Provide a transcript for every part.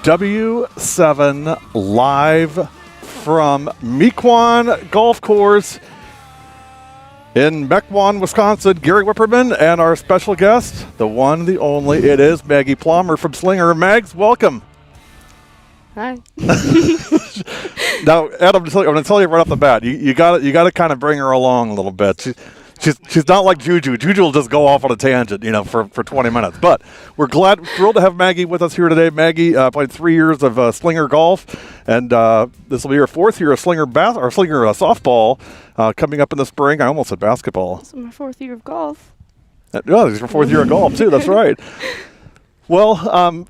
W7 live from Mequon Golf Course in Mequon, Wisconsin. Gary Whipperman and our special guest, the one, the only, it is Maggie Plummer from Slinger. Mags, welcome. Hi. Now, Adam, I'm going to tell you right off the bat, you got to kind of bring her along a little bit. She's not like Juju. Juju will just go off on a tangent, for 20 minutes. But we're thrilled to have Maggie with us here today. Maggie played 3 years of Slinger golf, and this will be her 4th year of Slinger softball coming up in the spring. I almost said basketball. This is my 4th year of golf. Yeah, this is your 4th year of golf too. That's right. Well,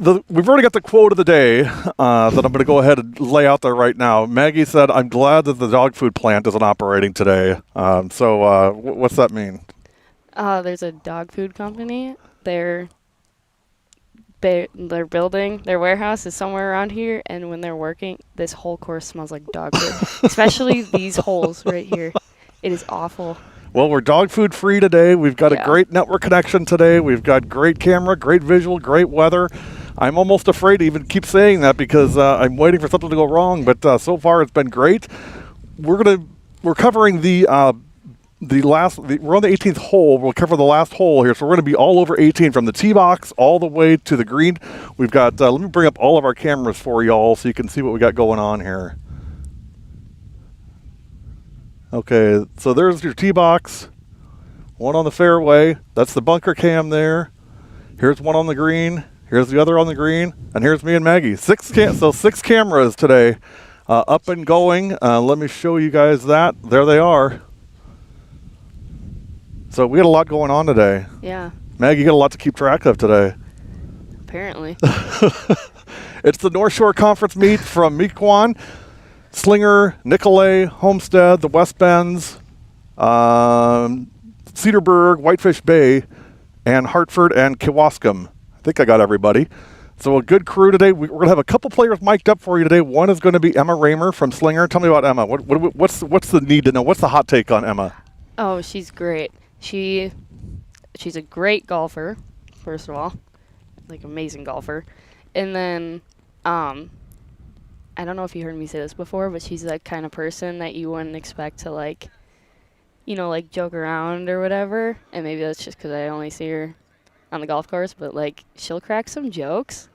we've already got the quote of the day that I'm going to go ahead and lay out there right now. Maggie said, "I'm glad that the dog food plant isn't operating today." What's that mean? There's a dog food company. They're building, their warehouse is somewhere around here, and when they're working, this whole course smells like dog food. Especially these holes right here. It is awful. Well, we're dog food free today. We've got a great network connection today. We've got great camera, great visual, great weather. I'm almost afraid to even keep saying that because I'm waiting for something to go wrong, but so far it's been great. We're covering we're on the 18th hole. We'll cover the last hole here, so we're going to be all over 18 from the tee box all the way to the green. We've got, let me bring up all of our cameras for y'all so you can see what we got going on here. Okay, so there's your tee box, one on the fairway. That's the bunker cam there. Here's one on the green. Here's the other on the green, and here's me and Maggie. 6 cameras today, up and going. Let me show you guys that. There they are. So we got a lot going on today. Yeah. Maggie, you got a lot to keep track of today. Apparently. It's the North Shore Conference meet from Mequon, Slinger, Nicolay, Homestead, the West Bends, Cedarburg, Whitefish Bay, and Hartford and Kewaskum. I think I got everybody. So a good crew today. We're going to have a couple players mic'd up for you today. One is going to be Emma Raymer from Slinger. Tell me about Emma. What's the need to know? What's the hot take on Emma? Oh, she's great. She's a great golfer, first of all. Like, amazing golfer. And then, I don't know if you heard me say this before, but she's that kind of person that you wouldn't expect to, like joke around or whatever. And maybe that's just because I only see her on the golf course, but, like, she'll crack some jokes,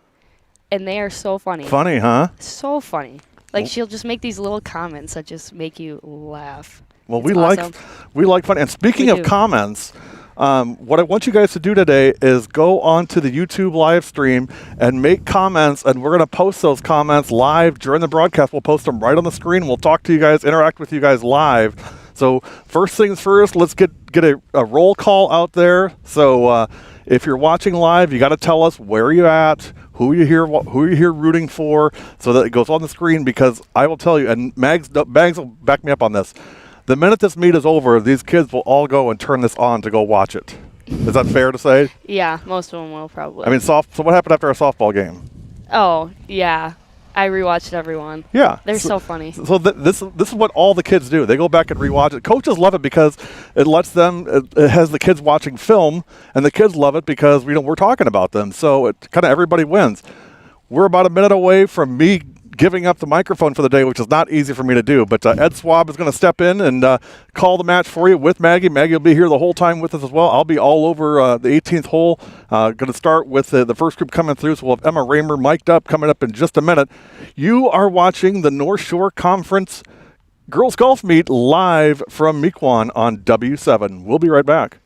and they are so funny. Funny, huh? So funny. Like, she'll just make these little comments that just make you laugh. Well, it's awesome. we like fun. And speaking of comments, what I want you guys to do today is go on to the YouTube live stream and make comments, and we're going to post those comments live during the broadcast. We'll post them right on the screen. We'll talk to you guys, interact with you guys live. So first things first, let's get a roll call out there. So if you're watching live, you got to tell us where you're at, who you're here rooting for, so that it goes on the screen. Because I will tell you, and Mags will back me up on this. The minute this meet is over, these kids will all go and turn this on to go watch it. Is that fair to say? Yeah, most of them will probably. I mean, so what happened after a softball game? Oh, yeah. I rewatched everyone. Yeah. They're so funny. So this is what all the kids do. They go back and rewatch it. Coaches love it because it lets them, it has the kids watching film, and the kids love it because we're talking about them. So it kind of everybody wins. We're about a minute away from me giving up the microphone for the day, which is not easy for me to do. But Ed Swab is going to step in and call the match for you with Maggie. Maggie will be here the whole time with us as well. I'll be all over the 18th hole. Going to start with the first group coming through. So we'll have Emma Raymer mic'd up coming up in just a minute. You are watching the North Shore Conference Girls Golf Meet live from Mequon on W7. We'll be right back.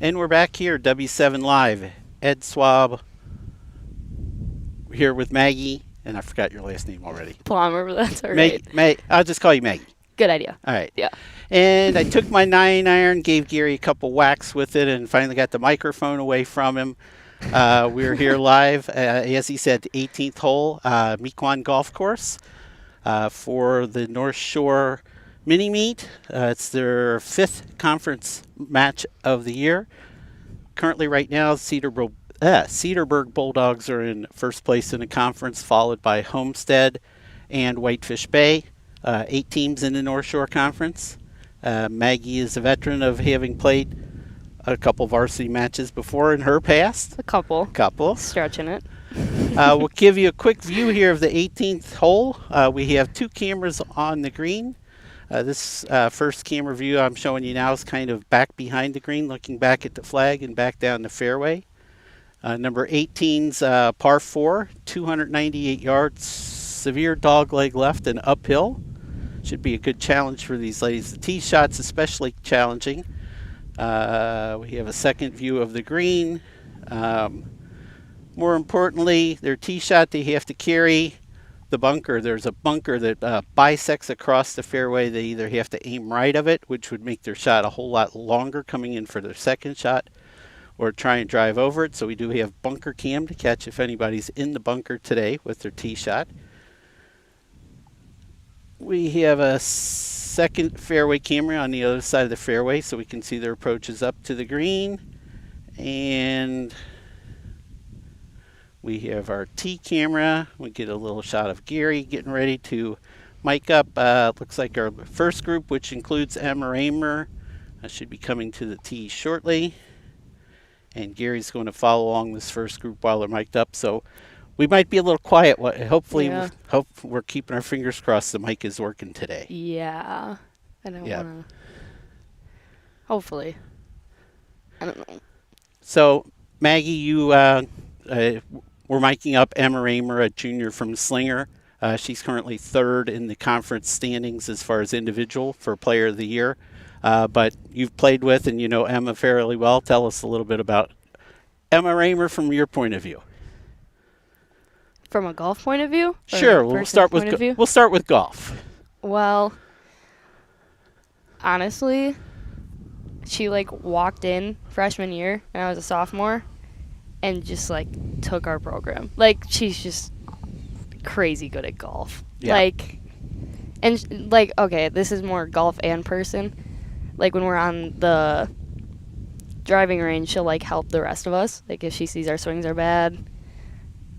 And we're back here, W7 Live. Ed Swab here with Maggie, and I forgot your last name already. Plummer, but that's all right. I'll just call you Maggie. Good idea. All right. Yeah. And I took my 9-iron, gave Gary a couple whacks with it, and finally got the microphone away from him. We're here live, as he said, the 18th hole, Mequon Golf Course, for the North Shore Mini Meet. It's their 5th conference match of the year. Currently, right now, Cedarburg Bulldogs are in first place in the conference, followed by Homestead and Whitefish Bay. 8 teams in the North Shore Conference. Maggie is a veteran of having played a couple varsity matches before in her past. A couple. Couple. Stretching it. We'll give you a quick view here of the 18th hole. We have 2 cameras on the green. This first camera view I'm showing you now is kind of back behind the green, looking back at the flag and back down the fairway. Number 18's par 4, 298 yards, severe dogleg left and uphill. Should be a good challenge for these ladies. The tee shot's especially challenging. We have a second view of the green. More importantly, their tee shot, they have to carry the bunker. There's a bunker that bisects across the fairway. They either have to aim right of it, which would make their shot a whole lot longer coming in for their second shot, or try and drive over it. So we do have bunker cam to catch if anybody's in the bunker today with their tee shot. We have a second fairway camera on the other side of the fairway so we can see their approaches up to the green. And we have our tee camera. We get a little shot of Gary getting ready to mic up. Looks like our first group, which includes Emma Raymer, should be coming to the tee shortly. And Gary's going to follow along this first group while they're mic'd up. So we might be a little quiet. Hopefully, hope we're keeping our fingers crossed the mic is working today. Yeah. I don't want to. Hopefully. I don't know. So, Maggie, you were miking up Emma Raymer, a junior from Slinger. She's currently 3rd in the conference standings as far as individual for Player of the Year. But you've played with and you know Emma fairly well. Tell us a little bit about Emma Raymer from your point of view. From a golf point of view? Sure, we'll start with golf. Well, honestly, she walked in freshman year and I was a sophomore and just took our program. She's just crazy good at golf. Yeah. Okay, this is more golf and person. When we're on the driving range, she'll help the rest of us. If she sees our swings are bad.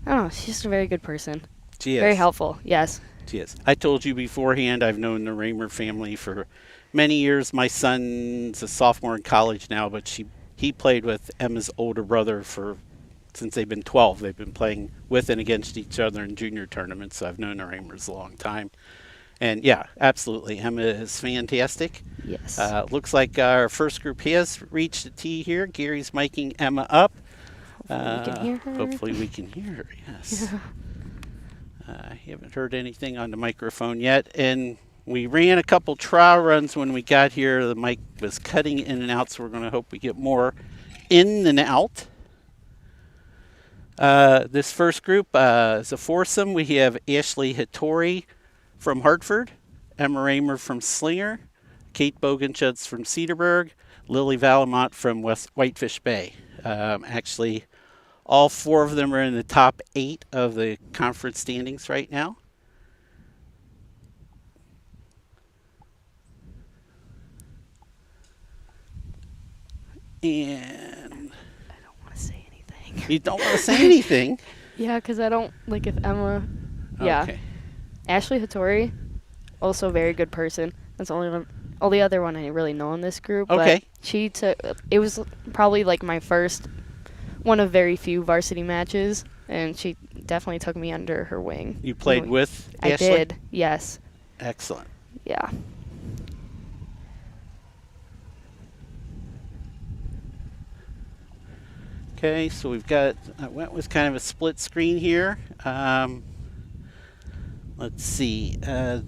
I don't know, she's just a very good person. She is. Very helpful, yes. She is. I told you beforehand, I've known the Raymer family for many years. My son's a sophomore in college now, but he played with Emma's older brother since they've been 12. They've been playing with and against each other in junior tournaments, so I've known the Raymers a long time. And yeah, absolutely, Emma is fantastic. Yes. Looks like our first group has reached the tee here. Gary's miking Emma up. Hopefully we can hear her. Hopefully we can hear her, yes. I haven't heard anything on the microphone yet. And we ran a couple trial runs when we got here. The mic was cutting in and out, so we're going to hope we get more in than out. This first group is a foursome. We have Ashley Hattori from Hartford, Emma Raymer from Slinger, Kate Bogenschutz from Cedarburg, Lily Valamont from Whitefish Bay. Actually, all 4 of them are in the top 8 of the conference standings right now. And I don't want to say anything. You don't want to say anything? Yeah, because I don't, if Emma, yeah. Okay. Ashley Hattori, also a very good person. That's the only other one I really know in this group. Okay. But it was probably my first one of very few varsity matches, and she definitely took me under her wing. You played with I Ashley? did, yes. Excellent. Yeah. Okay, so we've got, I went with kind of a split screen here. Let's see, that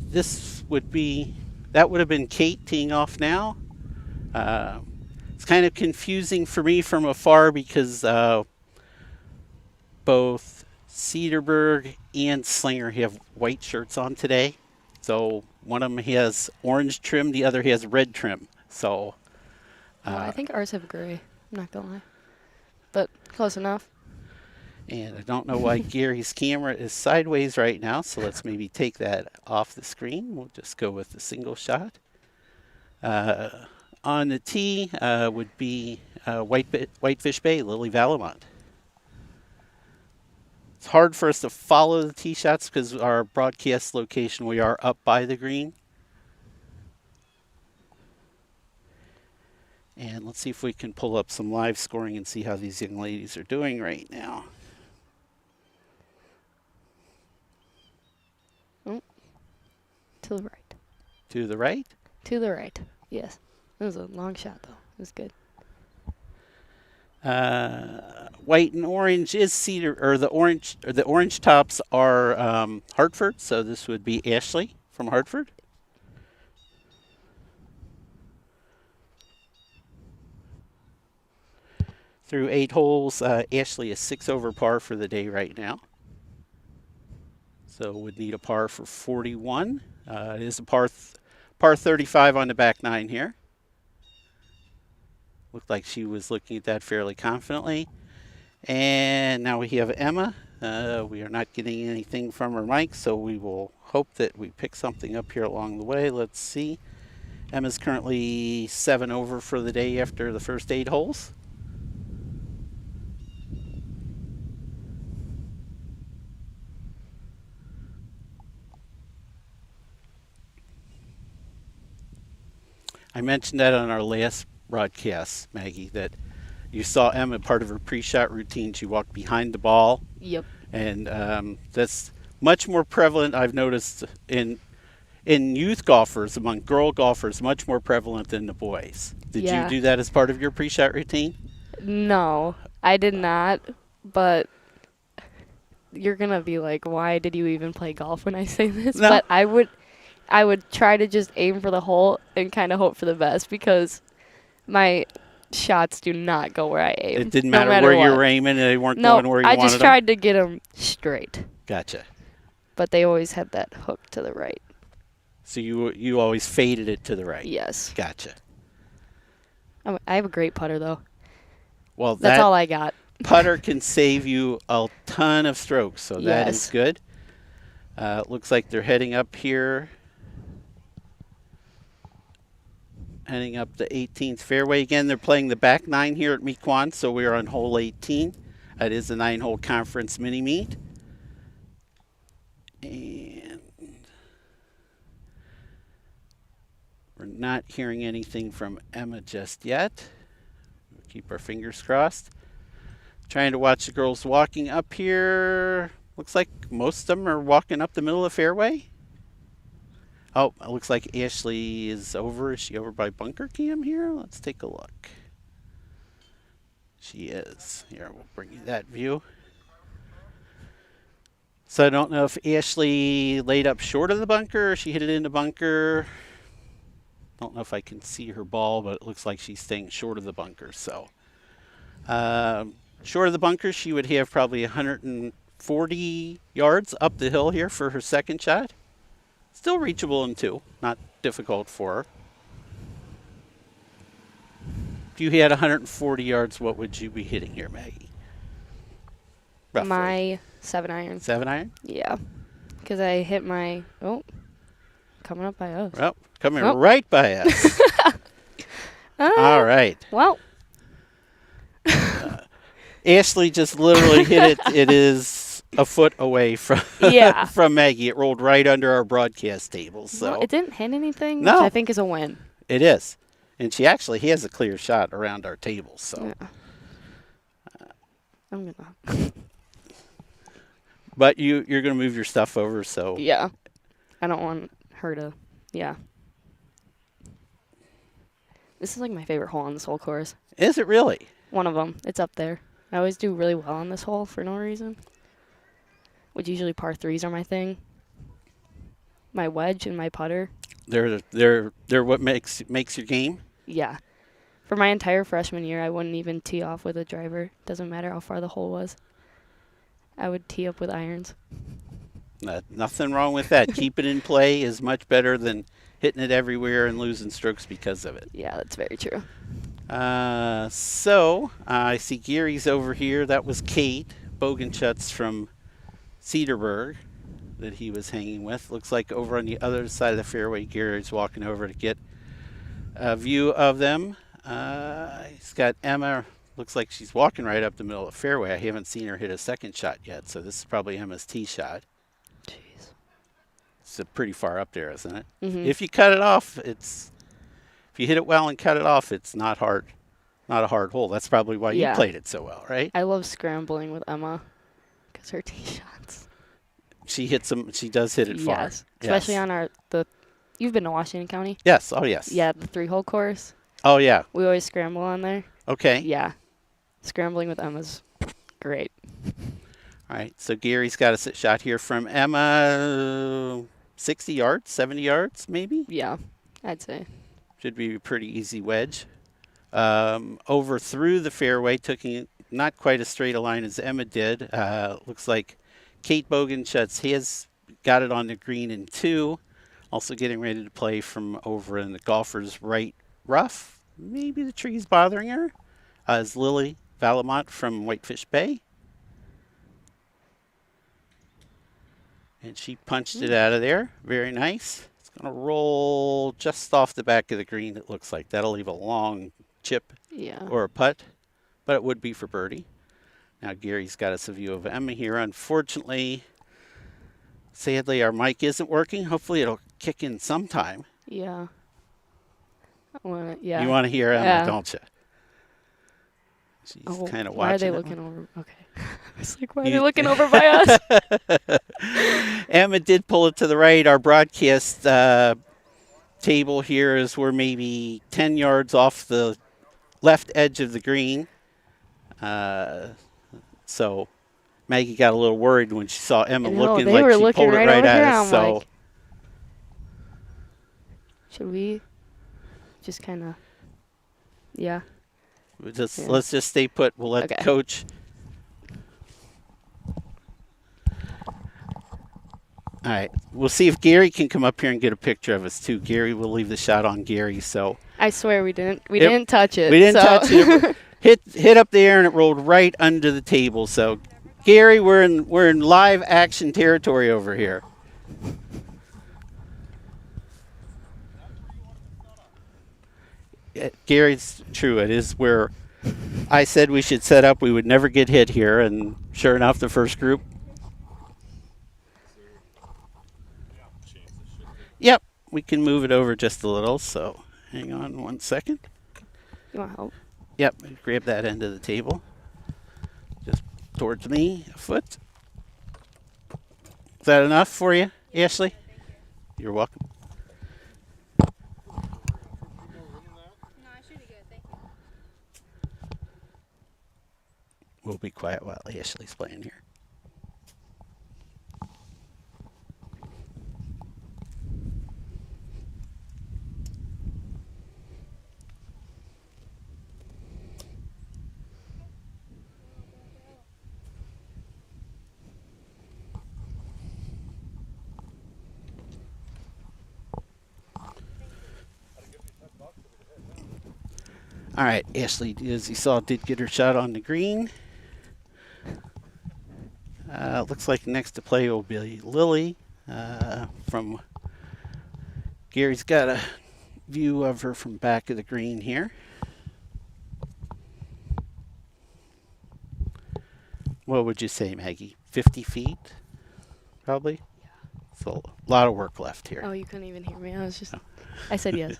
would have been Kate teeing off now. It's kind of confusing for me from afar because both Cedarburg and Slinger have white shirts on today. So one of them has orange trim, the other has red trim. So I think ours have gray. I'm not going to lie. But close enough. and I don't know why Gary's camera is sideways right now, so let's maybe take that off the screen. We'll just go with the single shot. On the tee would be Whitefish Bay, Lily Valamont. It's hard for us to follow the tee shots because our broadcast location, we are up by the green. And let's see if we can pull up some live scoring and see how these young ladies are doing right now. To the right. To the right? To the right. Yes. It was a long shot, though. It was good. White and orange is Cedar, or the orange tops are Hartford, so this would be Ashley from Hartford. Through 8 holes, Ashley is 6 over par for the day right now. So would need a par for 41. It is a par 35 on the back 9 here. Looked like she was looking at that fairly confidently. And now we have Emma. We are not getting anything from her mic, so we will hope that we pick something up here along the way. Let's see. Emma's currently 7 over for the day after the first 8 holes. I mentioned that on our last broadcast, Maggie, that you saw Emma, part of her pre-shot routine, she walked behind the ball. Yep. And that's much more prevalent, I've noticed, in youth golfers, among girl golfers, much more prevalent than the boys. Did you do that as part of your pre-shot routine? No, I did not, but you're going to be like, why did you even play golf when I say this? No. But I would try to just aim for the hole and kind of hope for the best because my shots do not go where I aim. It didn't matter where you were aiming, and they weren't going where you wanted them? I just tried to get them straight. Gotcha. But they always had that hook to the right. So you always faded it to the right? Yes. Gotcha. I have a great putter, though. Well, that's all I got. Putter can save you a ton of strokes, so that is good. Looks like they're heading up here. Heading up the 18th fairway. Again, they're playing the back 9 here at Mequon, so we are on hole 18. That is the 9-hole conference mini-meet. And we're not hearing anything from Emma just yet. We'll keep our fingers crossed. Trying to watch the girls walking up here. Looks like most of them are walking up the middle of the fairway. Oh, it looks like Ashley is over. Is she over by bunker cam here? Let's take a look. She is. Here, we'll bring you that view. So I don't know if Ashley laid up short of the bunker or she hit it in the bunker. Don't know if I can see her ball, but it looks like she's staying short of the bunker. So short of the bunker, she would have probably 140 yards up the hill here for her second shot. Still reachable in 2. Not difficult for her. If you had 140 yards, what would you be hitting here, Maggie? Roughly. My 7-iron. 7-iron? Yeah. Because I hit my... Oh. Coming up by us. Well, coming right by us. All right. Well. Ashley just literally hit it. It is a foot away from from Maggie. It rolled right under our broadcast table. So well, it didn't hit anything, no. Which I think is a win. It is. And she actually has a clear shot around our table. So yeah. I'm gonna. But you're gonna move your stuff over, so yeah. I don't want her to. Yeah. This is like my favorite hole on this whole course. Is it really? One of them. It's up there. I always do really well on this hole for no reason. Which usually par 3s are my thing. My wedge and my putter. They're what makes your game. Yeah. For my entire freshman year, I wouldn't even tee off with a driver. Doesn't matter how far the hole was. I would tee up with irons. Nothing wrong with that. Keep it in play is much better than hitting it everywhere and losing strokes because of it. Yeah, that's very true. So I see Gary's over here. That was Kate Bogenschutz from Cedarburg that he was hanging with. Looks like over on the other side of the fairway, Gary's walking over to get a view of them. He's got Emma. Looks like she's walking right up the middle of the fairway. I haven't seen her hit a second shot yet, so this is probably Emma's tee shot. Jeez. It's pretty far up there, isn't it? Mm-hmm. If you cut it off, if you hit it well and cut it off, it's not hard. Not a hard hole. That's probably why you played it so well, right? I love scrambling with Emma because her tee shots. She hits them. She does hit it far. Yes, especially on you've been to Washington County? Yes. Oh, yes. Yeah, the 3-hole course. Oh, yeah. We always scramble on there. Okay. Yeah. Scrambling with Emma's great. All right. So Gary's got a sit shot here from Emma. 60 yards, 70 yards, maybe? Yeah, I'd say. Should be a pretty easy wedge. Over through the fairway, taking not quite as straight a line as Emma did. Looks like Kate Bogenschutz has got it on the green in 2. Also getting ready to play from over in the golfer's right rough. Maybe the tree's bothering her. Is Lily Valamont from Whitefish Bay. And she punched it out of there. Very nice. It's going to roll just off the back of the green, it looks like. That'll leave a long chip or a putt, but it would be for birdie. Now Gary's got us a view of Emma here. Unfortunately, sadly, our mic isn't working. Hopefully it'll kick in sometime. Yeah. You want to hear Emma, don't you? She's kind of watching. Why are they looking over? Okay. I was like, why are they looking over by us? Emma did pull it to the right. Our broadcast table here is we're maybe 10 yards off the left edge of the green. So Maggie got a little worried when she saw Emma looking like she pulled it right at us. So like, should we just kind of, let's just stay put. We'll let the coach. All right. We'll see if Gary can come up here and get a picture of us too. Gary, we'll leave the shot on Gary. So I swear we didn't touch it. We didn't touch it. Hit up there and it rolled right under the table. So Gary, we're in live action territory over here. Gary's true. It is where I said we should set up. We would never get hit here, and sure enough, the first group. Yep, we can move it over just a little. So hang on 1 second. You want help? Yep, grab that end of the table. Just towards me, a foot. Is that enough for you, Ashley? You're welcome. We'll be quiet while Ashley's playing here. All right, Ashley, as you saw, did get her shot on the green. Looks like next to play will be Lily from Gary's got a view of her from back of the green here. What would you say, Maggie? 50 feet? Probably? Yeah. So a lot of work left here. Oh, you couldn't even hear me. I said yes.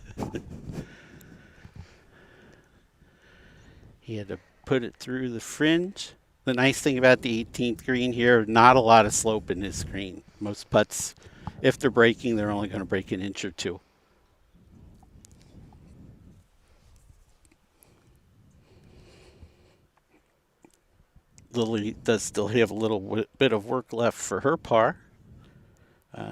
He had to put it through the fringe. The nice thing about the 18th green here, not a lot of slope in this green. Most putts, if they're breaking, they're only going to break an inch or two. Lily does still have a little bit of work left for her par.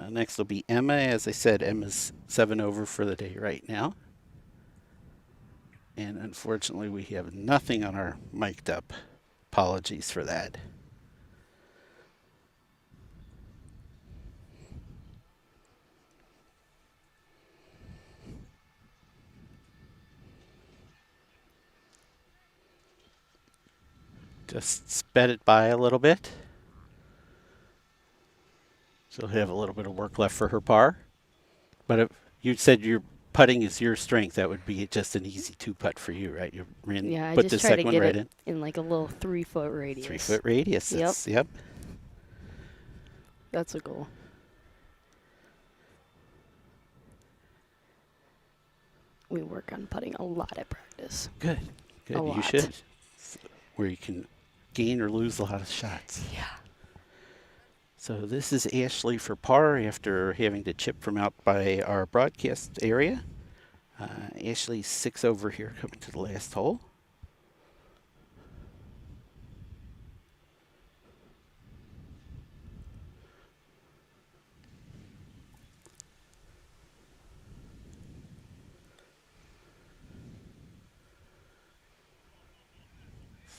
Next will be Emma. As I said, Emma's 7 over for the day right now. And unfortunately, we have nothing on our mic'd up. Apologies for that. Just sped it by a little bit. She'll have a little bit of work left for her par. But if you said your putting is your strength, that would be just an easy 2-putt for you, right? You Yeah, I put the just try to second one get right it in like a little 3-foot radius. 3-foot radius. Yep. Yep. That's a goal. We work on putting a lot at practice. Good. Good. A You lot. should. Where you can gain or lose a lot of shots. Yeah. So this is Ashley for par after having to chip from out by our broadcast area. Ashley's 6 over here coming to the last hole.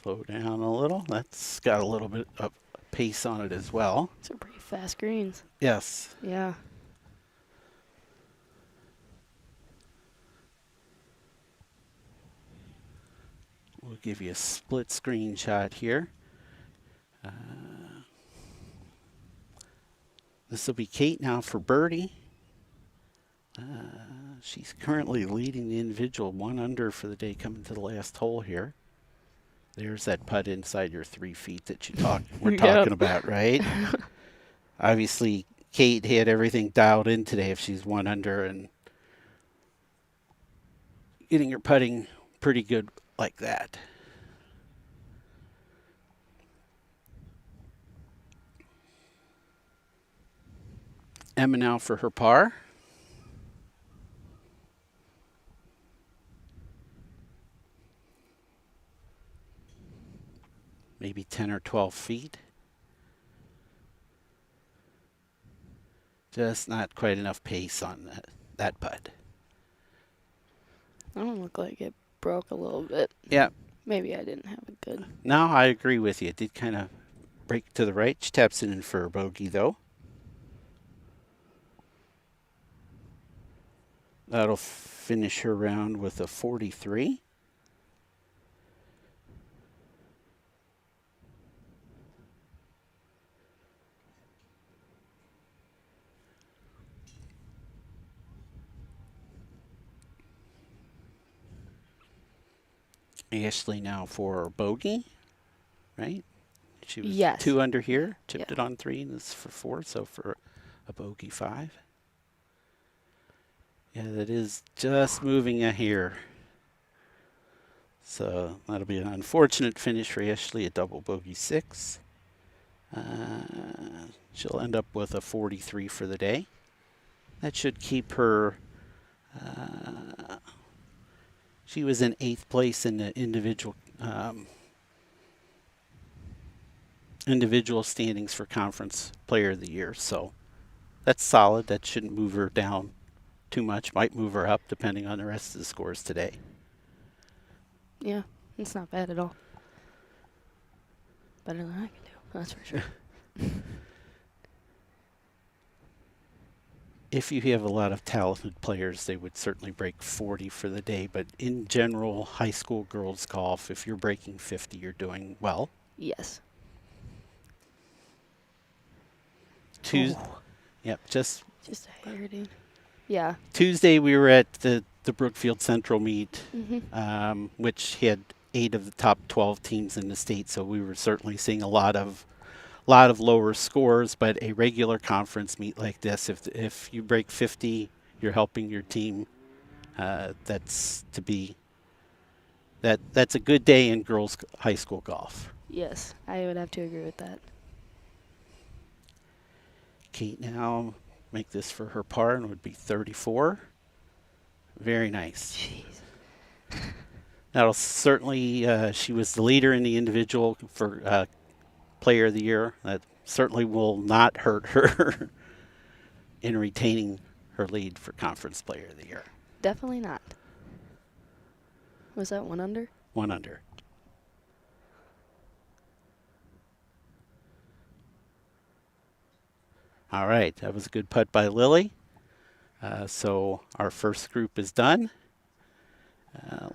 Slow down a little. That's got a little bit of pace on it as well. These are pretty fast greens. Yes. Yeah. We'll give you a split screenshot here. This will be Kate now for birdie. She's currently leading the individual 1 under for the day coming to the last hole here. There's that putt inside your 3 feet that we're Yep. talking about, right? Obviously, Kate had everything dialed in today if she's 1 under and getting her putting pretty good like that. Emma now for her par. Maybe 10 or 12 feet. Just not quite enough pace on that putt. I don't look like it broke a little bit. Yeah. Maybe I didn't have a good. No, I agree with you. It did kind of break to the right. She taps it in for a bogey, though. That'll finish her round with a 43. Ashley now for bogey, right? She was Yes. 2 under here, chipped Yeah. it on 3, and this is for 4, so for a bogey 5. Yeah, that is just moving a hair. So that'll be an unfortunate finish for Ashley, a double bogey 6. She'll end up with a 43 for the day. That should keep her. She was in 8th place in the individual standings for Conference Player of the Year. So that's solid. That shouldn't move her down too much. Might move her up depending on the rest of the scores today. Yeah, it's not bad at all. Better than I can do, that's for sure. If you have a lot of talented players, they would certainly break 40 for the day. But in general, high school girls golf, if you're breaking 50, you're doing well. Yes. Yep, just a hair, dude. Yeah. Tuesday we were at the Brookfield Central meet, Mm-hmm. which had 8 of the top 12 teams in the state. So we were certainly seeing a lot of lower scores. But a regular conference meet like this, if you break 50, you're helping your team. That's a good day in girls high school golf. Yes, I would have to agree with that. Kate now make this for her par and would be 34. Very nice. Jeez. That'll certainly, she was the leader in the individual for Player of the Year. That certainly will not hurt her in retaining her lead for Conference Player of the Year. Definitely not. Was that 1 under? 1 under. All right, that was a good putt by Lily. So our first group is done.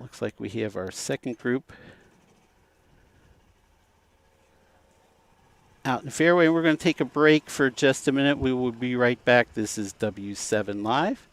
Looks like we have our second group out in the fairway. We're going to take a break for just a minute. We will be right back. This is W7 Live.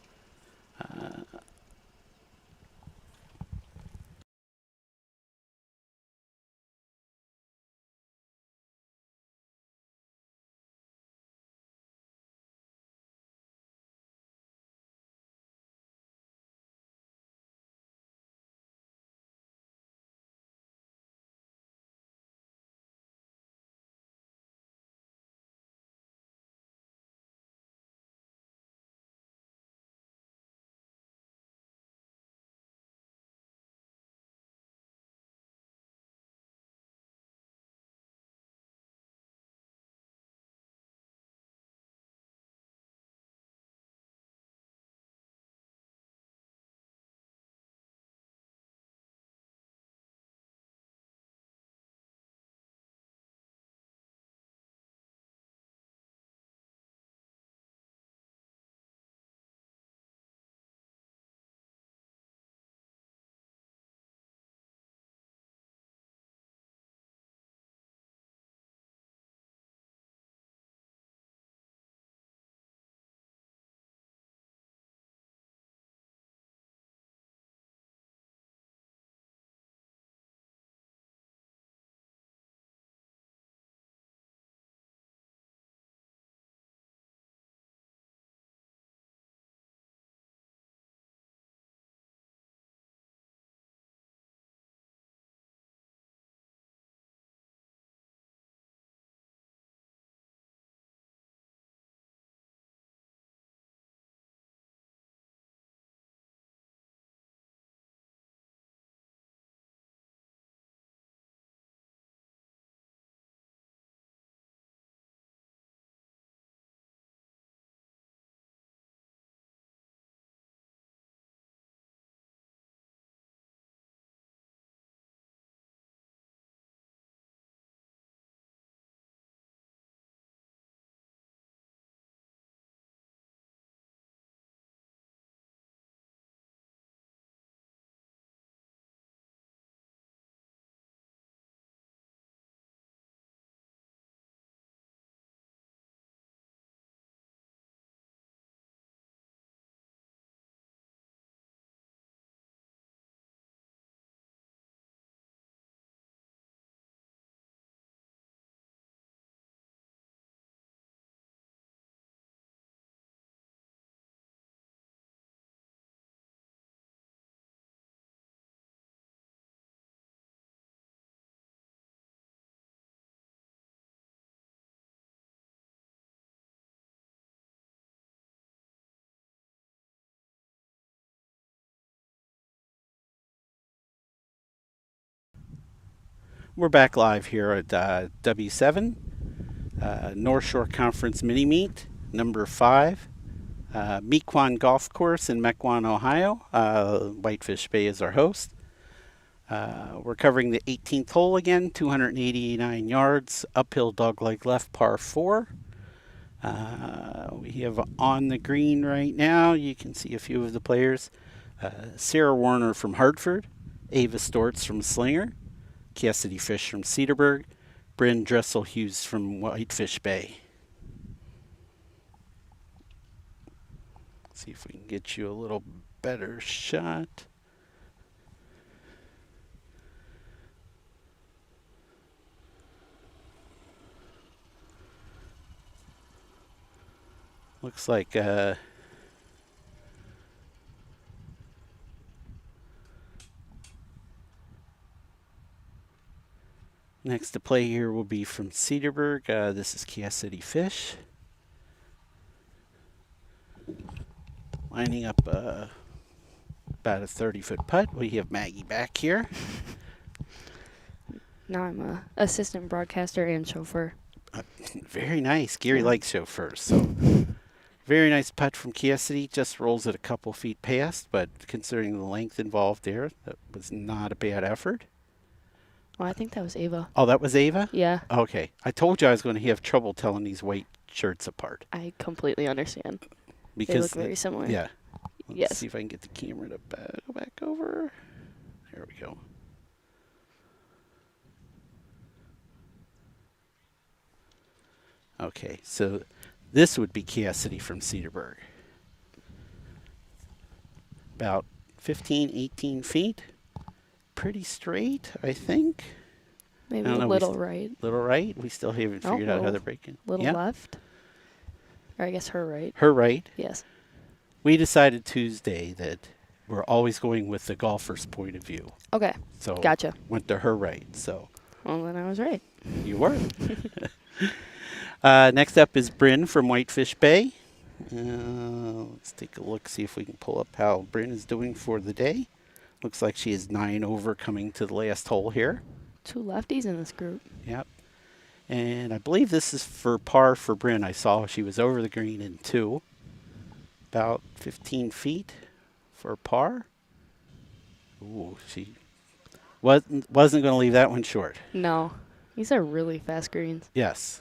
We're back live here at W7, North Shore Conference Mini Meet, number 5, Mequon Golf Course in Mequon, Ohio. Whitefish Bay is our host. We're covering the 18th hole again, 289 yards, uphill dogleg left, par 4. We have on the green right now, you can see a few of the players. Sarah Warner from Hartford, Ava Stortz from Slinger, Cassidy Fish from Cedarburg, Bryn Dressel Hughes from Whitefish Bay. See if we can get you a little better shot. Looks like next to play here will be from Cedarburg. This is Cassidy Fish. Lining up about a 30-foot putt. We have Maggie back here. Now I'm a assistant broadcaster and chauffeur. Very nice. Gary likes chauffeurs, so Very nice putt from Cassidy. Just rolls it a couple feet past, but considering the length involved there, that was not a bad effort. Well, I think that was Ava. Oh, that was Ava? Yeah, Okay. I told you I was going to have trouble telling these white shirts apart. I completely understand. Because They look very similar. Yeah. Let's Yes. see if I can get the camera to go back over. There we go. Okay, so this would be Cassidy from Cedarburg. About 15, 18 feet. Pretty straight, I think. Maybe I don't a know, little right, Little right. We still haven't Oh, figured out how little- they're breaking. little Yeah, left. Or I guess her right. her right. Yes. We decided Tuesday that we're always going with the golfer's point of view. Okay. So Gotcha. went to her right. So Well, then I was right. you were. Next up is Bryn from Whitefish Bay. Let's take a look, see if we can pull up how Bryn is doing for the day. Looks like she is 9 over coming to the last hole here. 2 lefties in this group. Yep. And I believe this is for par for Bryn. I saw she was over the green in 2. About 15 feet for par. Ooh, she wasn't going to leave that one short. No. These are really fast greens. Yes.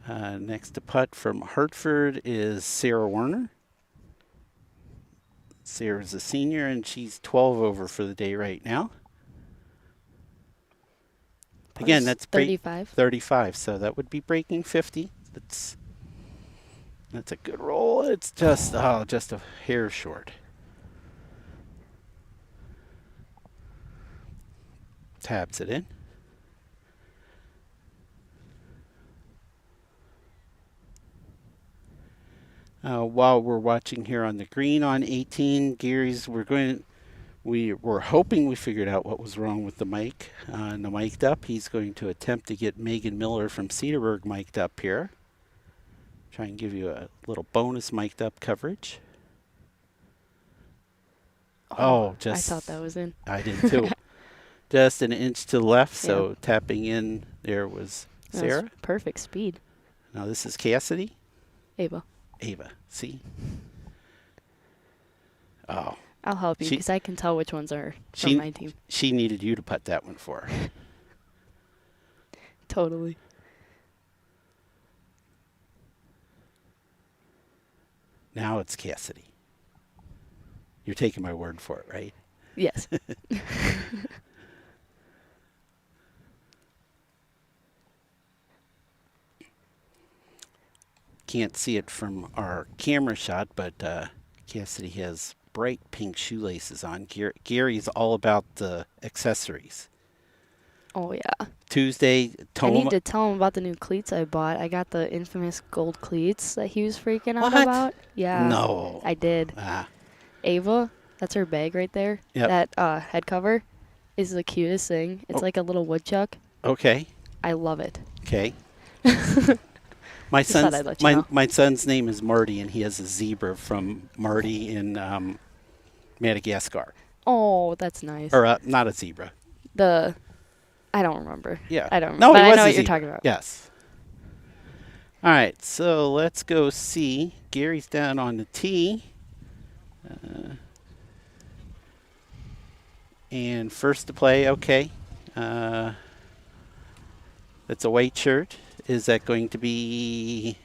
Next to putt from Hartford is Sarah Warner. Sarah's a senior, and she's 12 over for the day right now. Again, Plus that's 35. 35, so that would be breaking 50. That's a good roll. It's just a hair short. Tabs it in. While we're watching here on the green on 18, Gary's, we were hoping we figured out what was wrong with the mic. The mic'd up. He's going to attempt to get Megan Miller from Cedarburg mic'd up here. Try and give you a little bonus mic'd up coverage. Oh, just I thought that was in. I did too. Just an inch to the left, so tapping in there was Sarah. That's perfect speed. Now this is Cassidy. Ava. Ava, see? Oh, I'll help you She- because I can tell which ones are She- from my team. she needed you to putt that one for her. Totally. Now it's Cassidy. You're taking my word for it, right? Yes. Can't see it from our camera shot, but Cassidy has bright pink shoelaces on. Gary's all about the accessories. Oh, yeah. Tuesday, I need to tell him about the new cleats I bought. I got the infamous gold cleats that he was freaking out What? about. Yeah. No. I did. Ah, Ava, that's her bag right there. Yep. That head cover is the cutest thing. It's Oh. like a little woodchuck. okay. I love it. Okay. My Just thought son's I'd let you know. my son's name is Marty, and he has a zebra from Marty in Madagascar. Oh, that's nice. Or not a zebra. I don't remember. Yeah. I don't No, remember. it But I was know a what you're zebra. talking about. Yes. All right, so let's go see. Gary's down on the tee. And first to play, okay. That's a white shirt. Is that going to be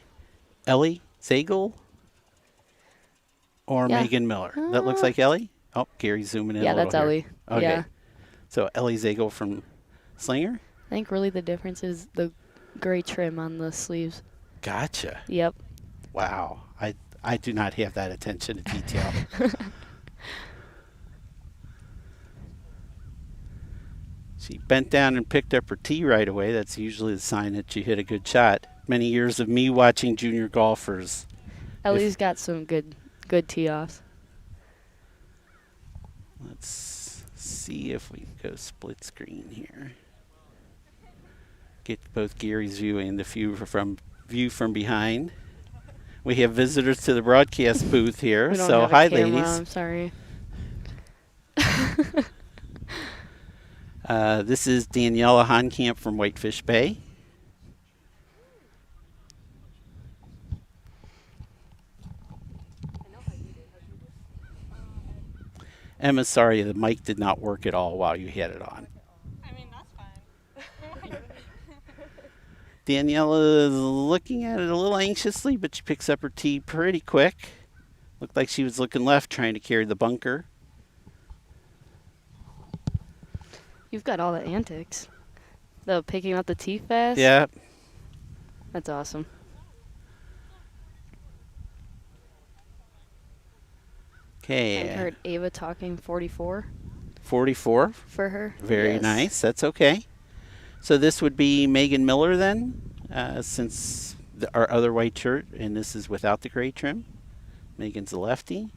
Ellie Zaego or Yeah. Megan Miller? That looks like Ellie. Oh, Gary's zooming in. Yeah, a little that's here. Ellie. Okay. Yeah. So Ellie Zaego from Slinger. I think really the difference is the gray trim on the sleeves. Gotcha. Yep. Wow. I do not have that attention to detail. She bent down and picked up her tee right away. That's usually the sign that you hit a good shot. Many years of me watching junior golfers. Ellie's got some good tee offs. Let's see if we can go split screen here. Get both Gary's view and the view from behind. We have visitors to the broadcast booth here. We don't So have a hi, camera, ladies. I'm sorry. This is Daniela Hancamp from Whitefish Bay. Emma, sorry, the mic did not work at all while you had it on. I mean, that's fine. Daniela is looking at it a little anxiously, but she picks up her tee pretty quick. Looked like she was looking left, trying to carry the bunker. You've got all the antics. The picking up the tee fast. Yeah. That's awesome. Okay. I heard Ava talking 44 44. for her. Very Yes. nice. That's okay. So this would be Megan Miller then, since our other white shirt, and this is without the gray trim. Megan's a lefty.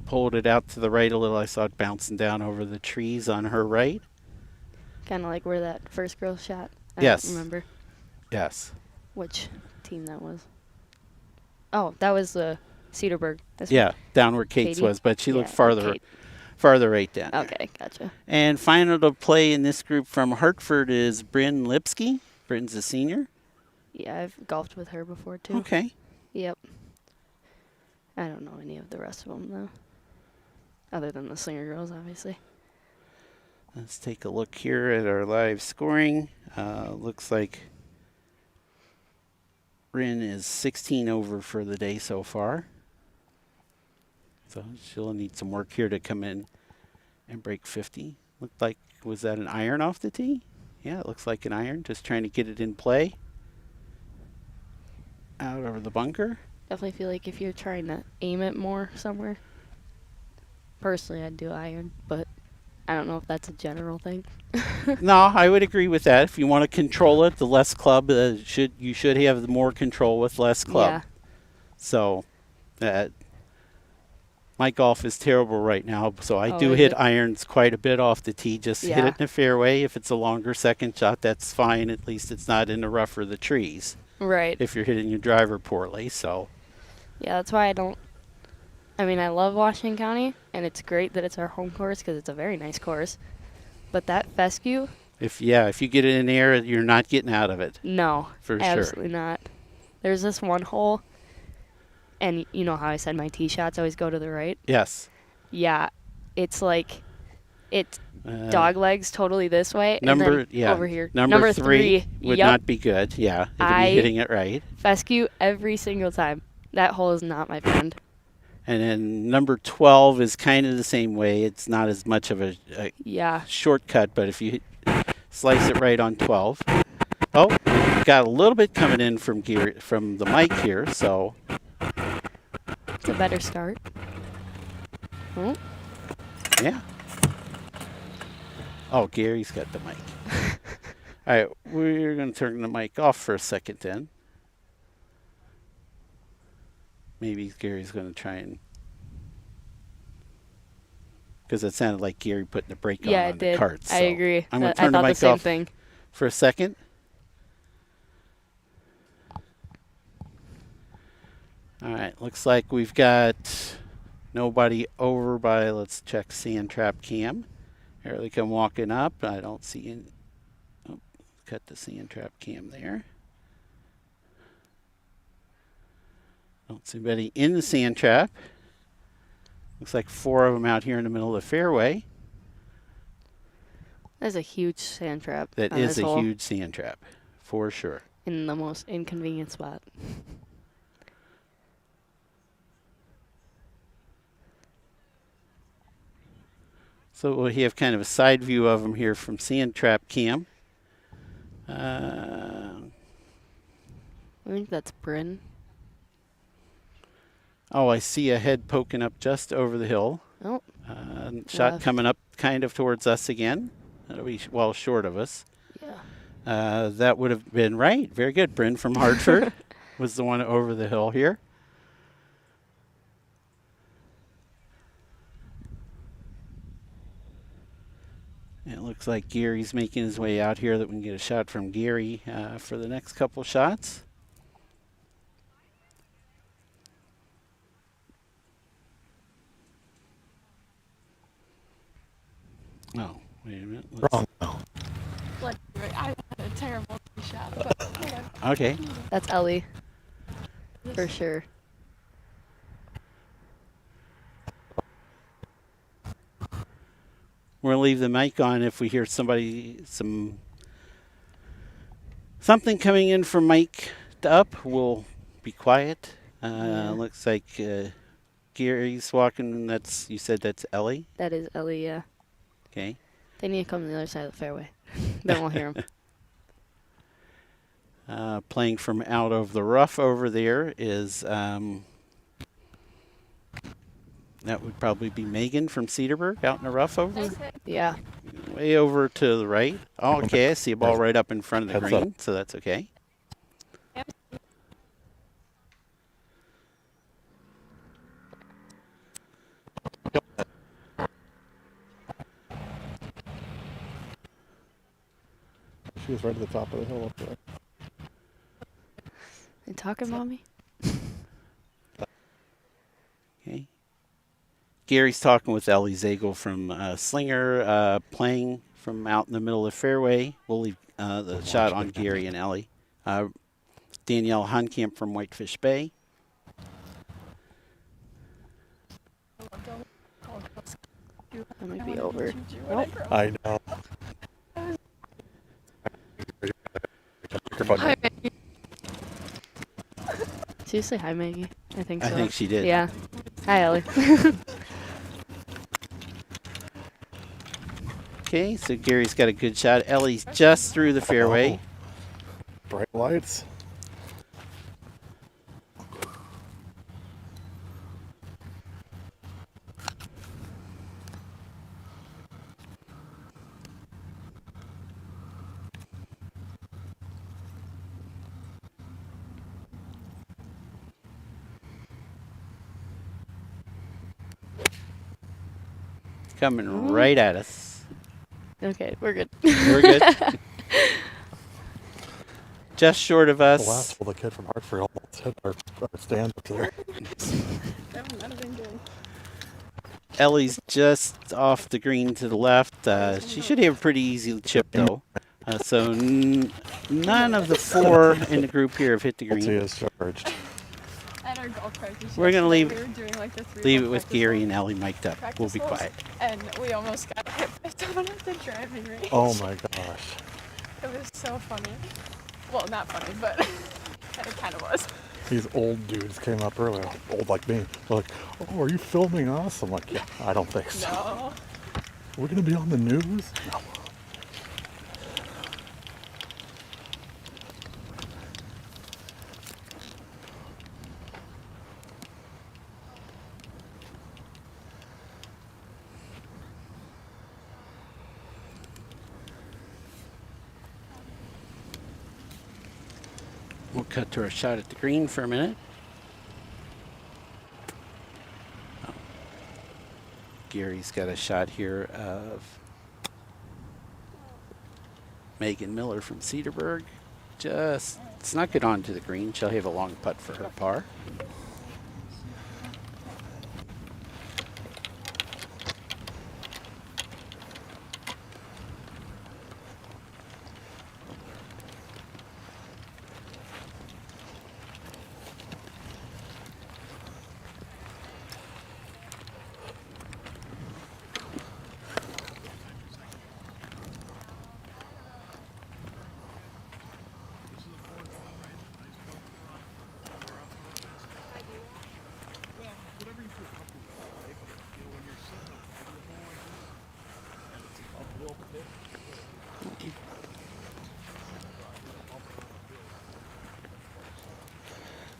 Pulled it out to the right a little. I saw it bouncing down over the trees on her right. Kind of like where that first girl shot. I Yes. don't remember Yes. which team that was. Oh, that was the Cedarburg. This Yeah, down where Kate's Katie? was, but she looked Yeah, farther Kate. right down. there. Okay, gotcha. And final to play in this group from Hartford is Bryn Lipsky. Bryn's a senior. Yeah, I've golfed with her before too. Okay. Yep. I don't know any of the rest of them though. Other than the Slinger girls, obviously. Let's take a look here at our live scoring. Looks like Bryn is 16 over for the day so far. So she'll need some work here to come in and break 50. Looked like, was that an iron off the tee? Yeah, it looks like an iron. Just trying to get it in play. Out over the bunker. Definitely feel like if you're trying to aim it more somewhere. Personally, I'd do iron, but I don't know if that's a general thing. No, I would agree with that. If you want to control it, the less club you should have more control with less club. Yeah. So, my golf is terrible right now. So I Oh, do is hit it? irons quite a bit off the tee. Just hit Yeah. it in the fairway. If it's a longer second shot, that's fine. At least it's not in the rough or the trees. Right. If you're hitting your driver poorly, so Yeah, that's why I don't. I mean, I love Washington County, and it's great that it's our home course because it's a very nice course. But that fescue, if you get it in the air, you're not getting out of it. no, For sure. absolutely not. There's this one hole, and you know how I said my tee shots always go to the right? Yes. Yeah, it's like it's Uh, dog legs totally this way, Number and then yeah. over here. Number three would yep, not be good. Yeah, if I- you're hitting it right. fescue every single time. That hole is not my friend. And then number 12 is kind of the same way. It's not as much of a Yeah, shortcut, but if you slice it right on 12. Oh, got a little bit coming in from the mic here, so it's a better start. Oh, yeah. Oh, Gary's got the mic. All right, we're going to turn the mic off for a second then. Maybe Gary's going to try and... Because it sounded like Gary putting the brake yeah, on it the did. cart. I so agree. I'm going to I turn the thought the mic same off thing. for a second. All right, looks like we've got nobody over by, let's check Sand Trap Cam. Here they come walking up. I don't see any. Oh, cut the Sand Trap Cam there. Don't see anybody in the sand trap. Looks like 4 of them out here in the middle of the fairway. There's a huge sand trap. That on is this a hole huge sand trap, for sure. in the most inconvenient spot. So we have kind of a side view of them here from Sand Trap Cam. I think that's Bryn. Oh, I see a head poking up just over the hill. Oh, Shot Left. coming up kind of towards us again. That'll be well short of us. yeah. That would have been right. Very good. Bryn from Hartford was the one over the hill here. And it looks like Gary's making his way out here, that we can get a shot from Gary for the next couple shots. Oh, wait a minute. Wrong. Like, I had a terrible shot, but Okay. That's Ellie. For sure. We're gonna leave the mic on if we hear something coming in from mic up. We'll be quiet. Looks like Gary's walking. You said that's Ellie. That is Ellie, yeah. Okay. They need to come to the other side of the fairway. Then we'll hear them. Playing from out of the rough over there is that would probably be Megan from Cedarburg out in the rough over. Yeah. Way over to the right. Oh, okay, I see a ball right up in front of the green, so that's okay. She was right at the top of the hill up there. You talking, Mommy? Okay. Gary's talking with Ellie Zaego from Slinger, playing from out in the middle of the fairway. We'll leave the shot on Gary and Ellie. Daniela Hancamp from Whitefish Bay. That might be over. I know. Hi, Maggie. Did you say hi, Maggie? I think so. I think she did. Yeah. Hi, Ellie. Okay, so Gary's got a good shot. Ellie's just through the fairway. Bright lights. Coming right at us. Okay, we're good. We're good. Just short of us. The last the kid from Hartford almost hit our stand up there. That would have been good. Ellie's just off the green to the left. She should have a pretty easy chip, though. So none of the four in the group here have hit the She green. is charged. At our golf practice, We're gonna yesterday, leave- we were doing like the three Leave it hole with practice Gary hole- and Ellie mic'd up. We'll practice be holes, quiet. And we almost got hit down at the driving range. Oh my gosh. It was so funny. Well, not funny, but it kind of was. These old dudes came up earlier, old like me. They're like, oh, are you filming us? I'm like, yeah, I don't think so. No. We're going to be on the news? No. We'll cut to our shot at the green for a minute. Oh. Gary's got a shot here of Megan Miller from Cedarburg. Just snuck it onto the green. She'll have a long putt for her par.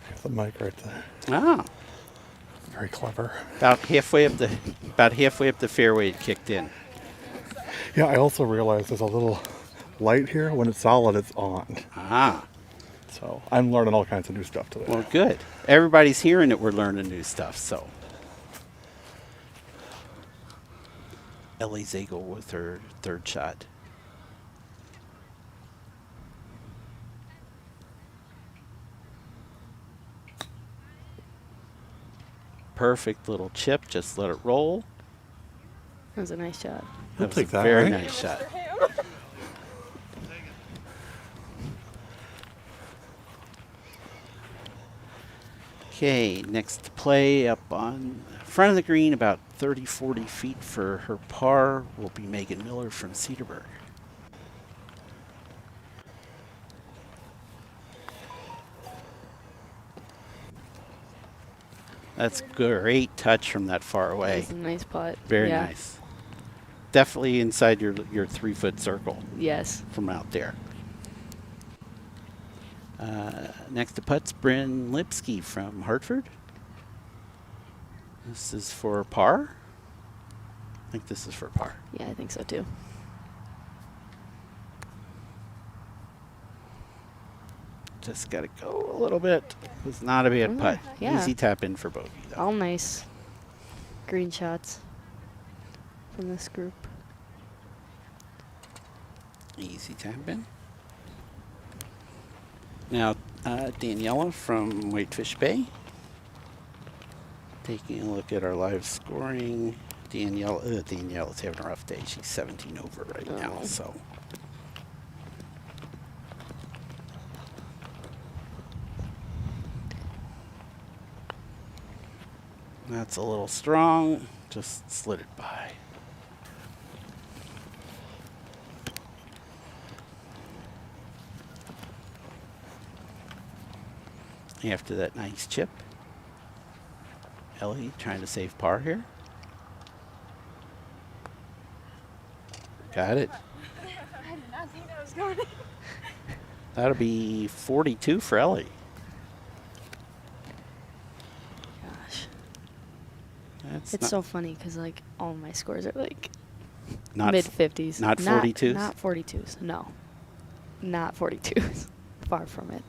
There's the mic right there. Ah, Very clever. about halfway up the fairway it kicked in. Yeah, I also realized there's a little light here. When it's solid, it's on. Ah, So I'm learning all kinds of new stuff today. well, good. Everybody's hearing that we're learning new stuff, so. Ellie Zaego with her third shot. Perfect little chip, just let it roll. That was a nice shot. He'll That was take a that, very right? nice shot. Okay, next play up on front of the green, about 30, 40 feet for her par will be Megan Miller from Cedarburg. That's great touch from that far away. That's a nice putt. Very Yeah. nice. Definitely inside your 3-foot circle Yes. from out there. Next to putts, Bryn Lipsky from Hartford. This is for par. I think this is for par. Yeah, I think so too. Just got to go a little bit. It's not a bad putt. Yeah. Easy tap in for bogey, though. All nice green shots from this group. Easy tap in. Now, Daniela from Whitefish Bay. Taking a look at our live scoring. Daniela's having a rough day. She's 17 over right now, Oh. so. That's a little strong. Just slid it by. After that nice chip. Ellie trying to save par here. Got it. I did not think that was going in. That'll be 42 for Ellie. Gosh. That's It's not, so funny because, like, all my scores are, like, not mid-50s. not 42s? Not 42s. No. Not 42s. Far from it.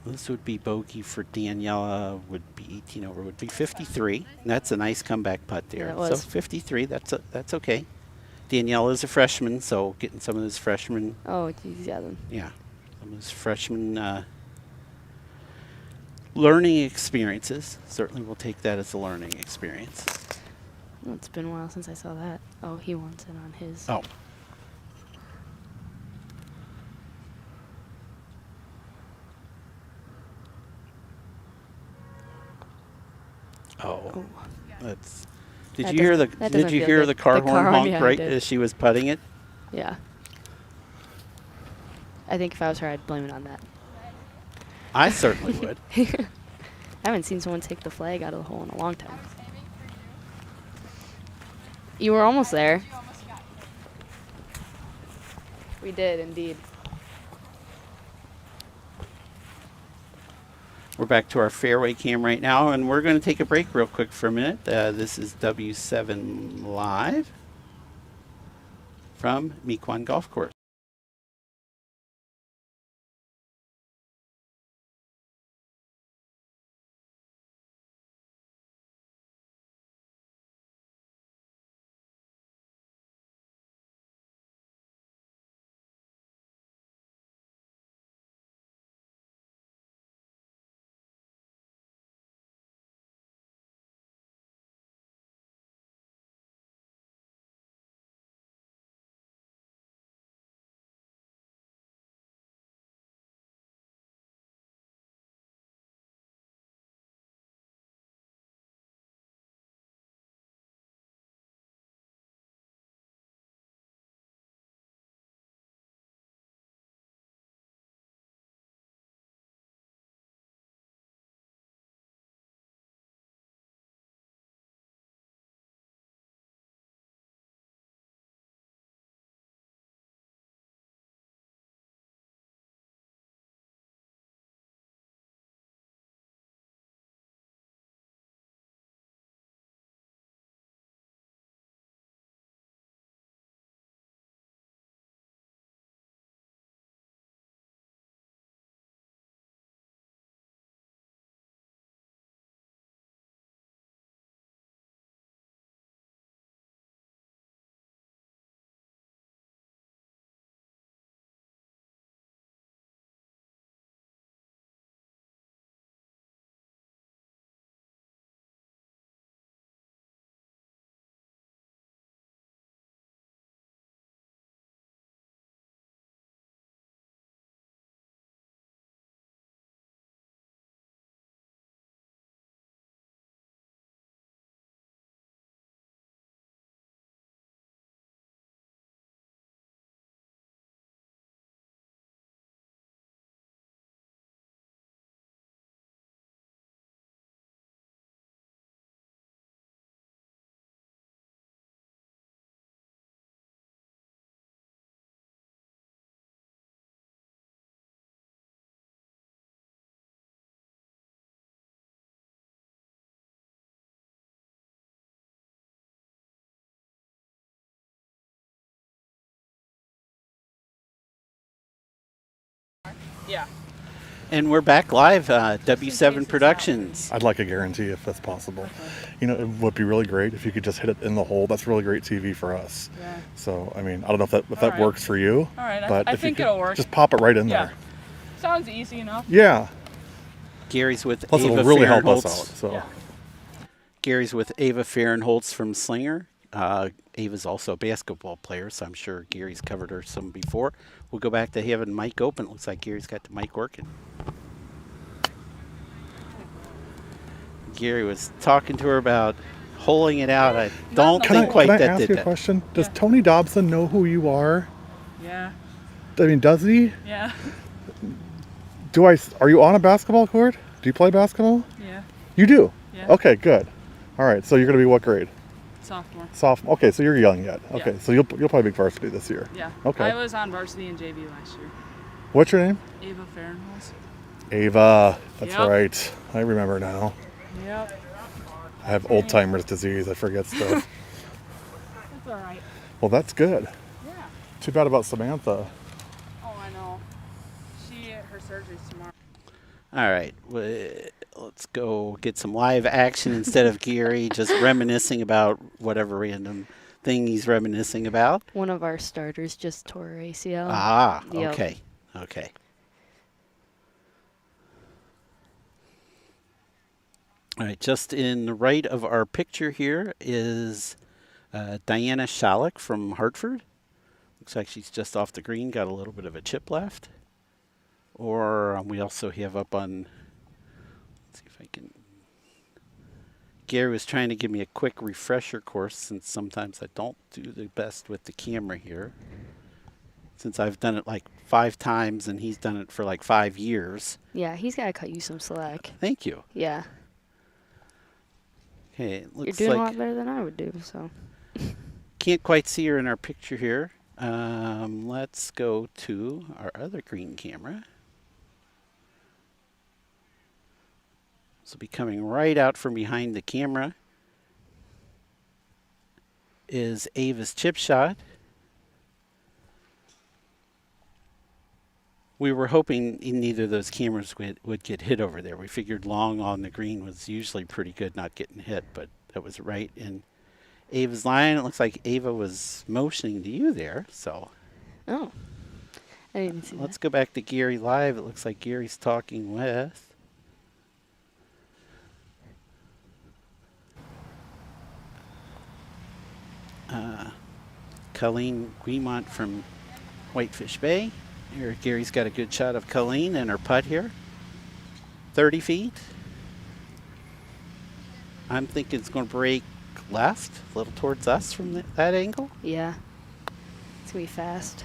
This would be bogey for Daniela, would be 18 over, would be 53. And that's a nice comeback putt there. Yeah, it So was. 53, that's okay. Daniela is a freshman, so getting some of this freshman, Oh, geez, yeah, then. yeah, some of this freshman learning experiences. Certainly we'll take that as a learning experience. Well, it's been a while since I saw that. Oh, he wants it on his. Oh. Oh, Oh. that's. Did That you hear the doesn't- that Did doesn't you feel hear good. the car The horn car horn, honk yeah, I right did. as she was putting it? Yeah. I think if I was her, I'd blame it on that. I certainly would. I haven't seen someone take the flag out of the hole in a long time. You were almost there. We did, indeed. We're back to our fairway cam right now, and we're going to take a break real quick for a minute. This is W7 Live from Mequon Golf Course. Yeah. And we're back live, W7 Productions. I'd like a guarantee if that's possible. You know, it would be really great if you could just hit it in the hole. That's really great TV for us. Yeah. So, I mean, I don't know if that right. works for you. All right, but I if you think could it'll work. Just pop it right in Yeah. there. Sounds easy enough. Yeah. Gary's with Plus, Ava it'll really help us Fahrenholtz. out. So, Yeah. Gary's with Ava Fahrenholtz from Slinger. Ava's also a basketball player, so I'm sure Gary's covered her some before. We'll go back to having mic open. It looks like Gary's got the mic working. Gary was talking to her about holing it out. I don't think quite can I that ask did you a that. question? Does Yeah. Tony Dobson know who you are? Yeah. I mean, does he? Yeah. Are you on a basketball court? Do you play basketball? Yeah. You do? Yeah. Okay, good. All right, so you're going to be what grade? Sophomore. Sophomore. Okay, so you're young yet. Okay, Yeah. so you'll probably be varsity this year. Yeah. Okay. I was on varsity in JV last year. What's your name? Ava Fahrenholtz. Ava. That's Yep. right. I remember now. Yep. I have old timers disease. I forget stuff. That's all right. Well, that's good. Yeah. Too bad about Samantha. Oh, I know. Her surgery's tomorrow. All right, let's go get some live action instead of Gary just reminiscing about whatever random thing he's reminiscing about. One of our starters just tore her ACL. Ah, Yep. okay, okay. All right, just in the right of our picture here is Diana Shalik from Hartford. Looks like she's just off the green, got a little bit of a chip left. Or we also have up on, let's see if I can, Gary was trying to give me a quick refresher course since sometimes I don't do the best with the camera here. Since I've done it like 5 times and he's done it for like 5 years. Yeah, he's got to cut you some slack. Thank you. Yeah. Okay, it You're looks doing a like, lot better than I would do, so. can't quite see her in our picture here. Let's go to our other green camera. This will be coming right out from behind the camera. Is Ava's chip shot. We were hoping neither of those cameras would get hit over there. We figured long on the green was usually pretty good not getting hit, but that was right in Ava's line. It looks like Ava was motioning to you there, so. Oh. I didn't see Let's go back to Gary live. It looks like Gary's talking with Colleen Greemont from Whitefish Bay. Here, Gary's got a good shot of Colleen and her putt here. 30 feet. I'm thinking it's going to break left, a little towards us from that angle. that. Yeah. It's going to be fast.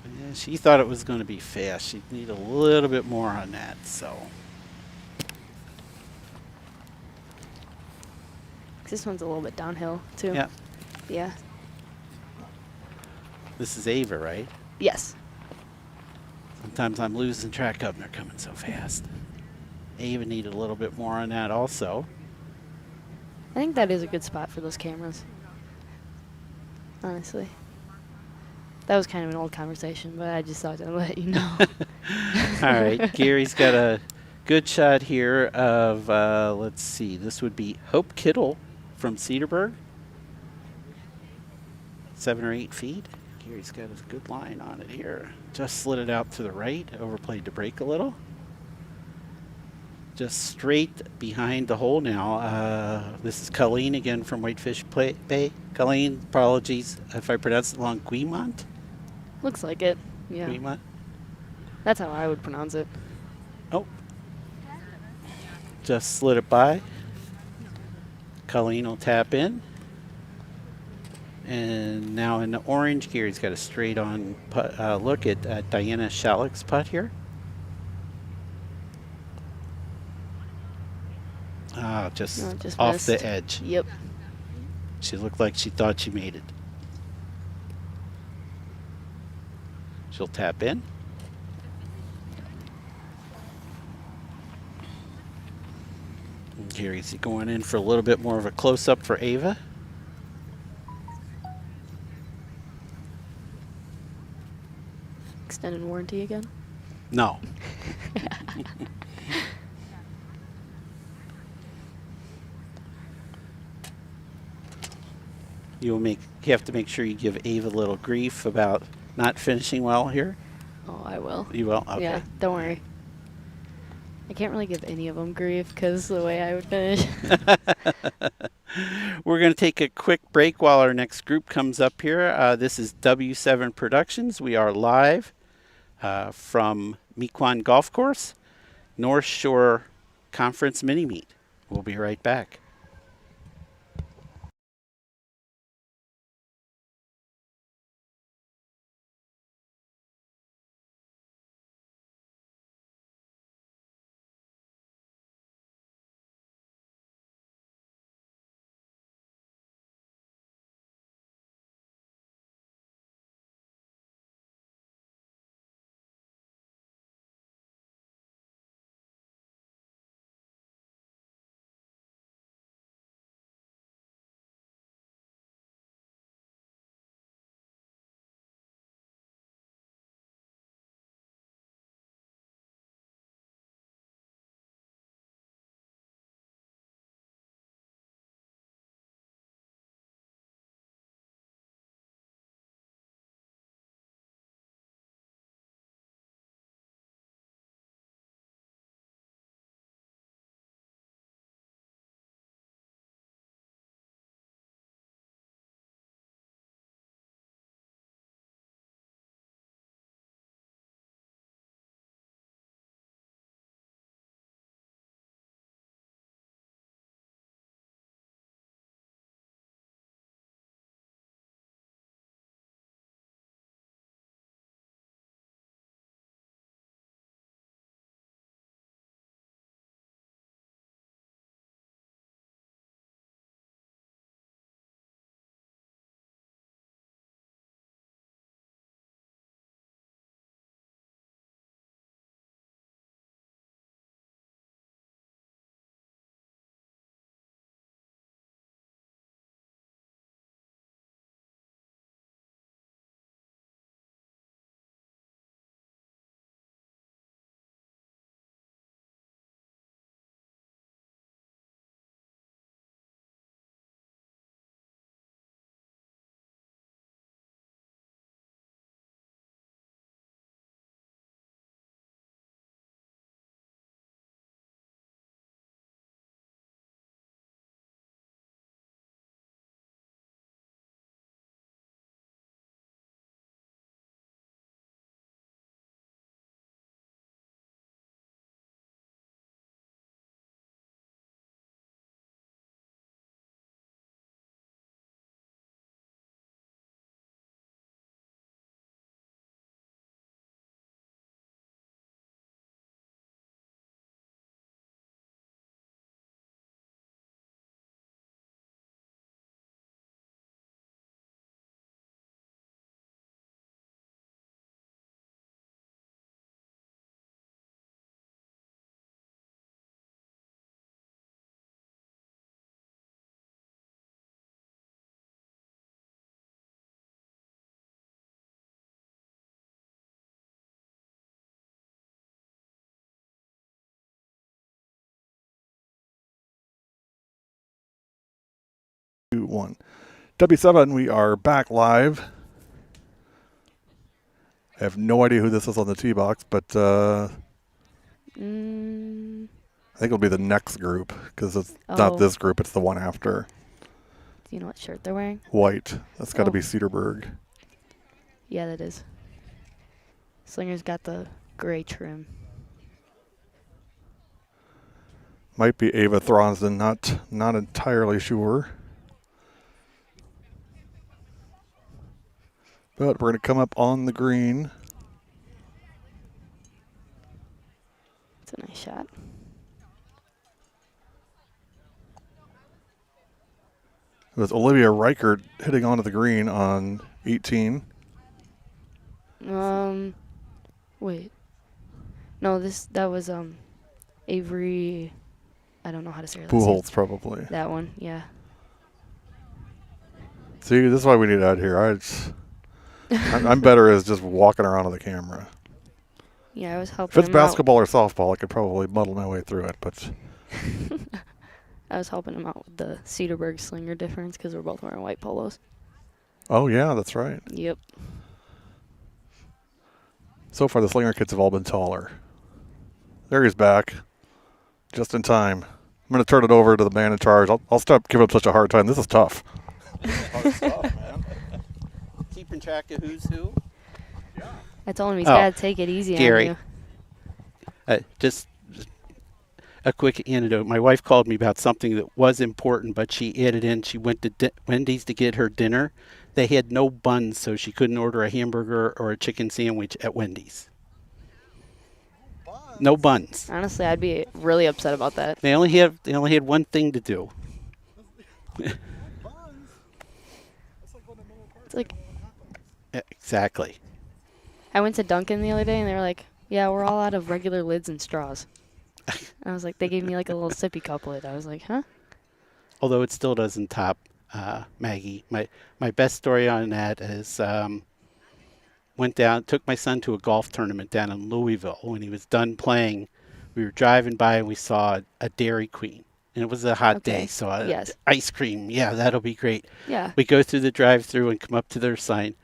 Yeah, she thought it was going to be fast. She'd need a little bit more on that, so. This one's a little bit downhill, too. Yeah, Yeah. this is Ava, right? Yes. Sometimes I'm losing track of them. They're coming so fast. Ava needed a little bit more on that also. I think that is a good spot for those cameras. Honestly. That was kind of an old conversation, but I just thought I'd let you know. All right, Gary's got a good shot here of, let's see, this would be Hope Kittle from Cedarburg. 7 or 8 feet. Gary's got a good line on it here. Just slid it out to the right, overplayed to break a little. Just straight behind the hole now. This is Colleen again from Whitefish Bay. Colleen, apologies if I pronounced it wrong. Greemont? Looks like it. Yeah. Greemont? That's how I would pronounce it. Oh. Just slid it by. Colleen will tap in. And now in the orange, Gary's got a straight on putt, look at Diana Shalik's putt here. Ah, just, No, it just off missed. the edge. Yep. She looked like she thought she made it. She'll tap in. And Gary's going in for a little bit more of a close-up for Ava. Extended warranty again. No. You have to make sure you give Ava a little grief about not finishing well here. Oh, I will. You will? Okay. Yeah, don't worry. I can't really give any of them grief because the way I would finish. We're going to take a quick break while our next group comes up here. This is W7 Productions. We are live from Mequon Golf Course, North Shore Conference Mini Meet. We'll be right back. Two, one. W7, we are back live. I have no idea who this is on the tee box, but I think it'll be the next group because it's not this group, it's the one after. Do you know what shirt they're wearing? White. That's got to be Cedarburg. Yeah, that is. Slinger's got the gray trim. Might be Ava Thronsden, not entirely sure. But we're going to come up on the green. It's a nice shot. It was Olivia Reichert hitting onto the green on 18. Wait. No, that was Avery. I don't know how to say her last name. Pujols, probably. That one, yeah. See, this is why we need Ed here. I'm better as just walking around on the camera. Yeah, I was If helping it's him out. basketball or softball, I could probably muddle my way through it. But I was helping him out with the Cedarburg slinger difference because we're both wearing white polos. oh yeah, that's right. Yep. So far, the Slinger kids have all been taller. There he's back, just in time. I'm going to turn it over to the man in charge. I'll stop giving him such a hard time. This is tough. Hard stuff, man. Keeping track of who's who. I told him he's Oh, got to take it easy Gary. on you. Just a quick anecdote. My wife called me about something that was important, but she added in she went to Wendy's to get her dinner. They had no buns, so she couldn't order a hamburger or a chicken sandwich at Wendy's. No buns. Honestly, I'd be really upset about that. They only had one thing to do. It's like, Exactly. I went to Dunkin' the other day, and they were like, yeah, we're all out of regular lids and straws. And I was like, they gave me like a little sippy cup lid. I was like, huh? Although it still doesn't top Maggie. My best story on that is went down, took my son to a golf tournament down in Louisville. When he was done playing, we were driving by and we saw a Dairy Queen. And it was a hot Okay. day, so Yes. ice cream, yeah, that'll be great. Yeah. We go through the drive-through and come up to their sign.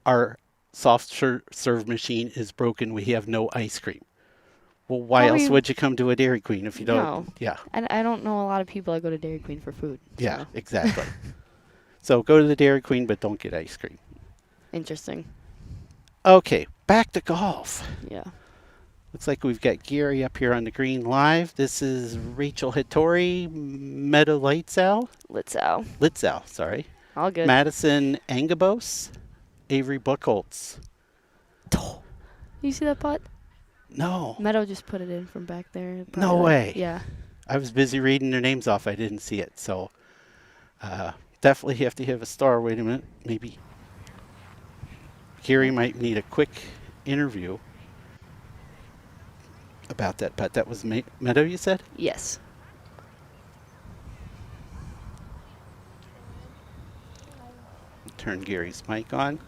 Our soft serve machine is broken. We have no ice cream. Well, why How are else you- would you come to a Dairy Queen if you don't? No. Yeah, I don't know a lot of people that go to Dairy Queen for food. yeah, So. exactly. So go to the Dairy Queen, but don't get ice cream. Interesting. Okay, back to golf. Yeah. Looks like we've got Gary up here on the green live. This is Rachel Hattori, Meadow Litzow, sorry. All good. Madison Angabos, Avery Buchholz. You see that putt? No, Meadow just put it in from back there. No Probably like- way. Yeah. I was busy reading their names off. I didn't see it. So definitely have to have a star. Wait a minute. Maybe Gary might need a quick interview about that putt. That was Meadow, you said? Yes. Turn Gary's mic on.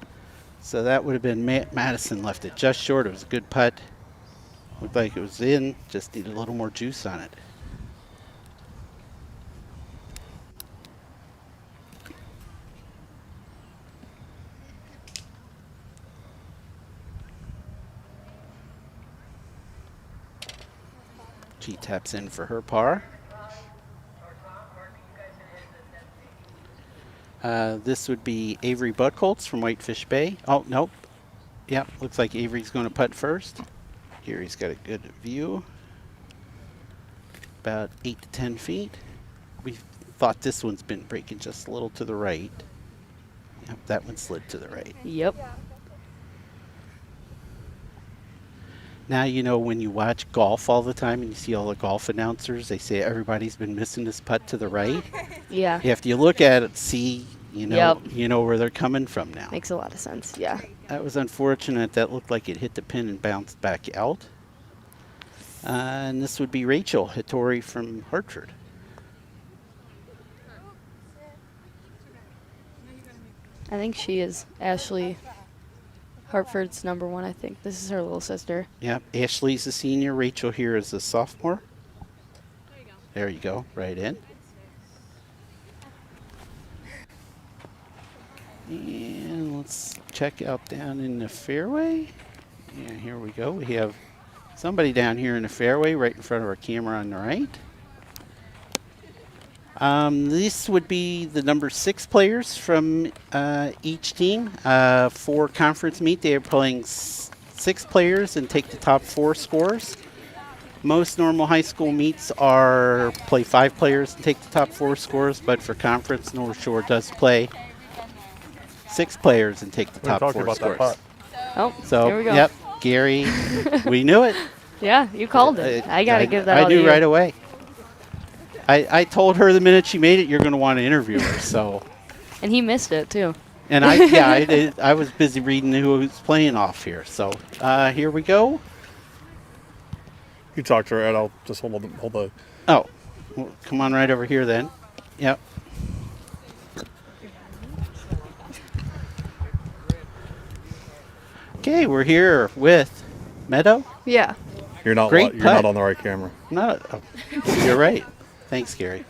So that would have been Madison left it just short. It was a good putt. Looked like it was in. Just needed a little more juice on it. She taps in for her par. This would be Avery Buchholz from Whitefish Bay. Oh, nope. Yep, looks like Avery's going to putt first. Gary's got a good view. About 8 to 10 feet. We thought this one's been breaking just a little to the right. Yep, that one slid to the right. Yep. Now, you know, when you watch golf all the time and you see all the golf announcers, they say everybody's been missing this putt to the right. Yeah. After you look at it, see, you know, Yep. you know where they're coming from now. Makes a lot of sense. Yeah. That was unfortunate. That looked like it hit the pin and bounced back out. And this would be Rachel Hattori from Hartford. I think she is Ashley Hartford's number one, I think. This is her little sister. Yep, Ashley's a senior. Rachel here is a sophomore. There you go, right in. And let's check out down in the fairway. Yeah, here we go. We have somebody down here in the fairway right in front of our camera on the right. This would be the number 6 players from each team. For conference meet, they are playing 6 players and take the top 4 scores. Most normal high school meets are play 5 players and take the top 4 scores, but for conference, North Shore does play 6 players and take the We were top talking 4 about scores. that putt. Oh, So, here we go. yep, Gary, we knew it. Yeah, you called it. I got to give that I all to knew you. right away. I told her the minute she made it, you're going to want to interview her. So, And he missed it, too. and I was busy reading who was playing off here. So here we go. You talk to her, and I'll just hold the. Oh, well, come on right over here then. Yep. Okay, we're here with Meadow. Yeah. You're not. Great You're putt. not on the right camera. No, you're right. Thanks, Gary.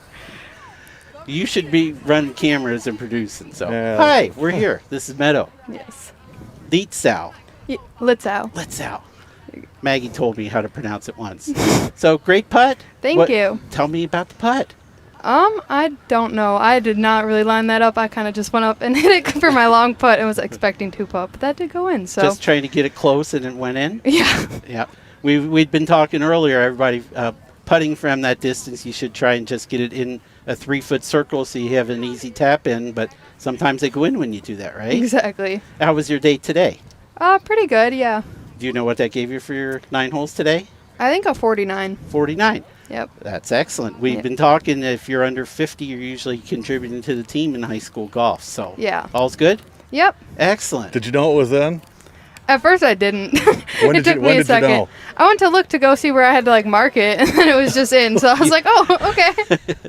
You should be running cameras and producing. So, Yeah. Hi, we're here. This is Meadow. Yes. Lietzau. Litzau. Lietzau. Maggie told me how to pronounce it once. So, great putt. Thank you. Tell me about the putt. I don't know. I did not really line that up. I kind of just went up and hit it for my long putt and was expecting 2-putt, but that did go in. So Just trying to get it close and it went in. yeah. Yeah. We'd been talking earlier, everybody, putting from that distance, you should try and just get it in a 3-foot circle so you have an easy tap in, but sometimes they go in when you do that, right? Exactly. How was your day today? Pretty good. Yeah. Do you know what that gave you for your 9 holes today? I think a 49. 49. Yep. That's excellent. We've Yeah. been talking, if you're under 50, you're usually contributing to the team in high school golf. So Yeah. all's good? Yep. Excellent. Did you know it was in? At first I didn't. When It did took you- me when a did you second. know? I went to look to go see where I had to like mark it, and then it was just in. So I was like, oh, okay.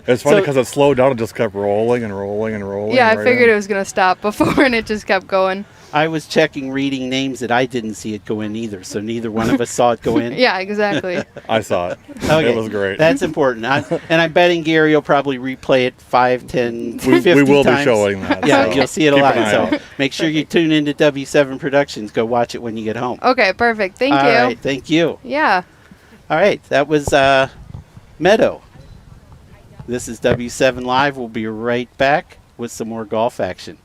It's funny So- because it slowed down and just kept rolling and rolling and rolling. Yeah, I right figured in. it was gonna stop before, and it just kept going. I was checking, reading names that I didn't see it go in either, so neither one of us saw it go in. Yeah, exactly. I saw it. Okay. It was great. That's important. And I'm betting Gary will probably replay it 5, 10, 50 we will times. be showing that. Yeah, so you'll see it a keep lot. an eye So out. make sure you tune into W7 Productions. Go watch it when you get home. Okay, perfect. Thank All you. right, thank you. Yeah. All right, that was Meadow. This is W7 Live. We'll be right back with some more golf action.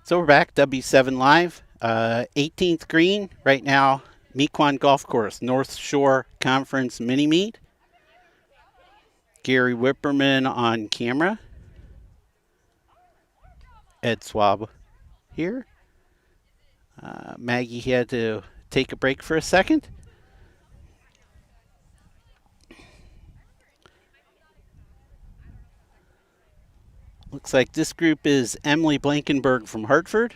So we're back, W7 Live, 18th green right now, Mequon Golf Course, North Shore Conference Mini Meet. Gary Whipperman on camera. Ed Swab here. Maggie had to take a break for a second. Looks like this group is Emily Blankenberg from Hartford.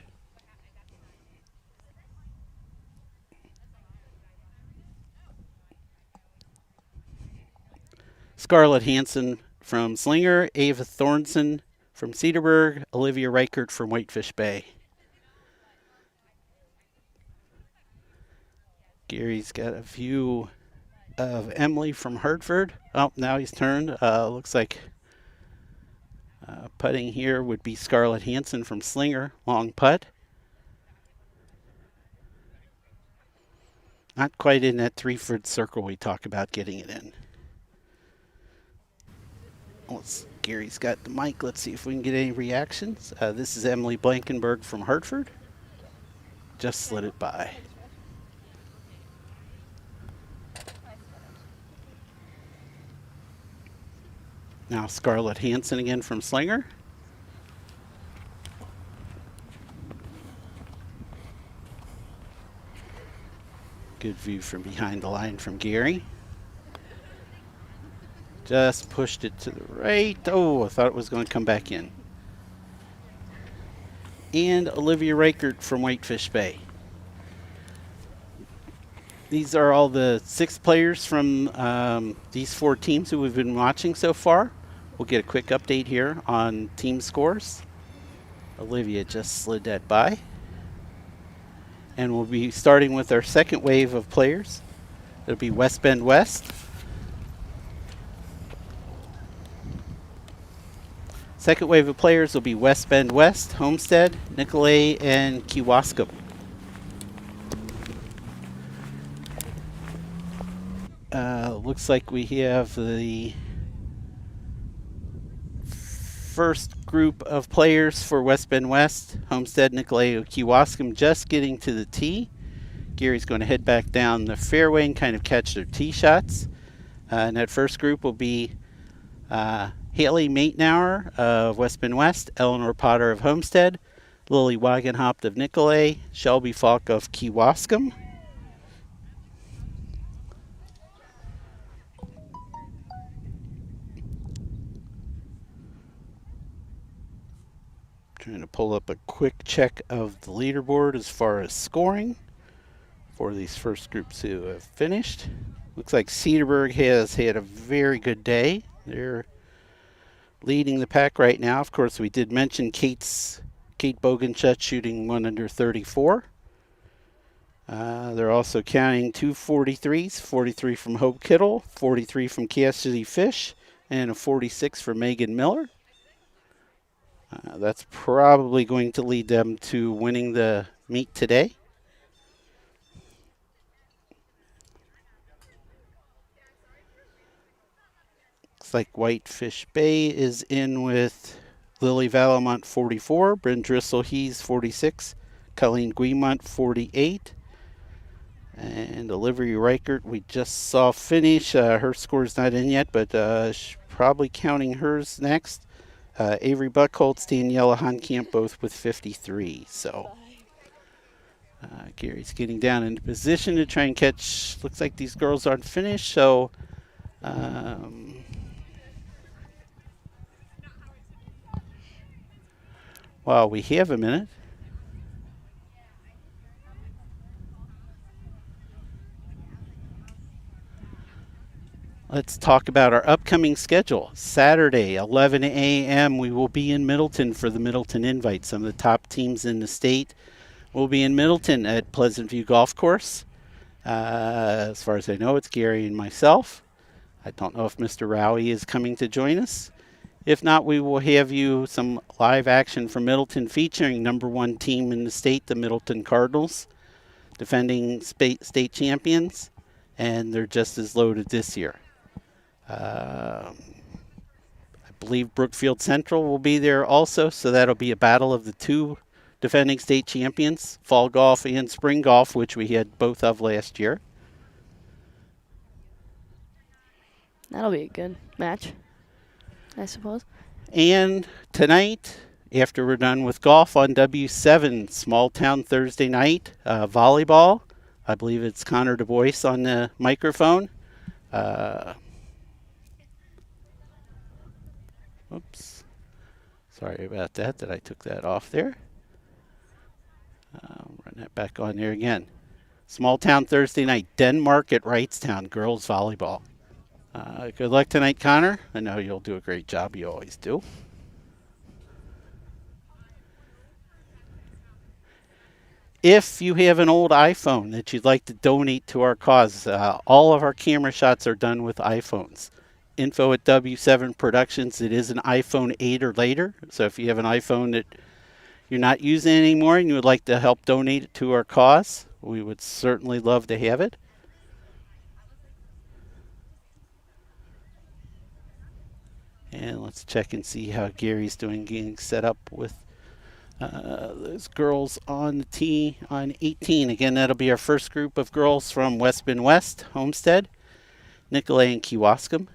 Scarlett Hansen from Slinger, Ava Thornson from Cedarburg, Olivia Reichert from Whitefish Bay. Gary's got a view of Emily from Hartford. Oh, now he's turned. Looks like putting here would be Scarlett Hansen from Slinger, long putt. Not quite in that 3-foot circle we talk about getting it in. Gary's got the mic. Let's see if we can get any reactions. This is Emily Blankenberg from Hartford. Just slid it by. Now Scarlett Hansen again from Slinger. Good view from behind the line from Gary. Just pushed it to the right. Oh, I thought it was going to come back in. And Olivia Reichert from Whitefish Bay. These are all the 6 players from these 4 teams who we've been watching so far. We'll get a quick update here on team scores. Olivia just slid that by. And we'll be starting with our second wave of players. It'll be West Bend West. Second wave of players will be West Bend West, Homestead, Nicolay, and Kewaskum. Looks like we have the first group of players for West Bend West, Homestead, Nicolay, Kewaskum just getting to the tee. Gary's going to head back down the fairway and kind of catch their tee shots. And that first group will be Haley Maitenauer of West Bend West, Eleanor Potter of Homestead, Lily Wagenhaupt of Nicolay, Shelby Falk of Kewaskum. Trying to pull up a quick check of the leaderboard as far as scoring for these first groups who have finished. Looks like Cedarburg has had a very good day. They're leading the pack right now. Of course, we did mention Kate Bogenschutz shooting 1 under 34. They're also counting 2 43s, 43 from Hope Kittle, 43 from Cassidy Fish, and a 46 for Megan Miller. That's probably going to lead them to winning the meet today. Looks like Whitefish Bay is in with Lily Valamont 44, Bryn Dristle-Hees 46, Colleen Greemont 48, and Olivia Reichert we just saw finish. Her score's not in yet, but probably counting hers next. Avery Buckholtz, Daniela Hancamp, both with 53. So Gary's getting down into position to try and catch. Looks like these girls aren't finished, so while we have a minute, let's talk about our upcoming schedule. Saturday, 11 a.m., we will be in Middleton for the Middleton Invite. Some of the top teams in the state will be in Middleton at Pleasant View Golf Course. As far as I know, it's Gary and myself. I don't know if Mr. Rowie is coming to join us. If not, we will have you some live action from Middleton featuring #1 team in the state, the Middleton Cardinals, defending state champions, and they're just as loaded this year. I believe Brookfield Central will be there also, so that'll be a battle of the 2 defending state champions, fall golf and spring golf, which we had both of last year. That'll be a good match, I suppose. And tonight, after we're done with golf on W7, Small Town Thursday night, volleyball. I believe it's Connor Du Bois on the microphone. Oops. Sorry about that I took that off there. Run that back on there again. Small Town Thursday night, Denmark at Wrightstown, girls volleyball. Good luck tonight, Connor. I know you'll do a great job. You always do. If you have an old iPhone that you'd like to donate to our cause, all of our camera shots are done with iPhones. Info at W7 Productions. It is an iPhone 8 or later. So if you have an iPhone that you're not using anymore and you would like to help donate it to our cause, we would certainly love to have it. And let's check and see how Gary's doing getting set up with those girls on the tee on 18. Again, that'll be our first group of girls from West Bend West, Homestead, Nicolay, and Kewaskum.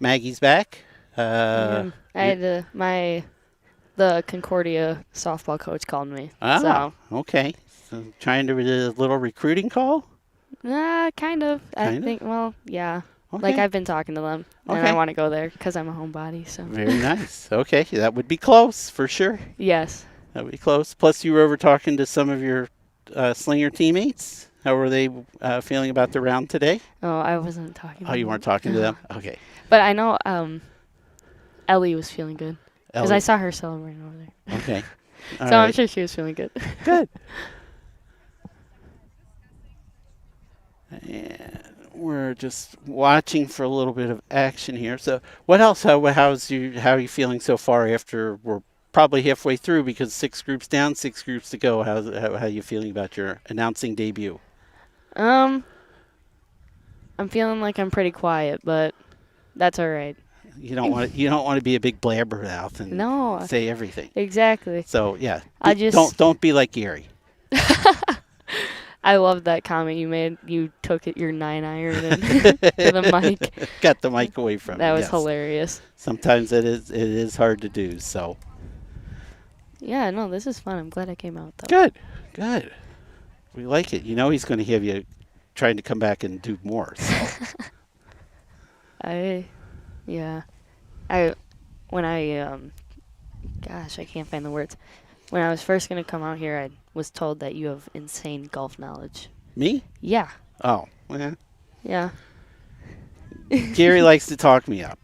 Maggie's back. I had the Concordia softball coach called me. Okay. So trying to do a little recruiting call? Kind of. I think, well, yeah. Okay. Like, I've been talking to them, and Okay. I want to go there because I'm a homebody. So. Very nice. Okay, that would be close for sure. Yes. That would be close. Plus, you were over talking to some of your Slinger teammates. How were they feeling about the round today? Oh, I wasn't talking to Oh, you them. weren't talking to them? Okay. But I know Ellie was feeling good. Because I Ellie. saw her celebrating over there. Okay. So All I'm right. sure she was feeling good. Good. And we're just watching for a little bit of action here. So what else? How are you feeling so far after we're probably halfway through, because 6 groups down, 6 groups to go. How are you feeling about your announcing debut? I'm feeling like I'm pretty quiet, but that's all right. You don't want to be a big blabbermouth and No. say everything. Exactly. So yeah, I just don't be like Gary. I love that comment you made. You took your 9-iron and to the mic. Got the mic away from That him, was yes. hilarious. Sometimes it is hard to do. So Yeah, no, this is fun. I'm glad I came out though. good. We like it. You know, he's going to have you trying to come back and do more. So. Gosh, I can't find the words. When I was first going to come out here, I was told that you have insane golf knowledge. Me? Yeah. Oh, well, Yeah. Gary likes to talk me up.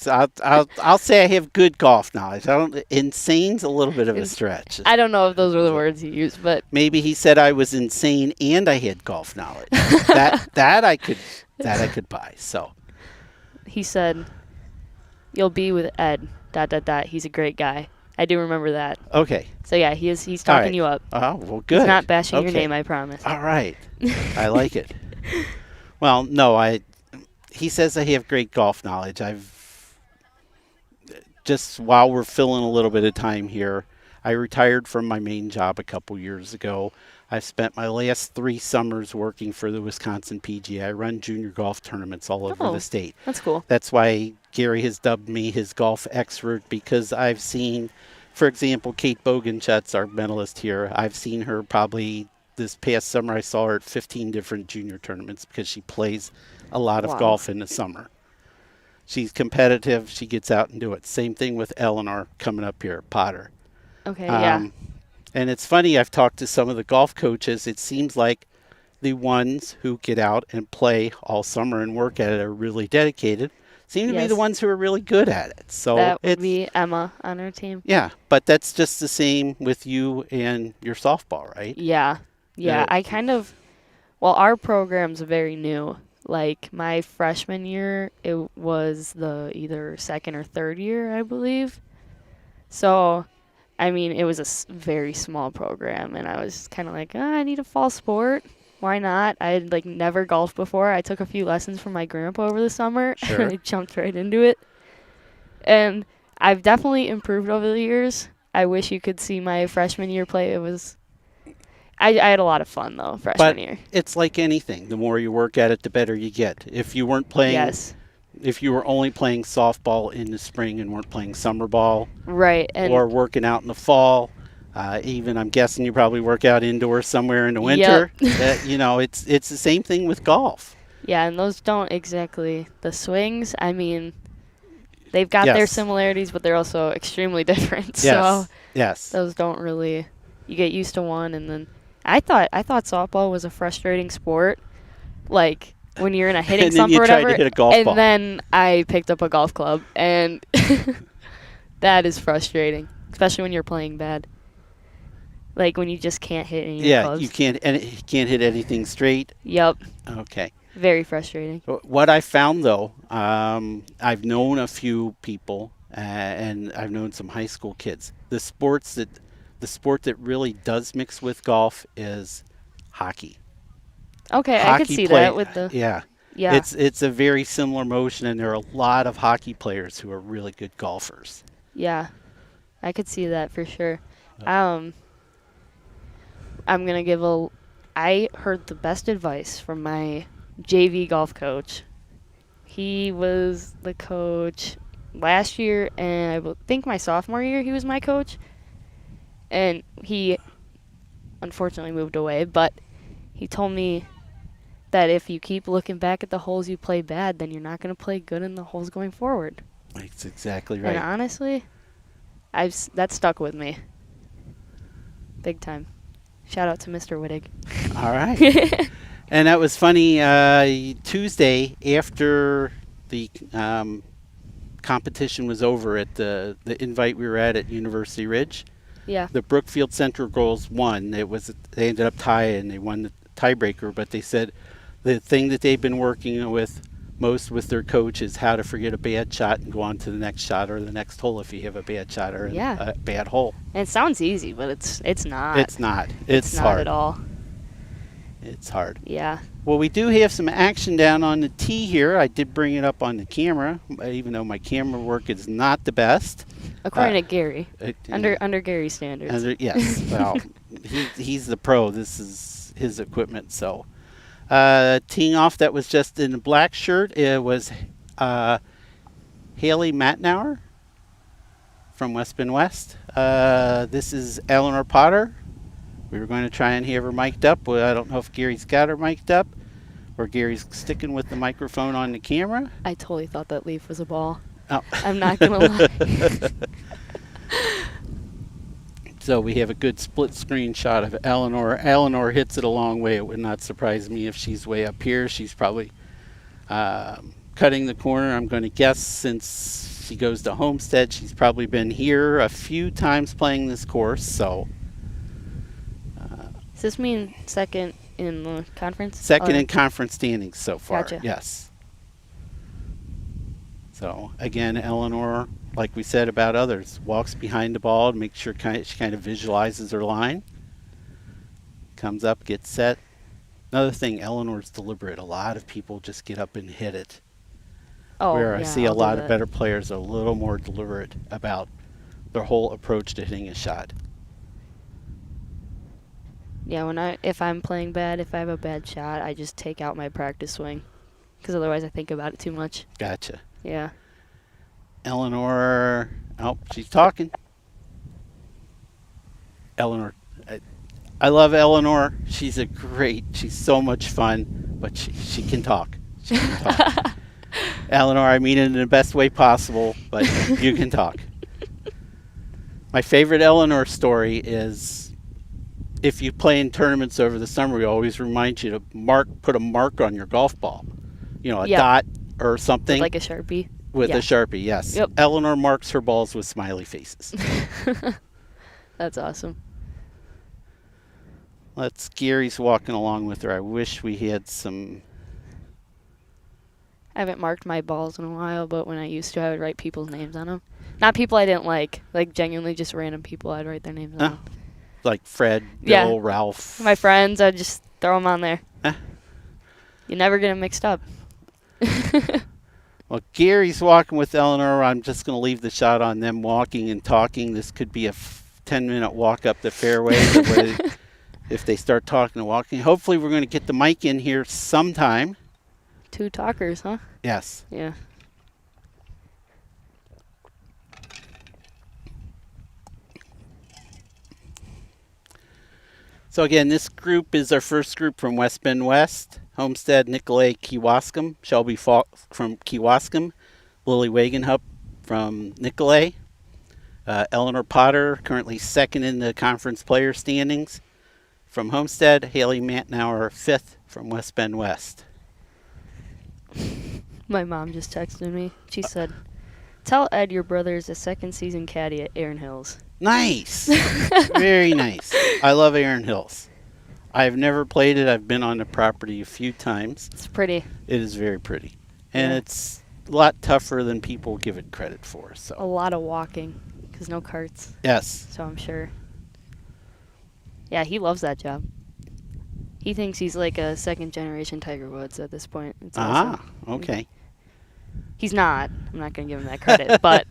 I'll say I have good golf knowledge. Insane's a little bit of a stretch. I don't know if those were the words you used, but Maybe he said I was insane and I had golf knowledge. that I could buy. So he said, "You'll be with Ed. ... He's a great guy." I do remember that. okay. So yeah, he's All talking right. you up. Oh, well, good. He's not bashing your Okay. name, I promise. All right. I like it. Well, no, he says I have great golf knowledge. I've just, while we're filling a little bit of time here, I retired from my main job a couple years ago. I've spent my last 3 summers working for the Wisconsin PGA. I run junior golf tournaments all over Oh. the state. That's cool. That's why Gary has dubbed me his golf expert, because I've seen, for example, Kate Bogenschutz, our medalist here. I've seen her probably this past summer. I saw her at 15 different junior tournaments because she plays a lot of Wow. golf in the summer. She's competitive. She gets out and do it. Same thing with Eleanor coming up here, Potter. Okay, yeah. And it's funny, I've talked to some of the golf coaches. It seems like the ones who get out and play all summer and work at it are really dedicated. Seem to be Yes. the ones who are really good at it. So That would it's, be Emma on our team. yeah, but that's just the same with you and your softball, right? Yeah. Yeah. I kind of, well, our program's very new. Like my freshman year, it was the either second or third year, I believe. So, I mean, it was a very small program, and I was kind of like, I need a fall sport. Why not? I had like never golfed before. I took a few lessons from my grandpa over the summer, Sure. and I jumped right into it. And I've definitely improved over the years. I wish you could see my freshman year play. It was, I had a lot of fun though freshman But year. it's like anything. The more you work at it, the better you get. If you weren't playing, Yes, if you were only playing softball in the spring and weren't playing summer ball, right. And or working out in the fall, even I'm guessing you probably work out indoors somewhere in the winter. You know, it's the same thing with golf. yeah, and those don't exactly the swings. I mean, they've got their Yes. similarities, but they're also extremely different. Yes. So Yes. those don't really. You get used to one, and then I thought softball was a frustrating sport. Like when you're in a hitting And then slump you or tried whatever. to hit a golf and ball. then I picked up a golf club, and that is frustrating, especially when you're playing bad. Like when you just can't hit any of your clubs. You can't hit anything straight. Yep, Okay. very frustrating. What I found though, I've known a few people, and I've known some high school kids. The sport that really does mix with golf is hockey. Okay, I could Hockey see play- that with the Yeah. yeah. It's a very similar motion, and there are a lot of hockey players who are really good golfers. Yeah, I could see that for sure. I'm going to give I heard the best advice from my JV golf coach. He was the coach last year, and I think my sophomore year he was my coach. And he unfortunately moved away, but he told me that if you keep looking back at the holes you play bad, then you're not going to play good in the holes going forward. That's exactly right. And honestly, that stuck with me. Big time. Shout out to Mr. Wittig. All right. And that was funny. Tuesday, after the competition was over at the invite we were at University Ridge, Yeah. the Brookfield Central girls won. They ended up tying. They won the tiebreaker, but they said the thing that they've been working with most with their coach is how to forget a bad shot and go on to the next shot or the next hole if you have a bad shot or Yeah. a bad hole. And it sounds easy, but it's not. It's not. It's not hard. at all. It's hard. Yeah. Well, we do have some action down on the tee here. I did bring it up on the camera, even though my camera work is not the best. According to Gary. It- Under Gary's standards. Yes. Well, he's the pro. This is his equipment. So teeing off, that was just in a black shirt. It was Haley Matnauer from West Bend West. This is Eleanor Potter. We were going to try and have her mic'd up. Well, I don't know if Gary's got her mic'd up or Gary's sticking with the microphone on the camera. I totally thought that leaf was a ball. Oh. I'm not going to lie. So we have a good split screen shot of Eleanor. Eleanor hits it a long way. It would not surprise me if she's way up here. She's probably cutting the corner. I'm going to guess since she goes to Homestead, she's probably been here a few times playing this course. So Does this mean second in the conference? second Or- in conference standings so far. Gotcha. Yes. So again, Eleanor, like we said about others, walks behind the ball to make sure she kind of visualizes her line. Comes up, gets set. Another thing, Eleanor's deliberate. A lot of people just get up and hit it. Oh, Where I yeah, see a I'll do lot of that. better players are a little more deliberate about their whole approach to hitting a shot. Yeah, if I'm playing bad, if I have a bad shot, I just take out my practice swing. Because otherwise I think about it too much. Gotcha. Yeah. Eleanor, oh, she's talking. Eleanor, I love Eleanor. She's so much fun, but she can talk. She can talk. Eleanor, I mean it in the best way possible, but you can talk. My favorite Eleanor story is if you play in tournaments over the summer, we always remind you to put a mark on your golf ball. You know, a Yep. dot or something. Like a Sharpie. With Yeah. a Sharpie, yes. Yep. Eleanor marks her balls with smiley faces. That's awesome. Gary's walking along with her. I wish we had some. I haven't marked my balls in a while, but when I used to, I would write people's names on them. Not people I didn't like genuinely just random people. I'd write their names on them. Like Fred, Yeah. Bill, Ralph. My friends, I'd just throw them on there. Huh? You never get them mixed up. Well, Gary's walking with Eleanor. I'm just going to leave the shot on them walking and talking. This could be a 10-minute walk up the fairway if they start talking and walking. Hopefully, we're going to get the mic in here sometime. 2 talkers, huh? Yes. Yeah. So again, this group is our first group from West Bend West. Homestead, Nicolay, Kewaskum, Shelby Falk from Kewaskum, Lily Wagenhup from Nicolay, Eleanor Potter, currently second in the conference player standings from Homestead, Haley Matnauer, 5th from West Bend West. My mom just texted me. She said, "Tell Ed your brother's a second season caddy at Erin Hills." Nice. Very nice. I love Erin Hills. I've never played it. I've been on the property a few times. It's pretty. It is very pretty. And Yeah. it's a lot tougher than people give it credit for. A So lot of walking because no carts. yes. So I'm sure. Yeah, he loves that job. He thinks he's like a second generation Tiger Woods at this point. It's awesome. Okay. He's not. I'm not going to give him that credit, but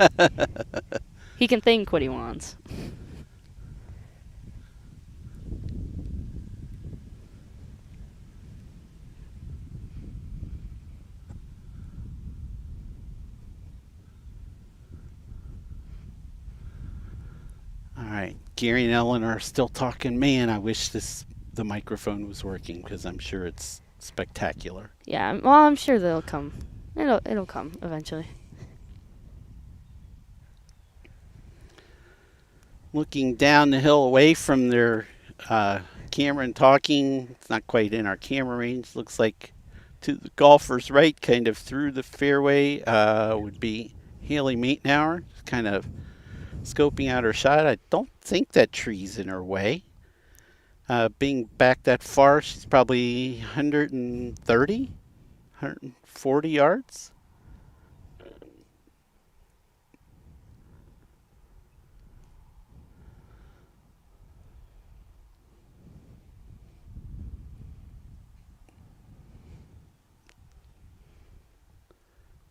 he can think what he wants. All right. Gary and Ellen are still talking. Man, I wish the microphone was working because I'm sure it's spectacular. Yeah, well, I'm sure they'll come. It'll come eventually. Looking down the hill away from their camera and talking. It's not quite in our camera range. Looks like to the golfer's right, kind of through the fairway, would be Haley Matnauer, kind of scoping out her shot. I don't think that tree's in her way. Being back that far, she's probably 130, 140 yards.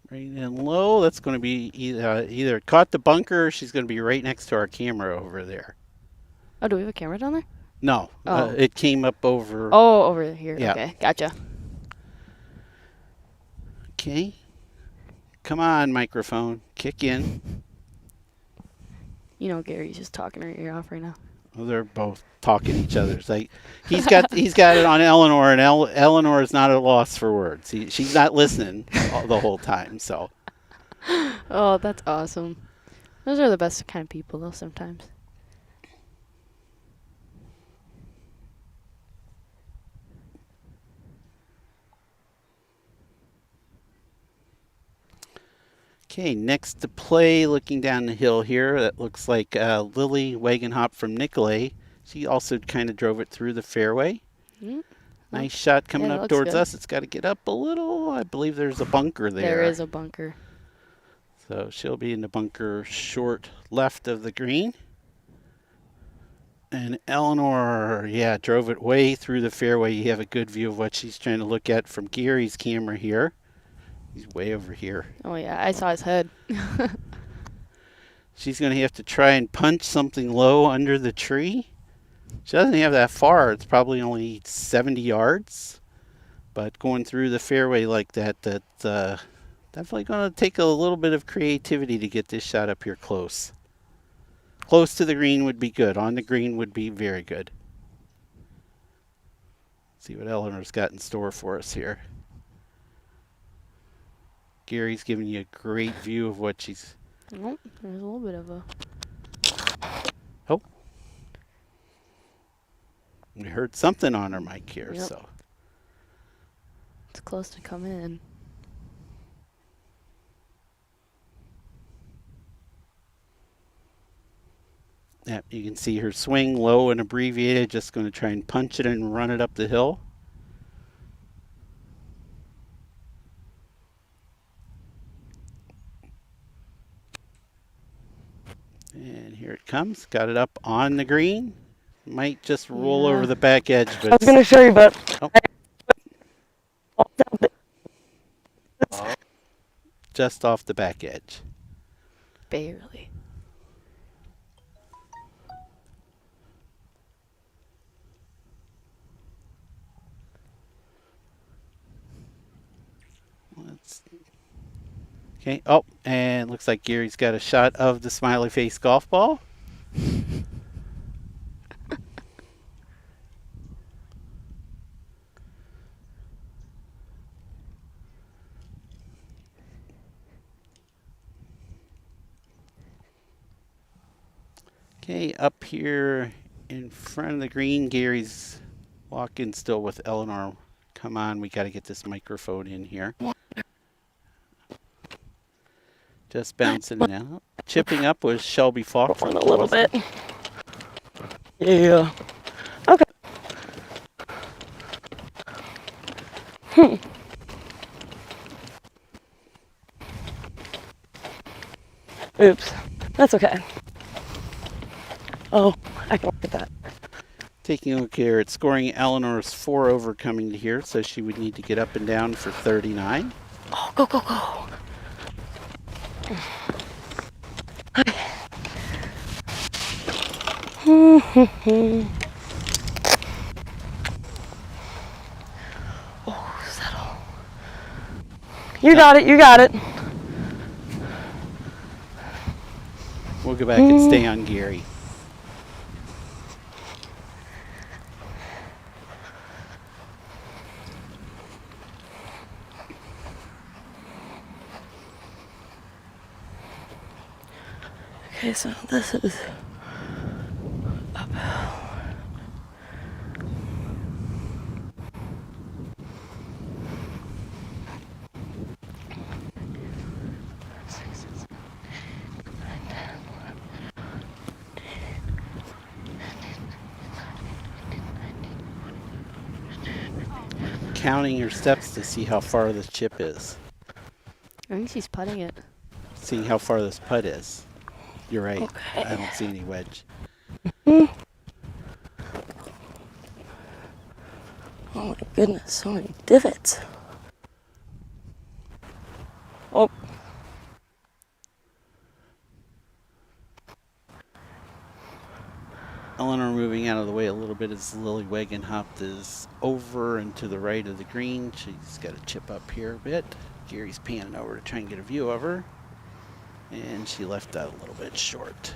Right and low. That's going to be either caught the bunker or she's going to be right next to our camera over there. Oh, do we have a camera down there? No, Oh. it came up over. Oh, over here. Yeah. Okay, gotcha. Okay. Come on, microphone. Kick in. You know Gary's just talking her ear off right now. Well, they're both talking to each other. It's like he's got it on Eleanor, and Eleanor is not at a loss for words. She's not listening the whole time. So Oh, that's awesome. Those are the best kind of people, though, sometimes. okay, next to play, looking down the hill here, that looks like Lily Wagenhop from Nicolay. She also kind of drove it through the fairway. Mm. Nice shot coming Yeah, it up looks towards good. us. It's got to get up a little. I believe there's a bunker there. There is a bunker. So she'll be in the bunker short left of the green. And Eleanor, yeah, drove it way through the fairway. You have a good view of what she's trying to look at from Gary's camera here. He's way over here. Oh, yeah, I saw his head. She's going to have to try and punch something low under the tree. She doesn't have that far. It's probably only 70 yards. But going through the fairway like that, definitely going to take a little bit of creativity to get this shot up here close. Close to the green would be good. On the green would be very good. See what Eleanor's got in store for us here. Gary's giving you a great view of what she's... Oh, there's a little bit of a... Oh. We heard something on her mic here, Yep. so... It's close to come in. Yep, you can see her swing low and abbreviated, just going to try and punch it and run it up the hill. And here it comes. Got it up on the green. Might just roll Yeah. over the back edge, I but was going to show you, but just off the back edge. Barely. Okay. Oh, and looks like Gary's got a shot of the smiley face golf ball. Okay, up here in front of the green, Gary's walking still with Eleanor. Come on, we got to get this microphone in here. Just bouncing it out. Chipping up was Shelby Faulkner. a little bit. Yeah. Okay. Oops. That's okay. Oh, I can look at that. Taking a look here, it's scoring Eleanor's 4 over coming to here, so she would need to get up and down for 39. Oh, go, go, go. Oh, settle. You got it, you got it. We'll go back and stay on Gary. Okay, so this is uphill. Counting your steps to see how far this chip is. I think she's putting it. Seeing how far this putt is. You're right. Okay. I don't see any wedge. Oh my goodness, so many divots. Oh. Eleanor moving out of the way a little bit as Lily Wagenhop is over and to the right of the green. She's got a chip up here a bit. Gary's panning over to try and get a view of her. And she left that a little bit short.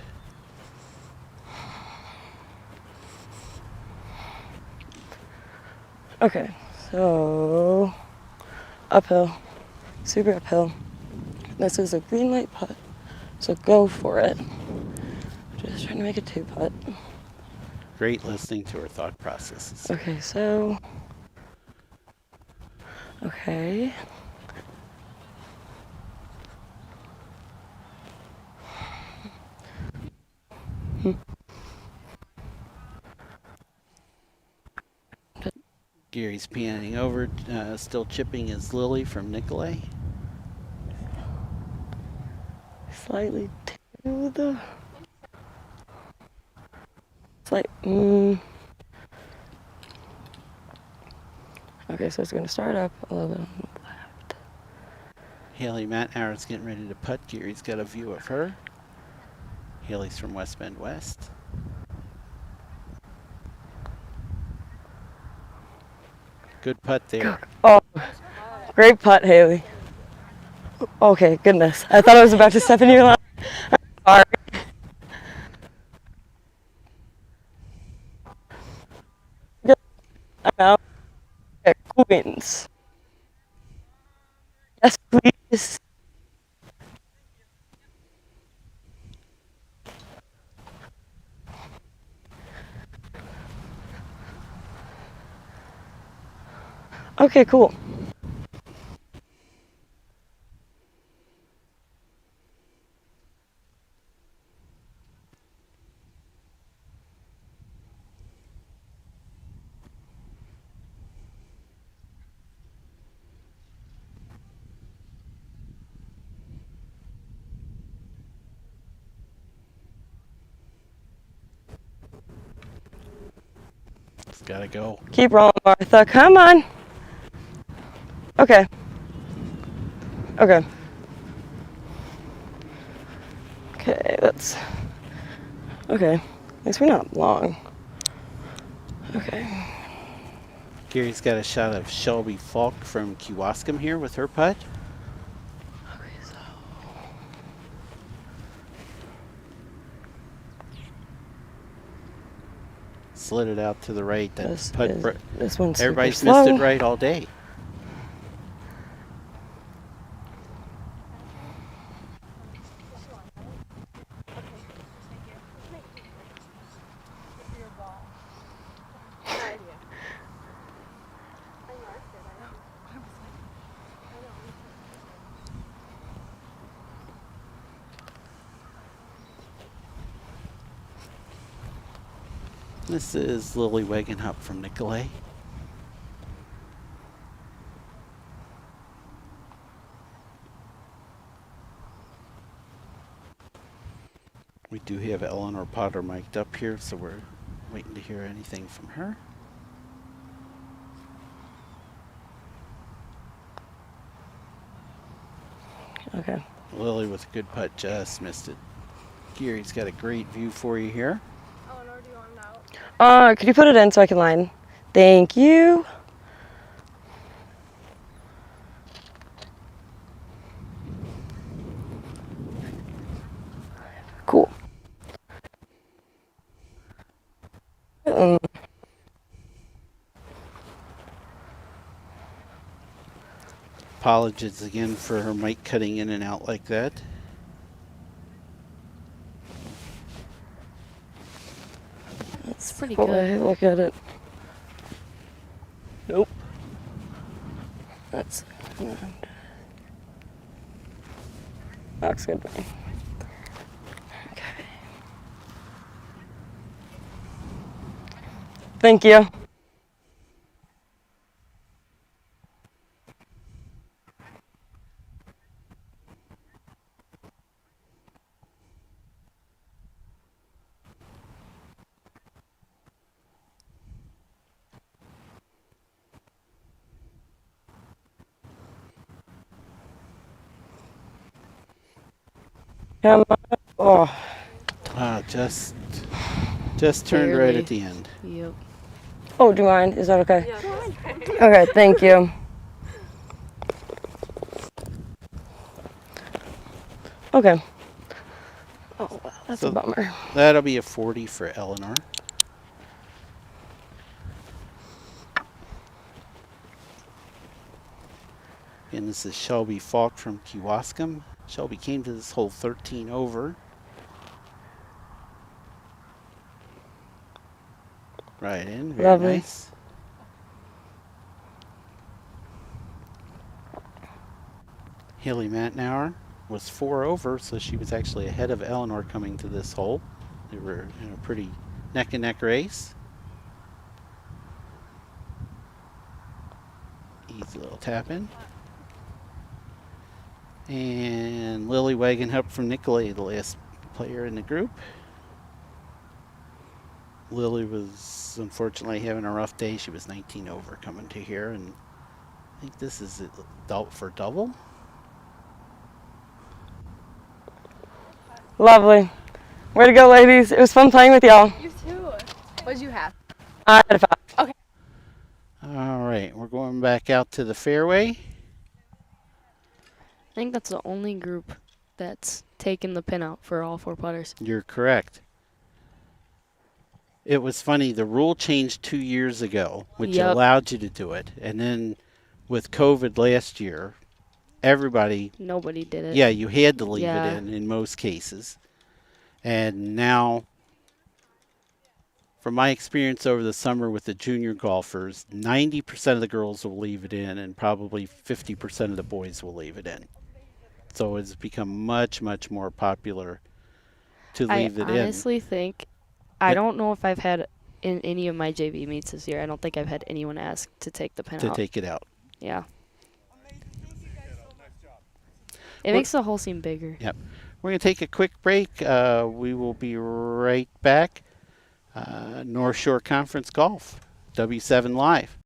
Okay, so uphill, super uphill. This is a green light putt, so go for it. Just trying to make a 2-putt. Great listening to her thought processes. Okay, so, okay. Gary's panning over, still chipping is Lily from Nicolay. Slightly to the, okay, so it's going to start up a little bit on the left. Haley Mattauer's getting ready to putt. Gary's got a view of her. Haley's from West Bend West. Good putt there. Oh, great putt, Haley. Okay, goodness. I thought I was about to step in your line. I'm sorry. Good. I'm out. Okay, Queens. Yes, please. Okay, cool. It's gotta go. Keep rolling, Martha. Come on. Okay. Okay. Okay, that's... Okay. At least we're not long. Okay. Gary's got a shot of Shelby Falk from Kewaskum here with her putt. Okay, so... Slid it out to the right. That This, putt is, this one's super everybody's slow. missed it right all day. This is Lily Wagenhop from Nicolay. We do have Eleanor Potter mic'd up here, so we're waiting to hear anything from her. Okay. Lily with a good putt, just missed it. Gary's got a great view for you here. Eleanor, do you want it out? Could you put it in so I can line? Thank you. Cool. Apologies again for her mic cutting in and out like that. It's pretty Boy, good. look at it. Nope. That's looks good to me. Okay. Thank you. Come on. Oh, Just Just turned right Barely. at the end. Yep. Oh, do you mind? Is that okay? Yeah. Okay, thank you. Okay. Oh, wow, that's So a bummer. that'll be a 40 for Eleanor. And this is Shelby Falk from Kewaskum. Shelby came to this hole 13 over. Right in, very Lovely. nice. Haley Matnauer was 4 over, so she was actually ahead of Eleanor coming to this hole. They were in a pretty neck and neck race. Easy little tap in. And Lily Wagenhup from Nicolay, the last player in the group. Lily was unfortunately having a rough day. She was 19 over coming to here, and I think this is it for double. Lovely. Way to go, ladies. It was fun playing with y'all. You too. What did you have? I had a 5. All right, we're going back out to the fairway. I think that's the only group that's taken the pin out for all 4 putters. You're correct. It was funny, the rule changed 2 years ago, which Yep. allowed you to do it. And then with COVID last year, everybody, Nobody did it. yeah, you had to leave Yeah. it in most cases. And now, from my experience over the summer with the junior golfers, 90% of the girls will leave it in, and probably 50% of the boys will leave it in. So it's become much, much more popular to leave it I in. honestly think, I don't know if I've had in any of my JV meets this year, I don't think I've had anyone ask to take the pin To out. take it out. Yeah. It makes the hole seem bigger. Yep. We're going to take a quick break. We will be right back. North Shore Conference Golf, W7 Live.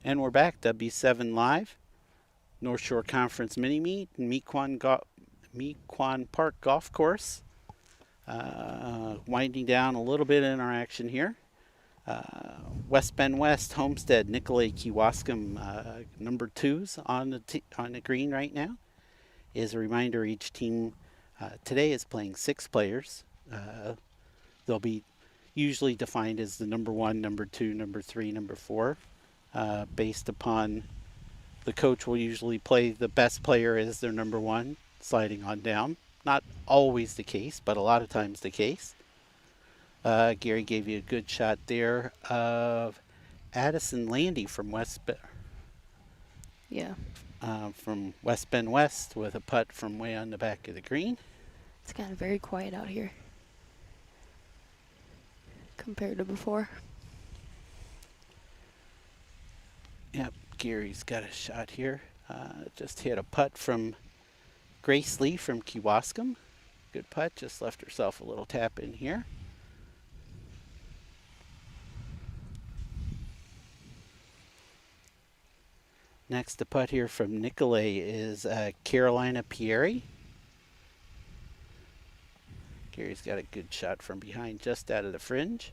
And we're back, W7 Live, North Shore Conference Mini Meet, Mequon Park Golf Course. Winding down a little bit in our action here. West Bend West, Homestead, Nicolay, Kewaskum, number 2s on the green right now. As a reminder, each team today is playing 6 players. They'll be usually defined as the number 1, number 2, number 3, number 4. Based upon the coach will usually play the best player as their number 1, sliding on down. Not always the case, but a lot of times the case. Gary gave you a good shot there of Addison Landy from West Bend West with a putt from way on the back of the green. It's kind of very quiet out here compared to before. Yep, Gary's got a shot here. Just hit a putt from Grace Lee from Kewaskum. Good putt, just left herself a little tap in here. Next to putt here from Nicolay is Carolina Pieri. Gary's got a good shot from behind, just out of the fringe.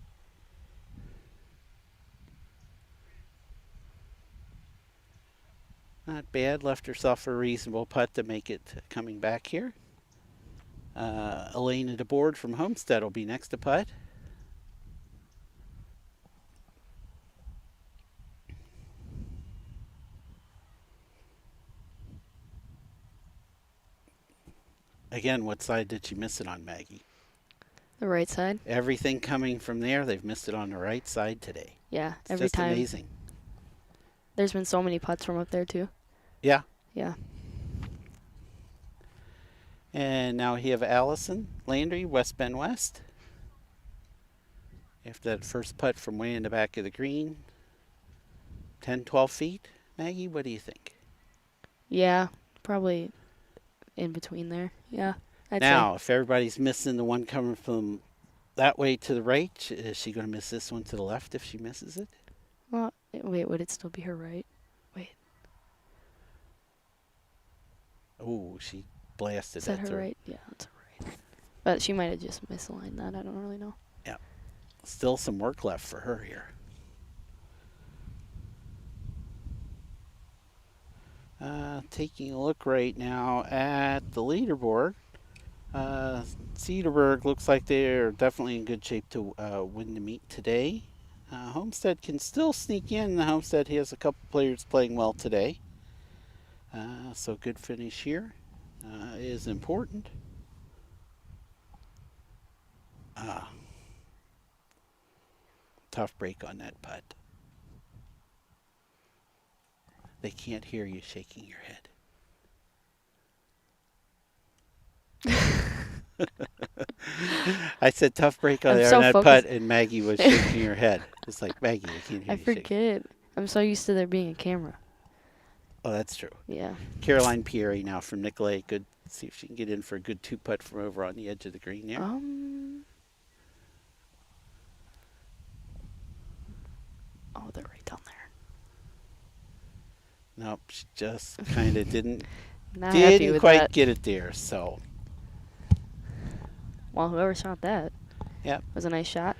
Not bad, left herself a reasonable putt to make it coming back here. Elena DeBoard from Homestead will be next to putt. Again, what side did she miss it on, Maggie? The right side. Everything coming from there, they've missed it on the right side today. Yeah, It's every just time. amazing. There's been so many putts from up there too. Yeah. Yeah. And now we have Allison Landry, West Bend West. After that first putt from way in the back of the green. 10, 12 feet. Maggie, what do you think? Yeah, probably in between there. Yeah. I'd Now, if everybody's missing the one coming from that way to the right, is she going to miss this one to the left if she misses it? say. Well, wait, would it still be her right? Wait, Oh, she blasted is that her through. right? Yeah, that's her right. But she might have just misaligned that. I don't really know. Still some work left for her here. Taking a look right now at the leaderboard. Cedarburg looks like they're definitely in good shape to win the meet today. Homestead can still sneak in. The Homestead has a couple players playing well today. So good finish here is important. Tough break on that putt. They can't hear you shaking your head. I said tough break on I'm there so on that focused. putt, and Maggie was shaking her head. It's like, Maggie, I can't hear I you shaking. forget. I'm so used to there being a camera. Oh, that's true. Yeah. Caroline Pieri now from Nicolay. Good. See if she can get in for a good 2-putt from over on the edge of the green there. Oh, they're right down there. Nope, she just kind of didn't Not happy didn't with quite that. get it there. So Well, whoever shot that. Yep. Was a nice shot.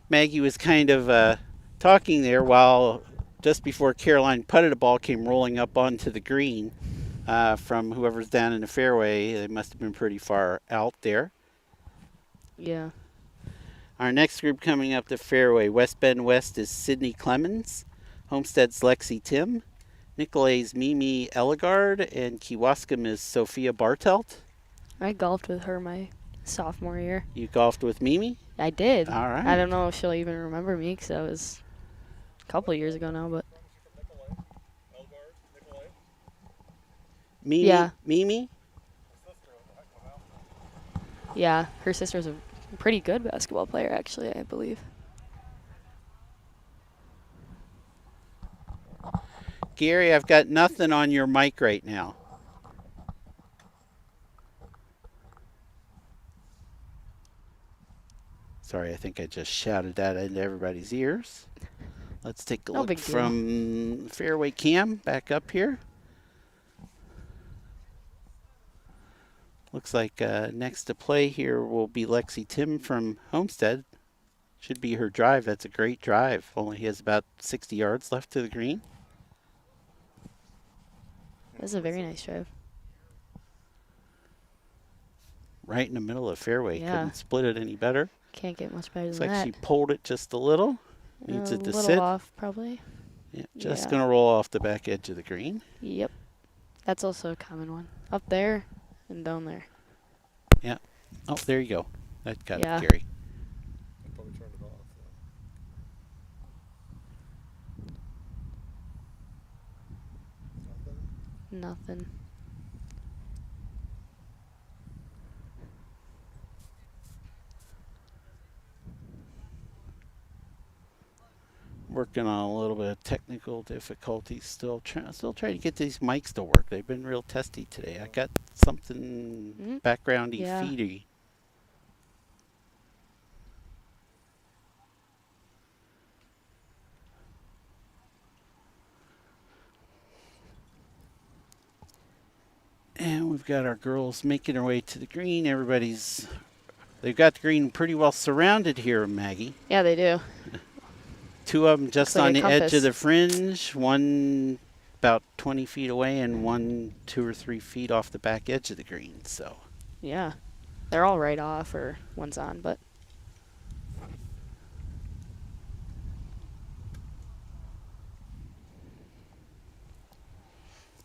Maggie was kind of talking there while just before Caroline putted, a ball came rolling up onto the green from whoever's down in the fairway. They must have been pretty far out there. Yeah. Our next group coming up the fairway, West Bend West, is Sydney Clemens, Homestead's Lexi Tim, Nicolay's Mimi Eligard, and Kewaskum is Sophia Bartelt. I golfed with her my sophomore year. You golfed with Mimi? I did. All right. I don't know if she'll even remember me because that was a couple of years ago now, but Mimi? Yeah. Mimi? yeah, her sister's a pretty good basketball player, actually, I believe. Gary, I've got nothing on your mic right now. Sorry, I think I just shouted that into everybody's ears. Let's take a No look big deal. from fairway cam back up here. Looks like next to play here will be Lexi Tim from Homestead. Should be her drive. That's a great drive. Only has about 60 yards left to the green. That's a very nice drive. Right in the middle of the fairway. Yeah. Couldn't split it any better. Can't get much better Looks than like that. she pulled it just a little. Needs a it to little sit. off, probably. Yeah, just Yeah. going to roll off the back edge of the green. Yep. That's also a common one. Up there and down there. Yeah. Oh, there you go. That got Yeah. it, Gary. Probably turned it off. Nothing. Working on a little bit of technical difficulties. Still trying to get these mics to work. They've been real testy today. I got something backgroundy, Yeah. feedy. And we've got our girls making their way to the green. They've got the green pretty well surrounded here, Maggie. Yeah, they do. Two of them just Looks like on a the edge compass. of the fringe, one about 20 feet away and one 2 or 3 feet off the back edge of the green. So Yeah. They're all right off or one's on, but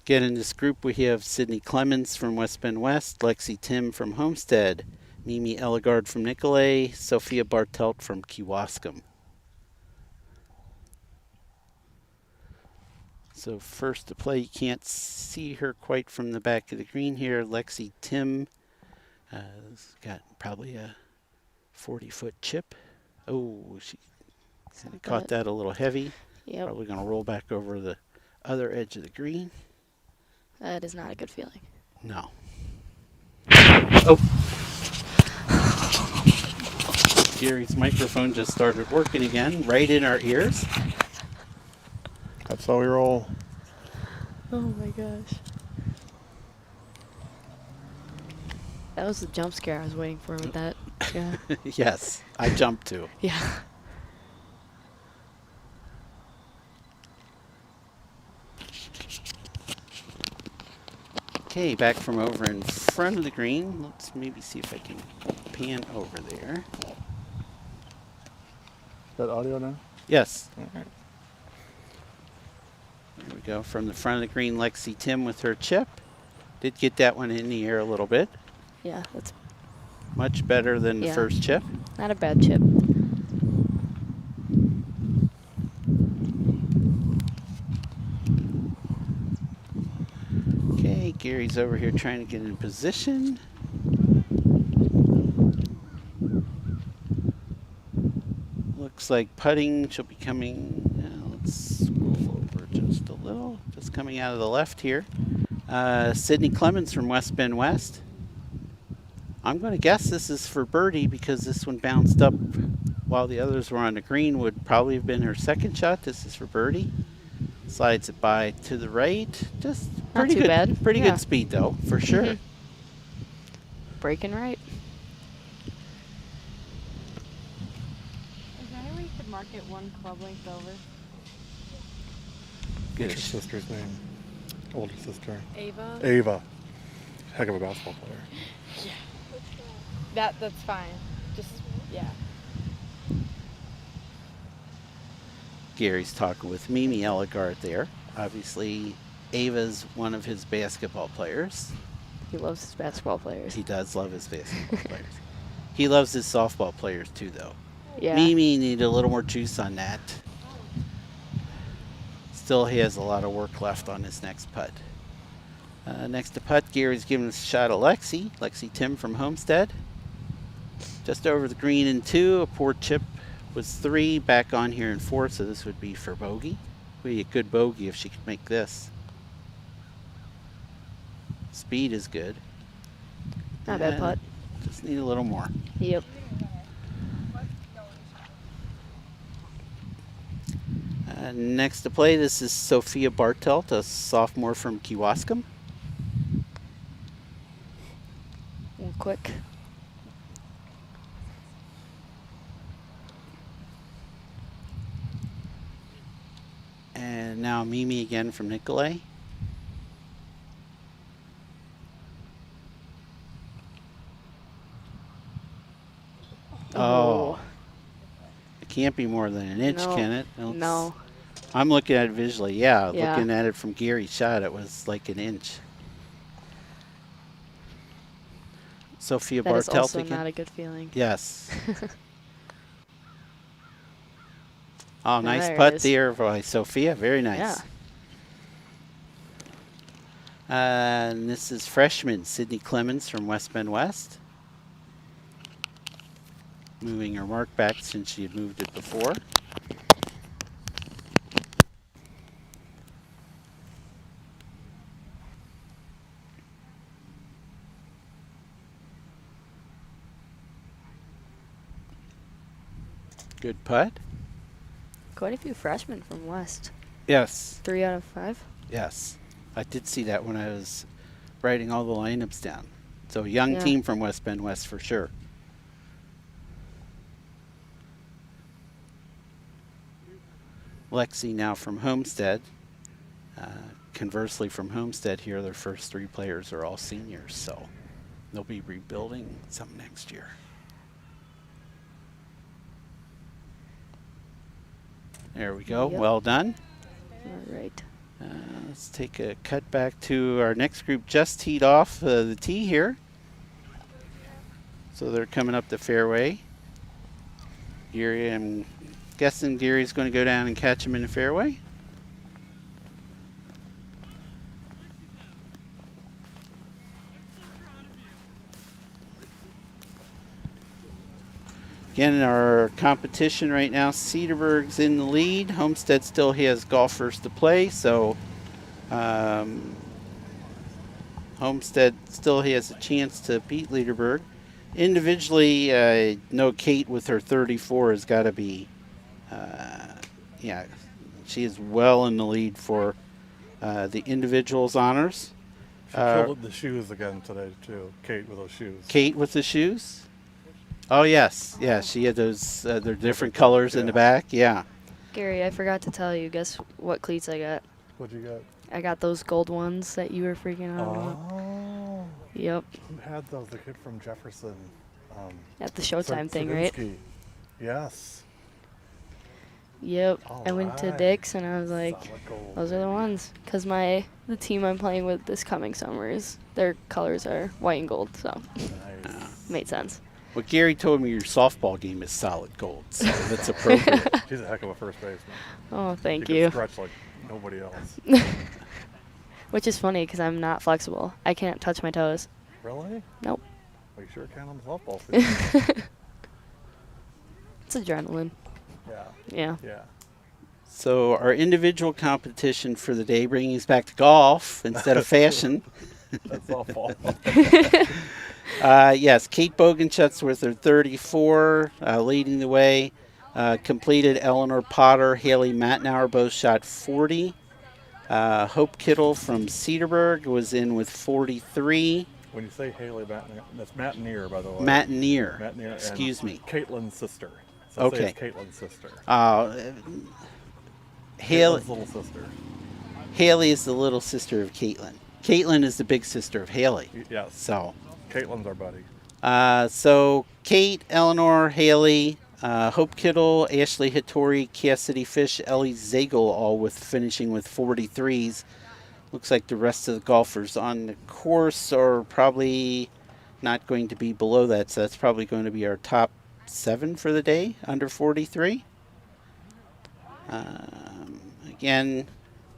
again, in this group we have Sydney Clemens from West Bend West, Lexi Tim from Homestead, Mimi Ellegard from Nicolay, Sophia Bartelt from Kewaskum. So first to play, you can't see her quite from the back of the green here. Lexi Tim has got probably a 40-foot chip. Oh, she kinda caught that a little heavy. yep. Probably going to roll back over the other edge of the green. That is not a good feeling. No. Gary's microphone just started working again, right in our ears. That's how we roll. Oh my gosh. That was the jump scare I was waiting for with that. Yeah. Yes, I jumped too. Yeah. Okay, back from over in front of the green. Let's maybe see if I can pan over there. That audio now? Yes. Okay. There we go. From the front of the green, Lexi Tim with her chip. Did get that one in the air a little bit. Yeah, that's Much better than the Yeah. first chip. not a bad chip. Okay, Gary's over here trying to get in position. Looks like putting. She'll be coming. Let's roll over just a little. Just coming out of the left here. Sydney Clemens from West Bend West. I'm going to guess this is for birdie because this one bounced up while the others were on the green. Would probably have been her second shot. This is for birdie. Slides it by to the right. Just Not pretty too good. bad. Pretty Yeah. good speed though, for sure. Mhm. Breaking right. Is there any way you could mark it one club length over? Good. What's your sister's name? Older sister. Ava? Ava. Heck of a basketball player. That's fine. Just, yeah. Gary's talking with Mimi Ellegard there. Obviously, Ava's one of his basketball players. He loves his basketball players. He does love his basketball players. He loves his softball players too, though. Yeah. Mimi needed a little more juice on that. Still, he has a lot of work left on his next putt. Next to putt, Gary's giving a shot at Lexi. Lexi Tim from Homestead. Just over the green in 2. A poor chip was 3. Back on here in 4, so this would be for bogey. Would be a good bogey if she could make this. Speed is good. Not a bad And putt. Just need a little more. Yep. Next to play, this is Sophia Bartelt, a sophomore from Kewaskum. Real quick. And now Mimi again from Nicolay. Oh. It can't be more than an inch, No. can it? No. I'm looking at it visually. Yeah, Yeah. looking at it from Gary's shot, it was like an inch. Sophia That is Bartelt also again. not a good feeling. Yes. Oh, nice There it putt is. there by Sophia. Very nice. Yeah. And this is freshman Sydney Clemens from West Bend West. Moving her mark back since she had moved it before. Good putt. Quite a few freshmen from West. Yes. 3 out of 5. Yes. I did see that when I was writing all the lineups down. So a young Yeah. team from West Bend West for sure. Lexi now from Homestead. Conversely from Homestead here, their first 3 players are all seniors, so they'll be rebuilding some next year. There we go. Yep. Well done. All right. Let's take a cut back to our next group. Just teed off the tee here. So they're coming up the fairway. Gary, I'm guessing Gary's going to go down and catch him in the fairway. Again, in our competition right now, Cedarburg's in the lead. Homestead still has golfers to play, so Homestead still has a chance to beat Leaderburg. Individually, I know Kate with her 34 has got to be, yeah, she is well in the lead for the individuals honors. She killed the shoes again today, too. Kate with those shoes. Kate with the shoes? Oh, yes. Yeah, she had those, they're different colors in the back. Yeah. Gary, I forgot to tell you. Guess what cleats I got? What'd you get? I got those gold ones that you were freaking out about. Oh. Yep. Who had those? The kid from Jefferson. At the Showtime thing, right? Sadinsky. Yes. Yep. I went to Alright. Dick's and I was like, Solid gold, those are the baby. ones. Because the team I'm playing with this coming summer is, their colors are white and gold, so Nice. made sense. Well, Gary told me your softball game is solid gold, so that's appropriate. She's a heck of a first baseman. Oh, thank She you. can stretch like nobody else. Which is funny because I'm not flexible. I can't touch my toes. Really? Nope. Well, you sure can on the softball field. It's adrenaline. Yeah. Yeah. Yeah. So our individual competition for the day, bringing us back to golf instead of fashion. That's softball. Yes, Kate Bogenschutz with her 34, leading the way. Completed Eleanor Potter, Haley Mattenauer both shot 40. Hope Kittle from Cedarburg was in with 43. When you say Haley Mattineer, that's Mattineer, by the way. Mattineer. Mattineer. Excuse me. Caitlin's sister. So Okay. It's Caitlin's sister. Haley, Caitlin's little sister. Haley is the little sister of Caitlin. Caitlin is the big sister of Haley. Yes. So, Caitlin's our buddy. so Kate, Eleanor, Haley, Hope Kittle, Ashley Hattori, Cassidy Fish, Ellie Zaego, all with finishing with 43s. Looks like the rest of the golfers on the course are probably not going to be below that, so that's probably going to be our top 7 for the day, under 43. Again,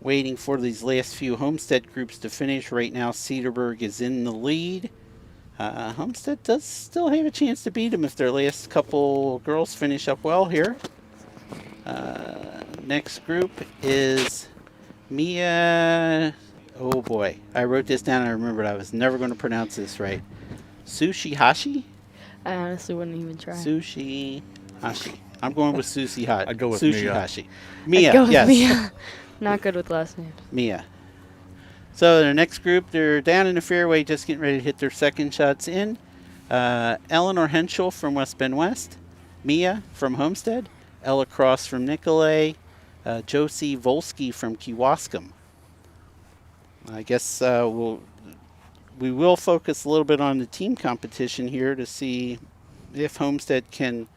waiting for these last few Homestead groups to finish. Right now, Cedarburg is in the lead. Homestead does still have a chance to beat them if their last couple girls finish up well here. Next group is Mia. Oh boy, I wrote this down and I remembered I was never going to pronounce this right. Sushi Hashi? I honestly wouldn't even try. Sushi Hashi. I'm going with Sushi Hashi. I'd go with Sushi Mia. Hashi. Mia, Go with yes. Mia. Not good with last names. Mia. So the next group, they're down in the fairway, just getting ready to hit their second shots in. Eleanor Henschel from West Bend West, Mia from Homestead, Ella Cross from Nicolay, Josie Volsky from Kewaskum. I guess we will focus a little bit on the team competition here to see if Homestead can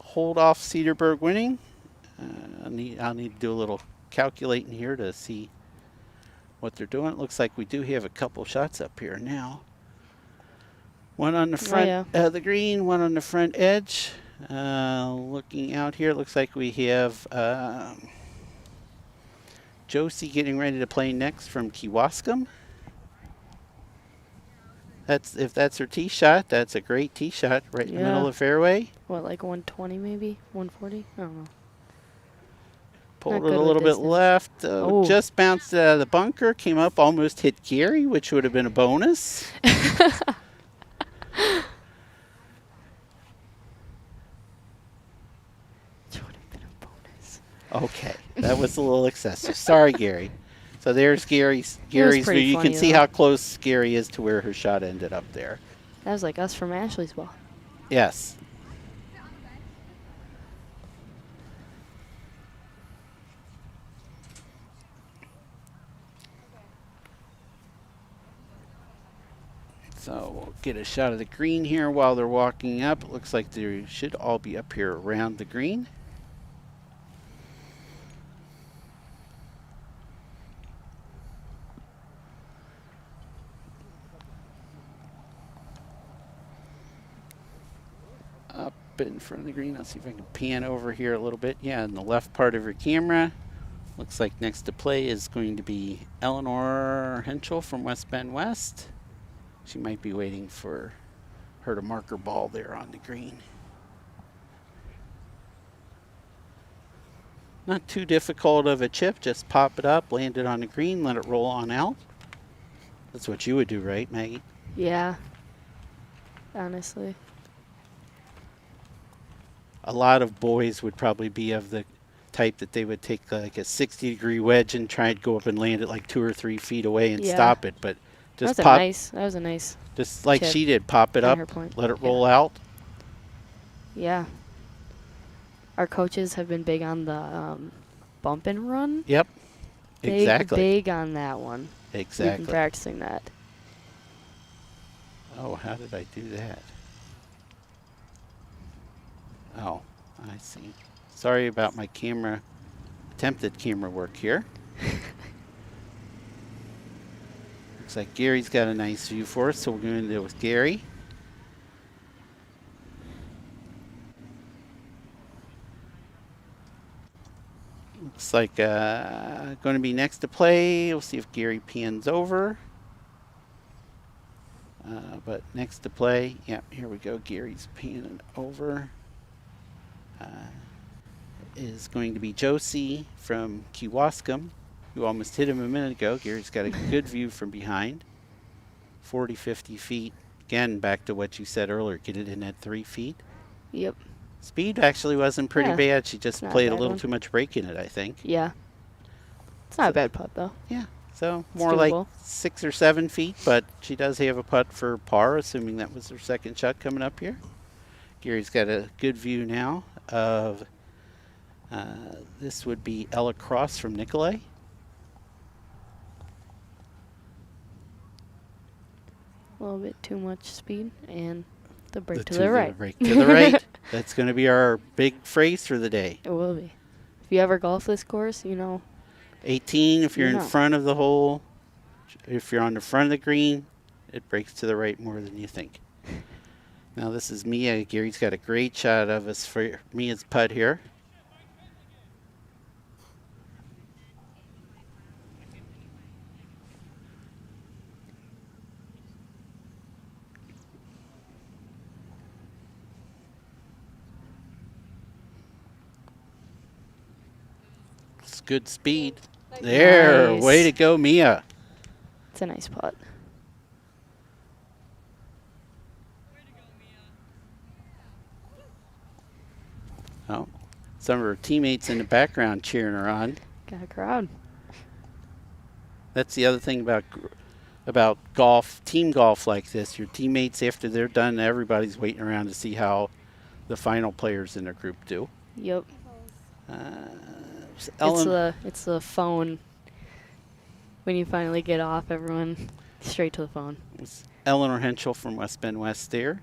hold off Cedarburg winning. I'll need to do a little calculating here to see what they're doing. It looks like we do have a couple shots up here now. One on the front of the green, one on the front edge. Looking out here, it looks like we have Josie getting ready to play next from Kewaskum. If that's her tee shot, that's a great tee shot right in the middle of the fairway. What, like 120 maybe? 140? I don't know. Pulled Not it a good with little bit distance. left. Oh. Just bounced out of the bunker, came up, almost hit Gary, which would have been a bonus. Okay, that was a little excessive. Sorry, Gary. So there's Gary's view. pretty You can funny, see though. how close Gary is to where her shot ended up there. That was like us from Ashley's ball. Yes. So we'll get a shot of the green here while they're walking up. It looks like they should all be up here around the green. Up in front of the green. Let's see if I can pan over here a little bit. Yeah, in the left part of your camera. Looks like next to play is going to be Eleanor Henschel from West Bend West. She might be waiting for her to mark her ball there on the green. Not too difficult of a chip. Just pop it up, land it on the green, let it roll on out. That's what you would do, right, Maggie? Yeah. Honestly. A lot of boys would probably be of the type that they would take like a 60-degree wedge and try to go up and land it like 2 or 3 feet away and Yeah. stop it. But just That pop, was a nice. just like chip she did, pop it on up, her point. let it Yeah. roll out. Yeah. Our coaches have been big on the bump and run. Yep, exactly. Big on that one. We've Exactly. been practicing that. Oh, how did I do that? Oh, I see. Sorry about my attempted camera work here. Looks like Gary's got a nice view for us, so we're going to do it with Gary. Looks like going to be next to play. We'll see if Gary pans over. But next to play, yeah, here we go. Gary's panning over. Is going to be Josie from Kewaskum, who almost hit him a minute ago. Gary's got a good view from behind. 40, 50 feet. Again, back to what you said earlier, get it in at 3 feet. Yep. Speed actually wasn't pretty Yeah, bad. She just not a played a bad little one. too much break in it, I think. Yeah. It's not a bad putt though. Yeah, so It's more like doable. 6 or 7 feet, but she does have a putt for par, assuming that was her second shot coming up here. Gary's got a good view now of this would be Ella Cross from Nicolay. A little bit too much speed and the break to To the right. Break to the right. That's going to be our big phrase for the day. It will be. If you ever golf this course, you know. 18 if you're in Yeah. front of the hole. If you're on the front of the green, it breaks to the right more than you think. Now this is Mia. Gary's got a great shot of us for Mia's putt here. It's good speed. There, Nice. way to go, Mia. It's a nice putt. Oh, some of her teammates in the background cheering her on. Got a crowd. That's the other thing about golf, team golf like this. Your teammates, after they're done, everybody's waiting around to see how the final players in their group do. Yep. Ellen, It's the phone. When you finally get off, everyone straight to the phone. Eleanor Henschel from West Bend West there.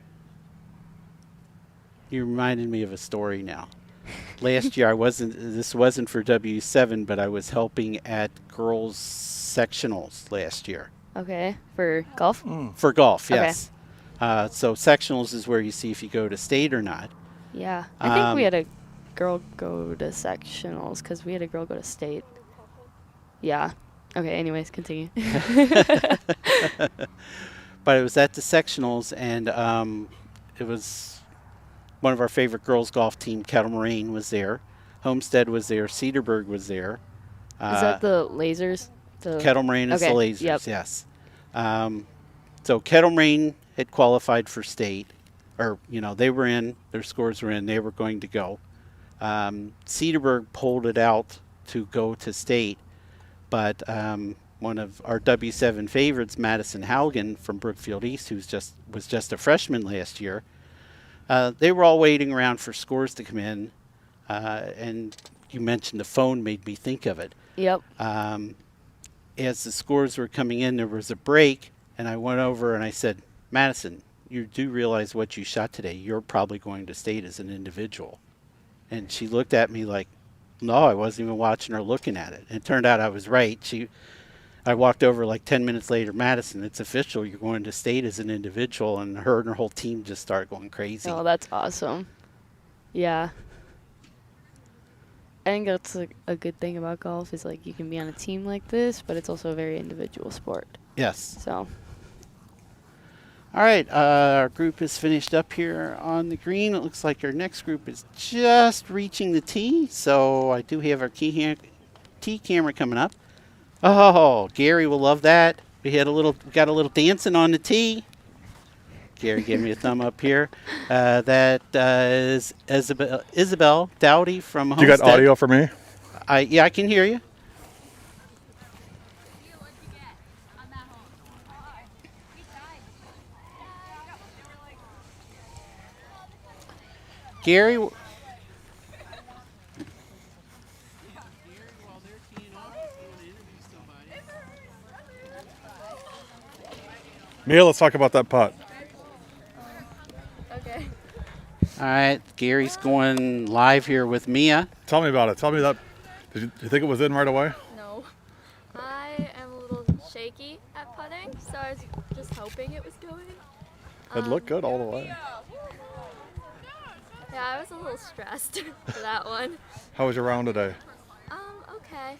You reminded me of a story now. Last year, this wasn't for W7, but I was helping at girls' sectionals last year. Okay, for golf? For golf, Okay. yes. So sectionals is where you see if you go to state or not. Yeah. I think we had a girl go to sectionals because we had a girl go to state. Yeah. Okay, anyways, continue. But it was at the sectionals, and it was one of our favorite girls' golf team, Kettle Moraine, was there. Homestead was there. Cedarburg was there. Is that the lasers? Kettle Moraine is the Okay, lasers, yep. yes. So Kettle Moraine had qualified for state, or, they were in, their scores were in, they were going to go. Cedarburg pulled it out to go to state, but one of our W7 favorites, Madison Halgen from Brookfield East, who was just a freshman last year, they were all waiting around for scores to come in, and you mentioned the phone made me think of it. Yep. As the scores were coming in, there was a break, and I went over and I said, Madison, you do realize what you shot today. You're probably going to state as an individual. And she looked at me like, no, I wasn't even watching or looking at it. And it turned out I was right. I walked over like 10 minutes later, Madison, it's official. You're going to state as an individual. And her whole team just started going crazy. Oh, that's awesome. Yeah. I think that's a good thing about golf is like you can be on a team like this, but it's also a very individual sport. Yes. So. All right. Our group is finished up here on the green. It looks like our next group is just reaching the tee. So I do have our tee camera coming up. Oh, Gary will love that. We got a little dancing on the tee. Gary gave me a thumb up here. That is Isabel Dowdy from Homestead. You got audio for me? Yeah, I can hear you. Gary. Mia, let's talk about that putt. Okay. All right, Gary's going live here with Mia. Tell me about it. Tell me that. Did you think it was in right away? No. I am a little shaky at putting, so I was just hoping it was going. It looked good all the way. Yeah, I was a little stressed for that one. How was your round today? Okay.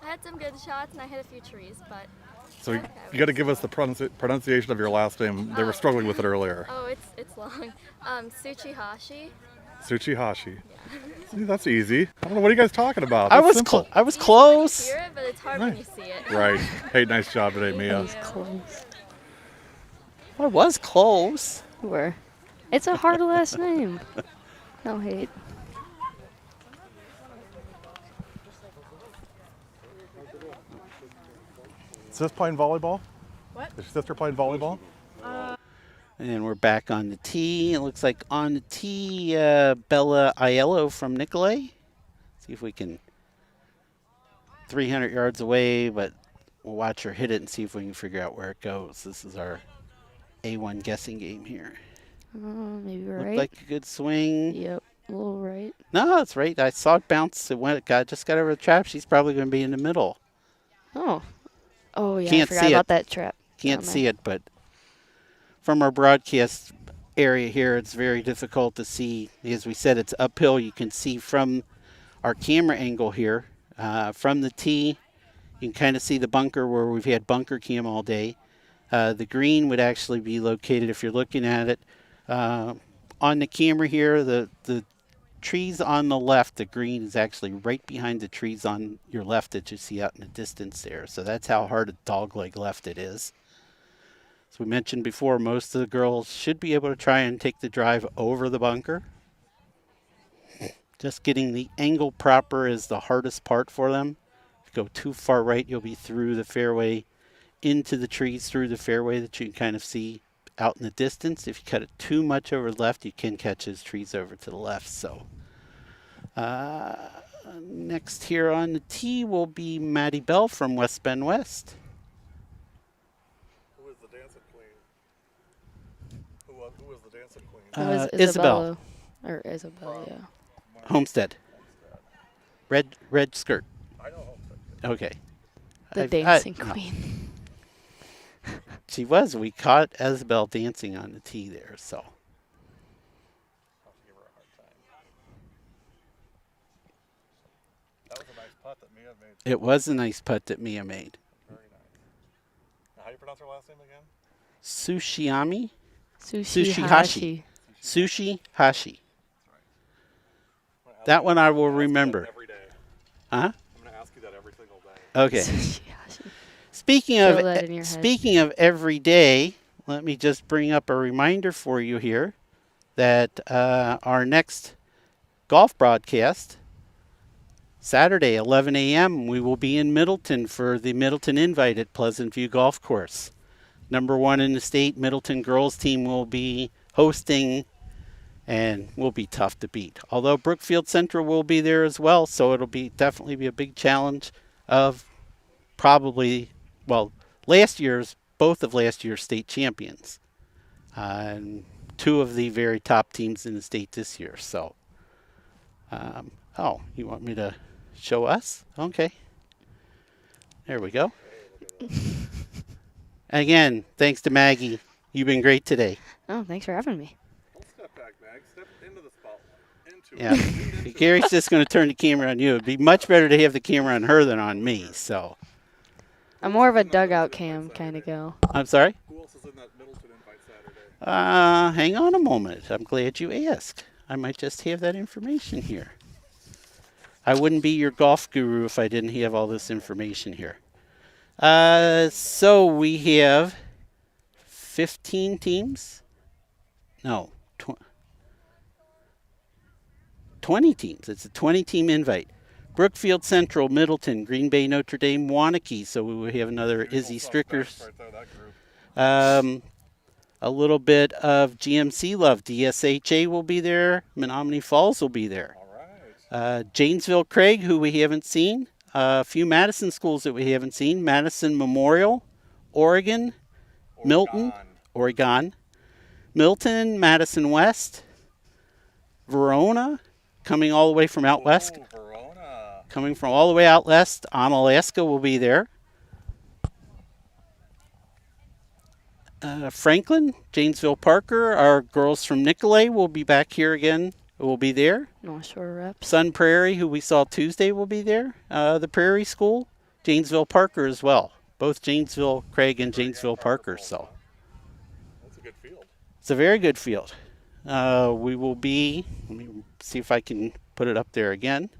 I had some good shots and I hit a few trees, but So you got to give us the pronunciation of your last name. They were struggling with it earlier. oh, it's long. Tsuchihashi. Tsuchihashi. See, that's easy. I don't know what are you guys talking about. I That's was simple. I was You close. hear it, but it's hard when you see it. Right. Hey, nice job today, Mia. He's close. I was close. You were. It's a hard last name. No hate. Is this playing volleyball? What? Is your sister playing volleyball? And we're back on the tee. It looks like on the tee, Bella Aiello from Nicolay. See if we can 300 yards away, but we'll watch her hit it and see if we can figure out where it goes. This is our A1 guessing game here. Maybe Looked right. like a good swing. Yep, a little right. No, it's right. I saw it bounce. Just got over the trap. She's probably going to be in the middle. Oh. Oh yeah, Can't I forgot see about it. that trap. Can't down see there. it, but from our broadcast area here, it's very difficult to see. As we said, it's uphill. You can see from our camera angle here, from the tee, you can kind of see the bunker where we've had bunker cam all day. The green would actually be located, if you're looking at it, on the camera here, the trees on the left, the green is actually right behind the trees on your left that you see out in the distance there. So that's how hard a dogleg left it is. As we mentioned before, most of the girls should be able to try and take the drive over the bunker. Just getting the angle proper is the hardest part for them. If you go too far right, you'll be through the fairway, into the trees through the fairway that you can kind of see out in the distance. If you cut it too much over the left, you can catch those trees over to the left. So next here on the tee will be Maddie Bell from West Bend West. Who is the dancing queen? Who was the dancing queen? It was Isabel. Or Isabel, yeah. Homestead. Red skirt. I know Homestead. Okay. The dancing queen. She was. We caught Isabel dancing on the tee there, so. I'll have to give her a hard time. That was a nice putt that Mia made. It was a nice putt that Mia made. Very nice. Now, how do you pronounce her last name again? Sushiami? Sushihashi. Sushi Hashi. That one I will remember. Every day. Huh? I'm going to ask you that every single day. Okay. Sushihashi. Speaking Drill that in your of head. speaking of every day, let me just bring up a reminder for you here that our next golf broadcast, Saturday, 11 a.m., we will be in Middleton for the Middleton Invite at Pleasant View Golf Course. Number 1 in the state, Middleton girls team will be hosting and will be tough to beat. Although Brookfield Central will be there as well, so it'll be definitely be a big challenge of probably, well, both of last year's state champions. And 2 of the very top teams in the state this year. So, oh, you want me to show us? Okay. There we go. Again, thanks to Maggie. You've been great today. Oh, thanks for having me. Don't step back, Mag. Step into the spotlight. Yeah. Gary's just going to turn the camera on you. It'd be much better to have the camera on her than on me. So, I'm more of a dugout cam kind of girl. I'm sorry? Who else is in that Middleton invite Saturday? Hang on a moment. I'm glad you asked. I might just have that information here. I wouldn't be your golf guru if I didn't have all this information here. So we have 15 teams. No, 20 teams. It's a 20-team invite. Brookfield Central, Middleton, Green Bay, Notre Dame, Wanakee. So we will have another Izzy Strickers. Right there, that group. A little bit of GMC love. DSHA will be there. Menominee Falls will be there. All right. Janesville Craig, who we haven't seen. A few Madison schools that we haven't seen. Madison Memorial, Oregon, Milton, Oregon, Milton, Madison West, Verona, coming all the way from out west. Verona. Coming from all the way out west, Alaska will be there. Franklin, Janesville Parker, our girls from Nicolay will be back here again. Will be there. North Shore reps. Sun Prairie, who we saw Tuesday, will be there. The Prairie School, Janesville Parker as well. Both Janesville Craig and Janesville Parker. So That's a good field. it's a very good field. We will be. Let me see if I can put it up there again,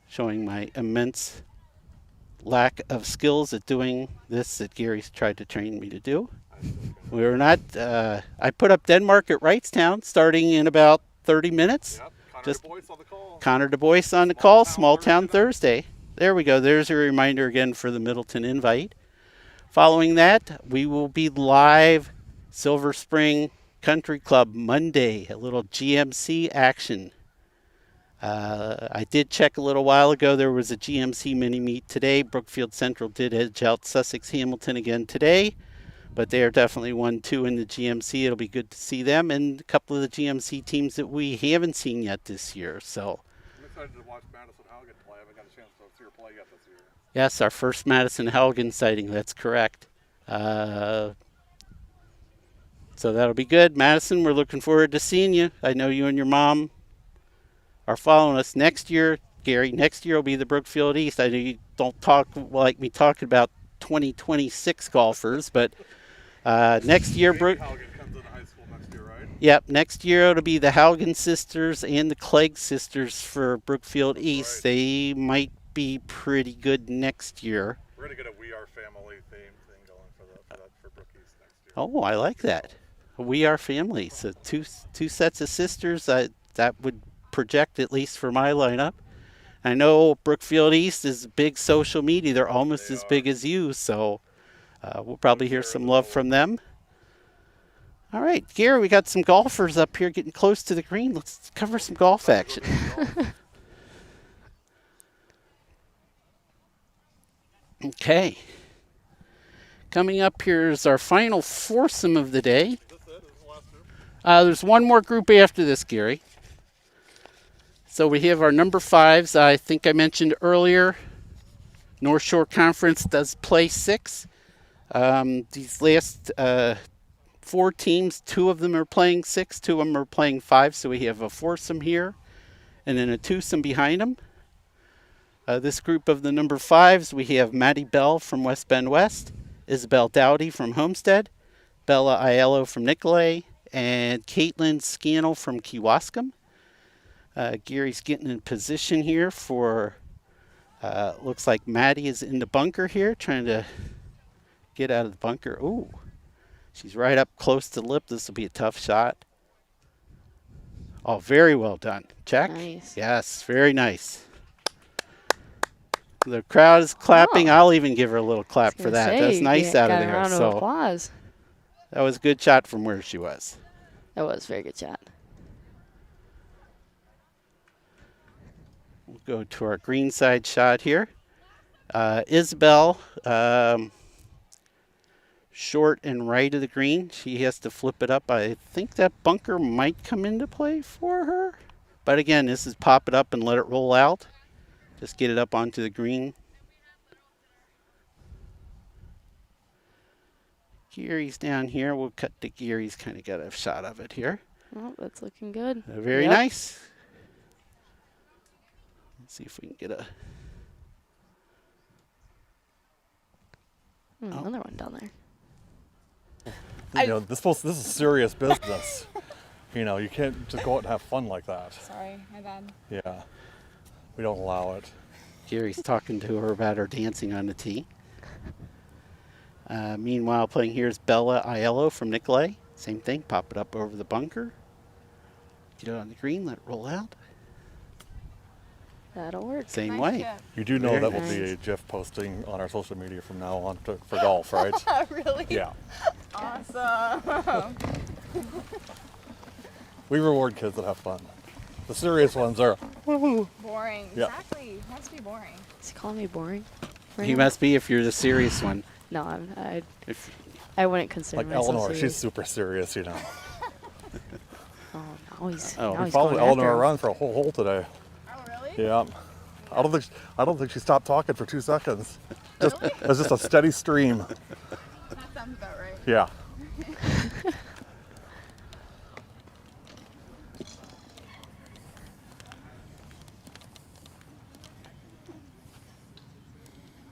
showing my immense lack of skills at doing this that Gary's tried to train me to do. We were not. I put up Denmark at Wrightstown starting in about 30 minutes. Yep. Connor Just- Du Bois on the call. Connor Du Bois on the call, Small Town Thursday. There we go. There's a reminder again for the Middleton invite. Following that, we will be live Silver Spring Country Club Monday, a little GMC action. I did check a little while ago. There was a GMC mini meet today. Brookfield Central did edge out Sussex Hamilton again today, but they are definitely 1-2 in the GMC. It'll be good to see them and a couple of the GMC teams that we haven't seen yet this year. So, I'm excited to watch Madison Halgen play. I haven't got a chance to see her play yet this year. yes, our first Madison Halgen sighting. That's correct. So that'll be good. Madison, we're looking forward to seeing you. I know you and your mom are following us next year. Gary, next year will be the Brookfield East. I know you don't like me talking about 2026 golfers, but next year, Halgen comes into high school next year, right? Yep, next year it'll be the Halgen sisters and the Clegg sisters for Brookfield East. Right. They might be pretty good next year. We're gonna get a We Are Family theme thing going for Brook East next year. Oh, I like that. We are family. So two sets of sisters. That would project, at least for my lineup. I know Brookfield East is big social media. They're almost as big as you, so we'll probably hear some love from them. All right, Gary, we got some golfers up here getting close to the green. Let's cover some golf action. Okay. Coming up here is our final foursome of the day. There's one more group after this, Gary. So we have our number 5s. I think I mentioned earlier, North Shore Conference does play 6. These last 4 teams, 2 of them are playing 6, 2 of them are playing 5. So we have a foursome here and then a twosome behind them. This group of the number 5s, we have Maddie Bell from West Bend West, Isabel Dowdy from Homestead, Bella Aiello from Nicolay, and Caitlin Scannell from Kewaskum. Gary's getting in position here for, looks like Maddie is in the bunker here, trying to get out of the bunker. Ooh, she's right up close to the lip. This will be a tough shot. Oh, very well done. Check. Nice. Yes, very nice. The crowd is clapping. Oh. I'll even give her a little clap for that. Say, That's nice out of got a there. round of So applause. that was a good shot from where she was. That was a very good shot. We'll go to our green side shot here. Isabel, short and right of the green. She has to flip it up. I think that bunker might come into play for her. But again, this is pop it up and let it roll out. Just get it up onto the green. Gary's down here. We'll cut to Gary's, kind of got a shot of it here. Oh, that's looking good. Very Yep. nice. Let's see if we can get a... Another one down there. You know, this is serious business. You know, you can't just go out and have fun like that. Sorry, my bad. Yeah, we don't allow it. Gary's talking to her about her dancing on the tee. Meanwhile, playing here is Bella Aiello from Nicolay. Same thing, pop it up over the bunker. Get it on the green, let it roll out. That'll work. Same Nice way. chip. You do know Very that will be nice. a GIF posting on our social media from now on for golf, right? Really? Yeah. Awesome. We reward kids that have fun. The serious ones are, Boring. Yeah. Exactly. It has to be boring. Is he calling me boring? right He now? must be if you're the serious one. No, If, I wouldn't consider like myself Eleanor, serious. she's super serious, you know. Oh, now he's. Oh. now We he's followed going Eleanor after him. around for a whole hole today. Oh, really? Yeah. I don't think she stopped talking for 2 seconds. Just, it was just a steady stream. That sounds about right. Yeah.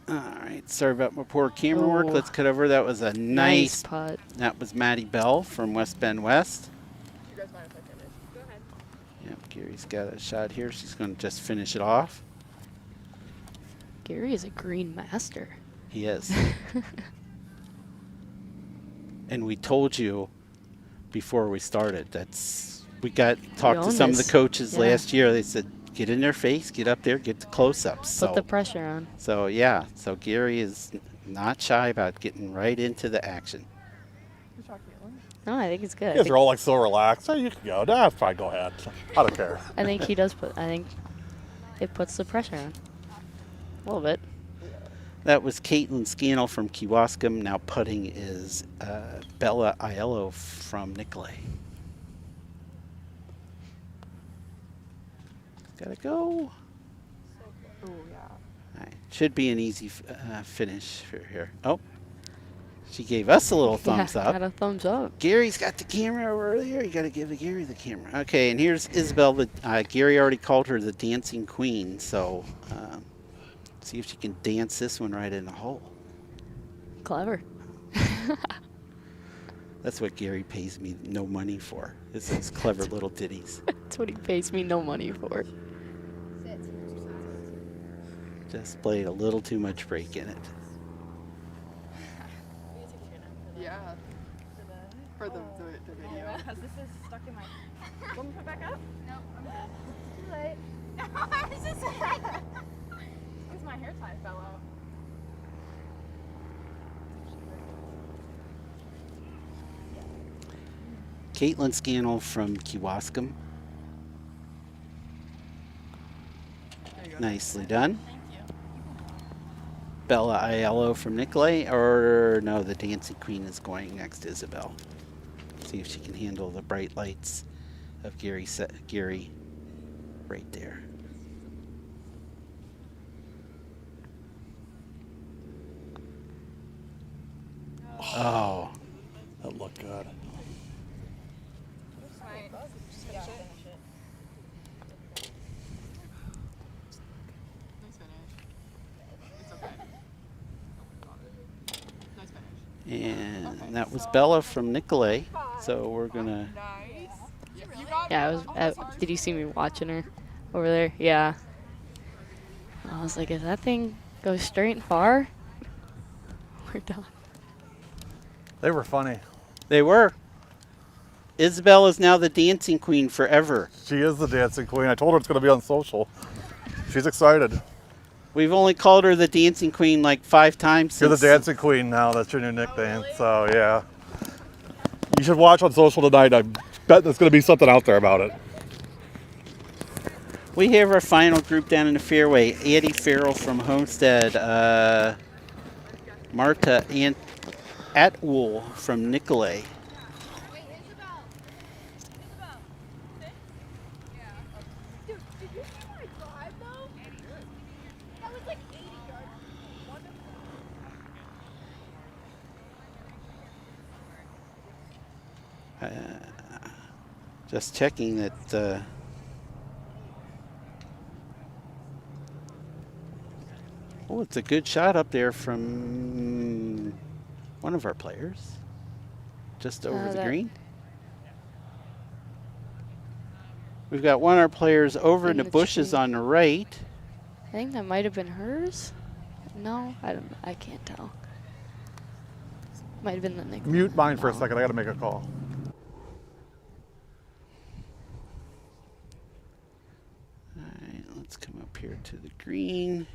all right, sorry about my poor camera work. Oh. Let's cut over. That was a Nice nice, putt. that was Maddie Bell from West Bend West. You guys mind if I finish? Go ahead. Yep, Gary's got a shot here. She's going to just finish it off. Gary is a green master. He is. And we told you before we started, we talked to own some of the this. coaches Yeah. last year. They said, get in their face, get up there, get the close-ups. Put the pressure on. So yeah, so Gary is not shy about getting right into the action. Who's talking to you? No, I think it's good. You I guys think, are all like so relaxed. Hey, you can go. That's fine. Go ahead. I don't care. I think he does put. I think it puts the pressure on. A little bit. That was Caitlin Scannell from Kewaskum. Now putting is Bella Aiello from Nicolay. Gotta go. Oh, yeah. All right. Should be an easy finish for here. Oh, she gave us a little thumbs Yeah, up. got a thumbs up. Gary's got the camera over there. You got to give Gary the camera. Okay, and here's Isabel. Gary already called her the dancing queen, so see if she can dance this one right in the hole. Clever. That's what Gary pays me no money for. Is these clever little ditties. That's what he pays me no money for. Just played a little too much break in it. Yeah. For the video. Because this is stuck in my. Want me to put it back up? No, I'm good. Too late. I was just like. Because my hair tie fell out. Caitlin Scannell from Kewaskum. Nicely done. Thank you. Bella Aiello from Nicolay, or no, the Dancing Queen is going next to Isabel. See if she can handle the bright lights of Gary right there. Oh, That looked good. Nice finish. It's okay. Nice finish. and that was Bella from Nicolay. So we're gonna. Nice. You got Yeah, did you see me watching her over there? Yeah. I was like, if that thing goes straight and far, we're done. They were funny. They were. Isabel is now the dancing queen forever. She is the dancing queen. I told her it's going to be on social. She's excited. We've only called her the dancing queen like 5 times. You're the since- dancing queen now. That's your new nickname. So, yeah. You should watch on social tonight. I bet there's going to be something out there about it. We have our final group down in the fairway. Addie Farrell from Homestead. Marta Atwool from Nicolay. Wait, Isabel. Isabel. Yeah. Dude, did you see my drive though? That was like 80 yards. Just checking that. Oh, it's a good shot up there from one of our players. Just over the green. We've got one of our players over in the bushes tree. on the right. I think that might have been hers. No, I can't tell. Might have been the nickname. Mute mine for a second. I got to make a call. All right, let's come up here to the green.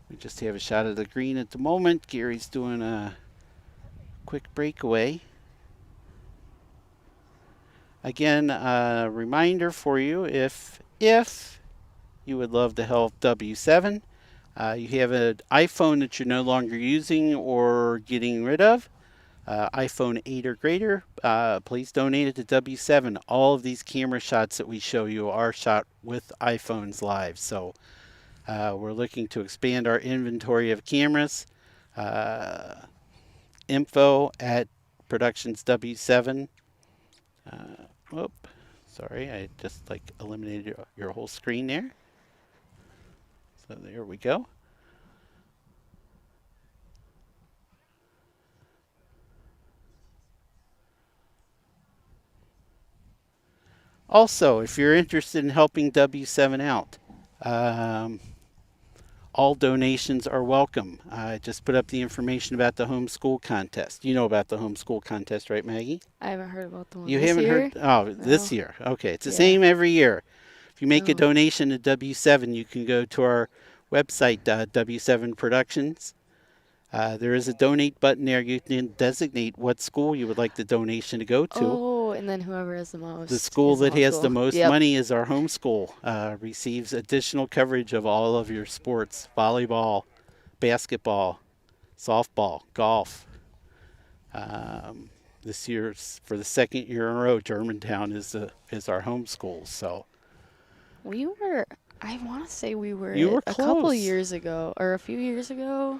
We just have a shot of the green at the moment. Gary's doing a quick breakaway. Again, a reminder for you, if you would love to help W7, you have an iPhone that you're no longer using or getting rid of, iPhone 8 or greater, please donate it to W7. All of these camera shots that we show you are shot with iPhones live. So we're looking to expand our inventory of cameras. Info at Productions W7. Whoop, sorry, I just eliminated your whole screen there. So there we go. Also, if you're interested in helping W7 out, all donations are welcome. I just put up the information about the homeschool contest. You know about the homeschool contest, right, Maggie? I haven't heard about the one You this haven't year. heard? Oh, this No. year. Okay, it's the Yeah. same every year. If you make a Oh. donation to W7, you can go to our website, W7 Productions. There is a donate button there. You can designate what school you would like the donation to go to. Oh, and then whoever has the most. The school is that has the homeschool. most Yep. money is our homeschool. Receives additional coverage of all of your sports: volleyball, basketball, softball, golf. This year's for the second year in a row, Germantown is our homeschool. So We were. I want to say we were. You were a couple close. years ago, or a few years ago.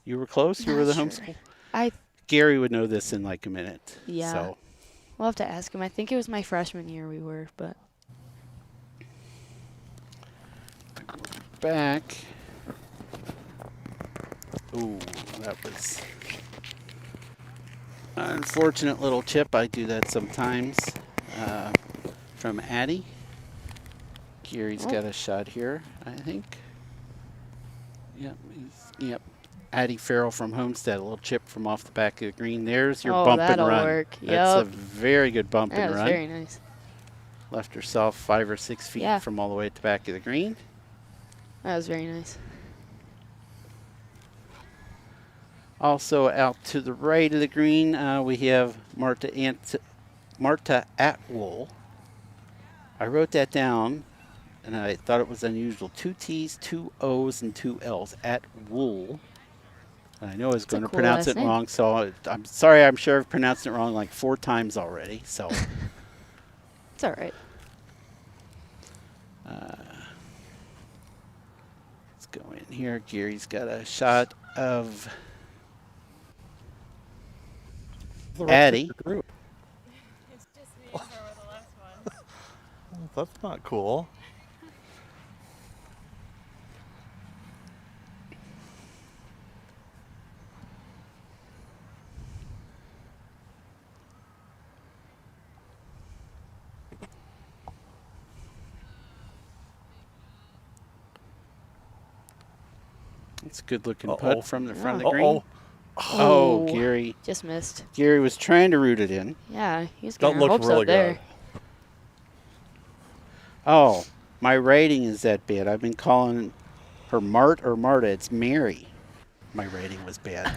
you were close. You were the Not sure. homeschool. Gary would know this in like a minute. Yeah. So We'll have to ask him. I think it was my freshman year we were, but back. Ooh, that was an unfortunate little chip. I do that sometimes. From Addie. Gary's got a shot here, I think. Yep. Yep. Addie Farrell from Homestead, a little chip from off the back of the green. There's your Oh, bump and that'll run. work. That's a Yep. very good bump That and was run. very nice. Left herself 5 or 6 feet Yeah. from all the way at the back of the green. That was very nice. Also out to the right of the green, we have Marta Atwool. I wrote that down, and I thought it was unusual. 2 T's, 2 O's, and 2 L's. Atwool. I know I was going to cool pronounce last it name. wrong, so I'm sorry. I'm sure I've pronounced it wrong like 4 times already. So It's all right. let's go in here. Gary's got a shot of Addie. It's just me and her with the last one. That's not cool. It's a good looking Uh-oh. putt from the front of the Uh-oh. green. Oh, Gary. Just missed. Gary was trying to root it in. Yeah, he's That getting our looked hopes really up there. good. Oh, my writing is that bad. I've been calling her Mart or Marta. It's Mary. My writing was bad.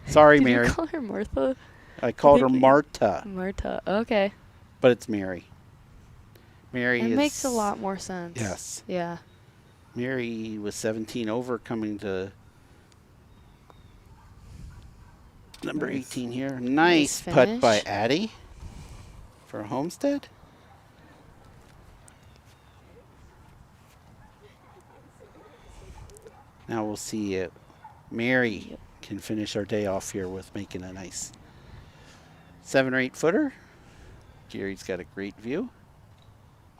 Sorry, Did Mary. you call her Martha? I called her think- Marta, Marta. Okay. but it's Mary. Mary It is. makes a lot more sense. Yes. Yeah. Mary was 17 over, coming to number 18 here. Nice Nice putt by finish. Addie for Homestead. Now we'll see if Mary can finish our day off here with making a nice 7 or 8 footer. Gary's got a great view.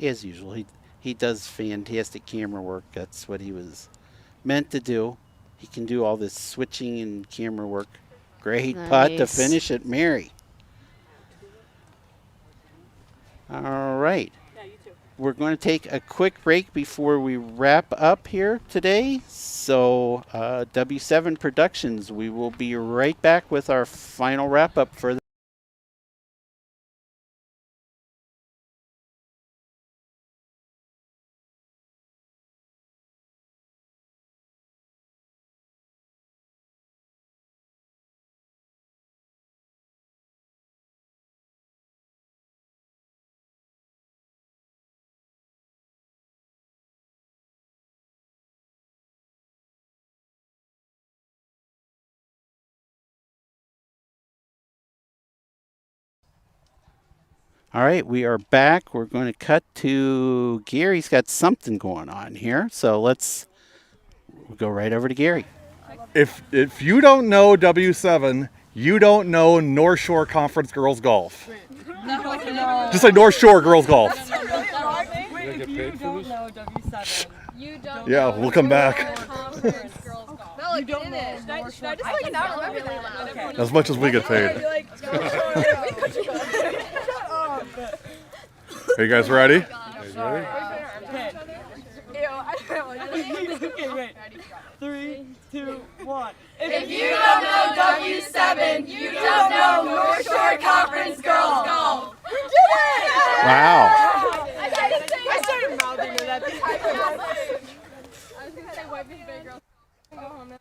As usual, he does fantastic camera work. That's what he was meant to do. He can do all this switching and camera work. Great putt to Nice. finish it, Mary. All right. We're going to take a quick break before we wrap up here today. So, W7 Productions, we will be right back with our final wrap up for the All right, we are back. We're going to cut to Gary's got something going on here. So we'll go right over to Gary. If you don't know W7, you don't know North Shore Conference Girls Golf. Just say North Shore Girls Golf. Wait, if you don't know W7, you don't Yeah, we'll come back. Conference Girls Golf. No, you don't know. Should I just like not remember that? Okay. As much as we get paid. Are you guys ready? Okay, wait. 3, 2, 1. If you don't know W7, you don't know North Shore Conference Girls Golf. We did it! Wow. I started mouthing to that. I was gonna say wipe his big girl. Go home now.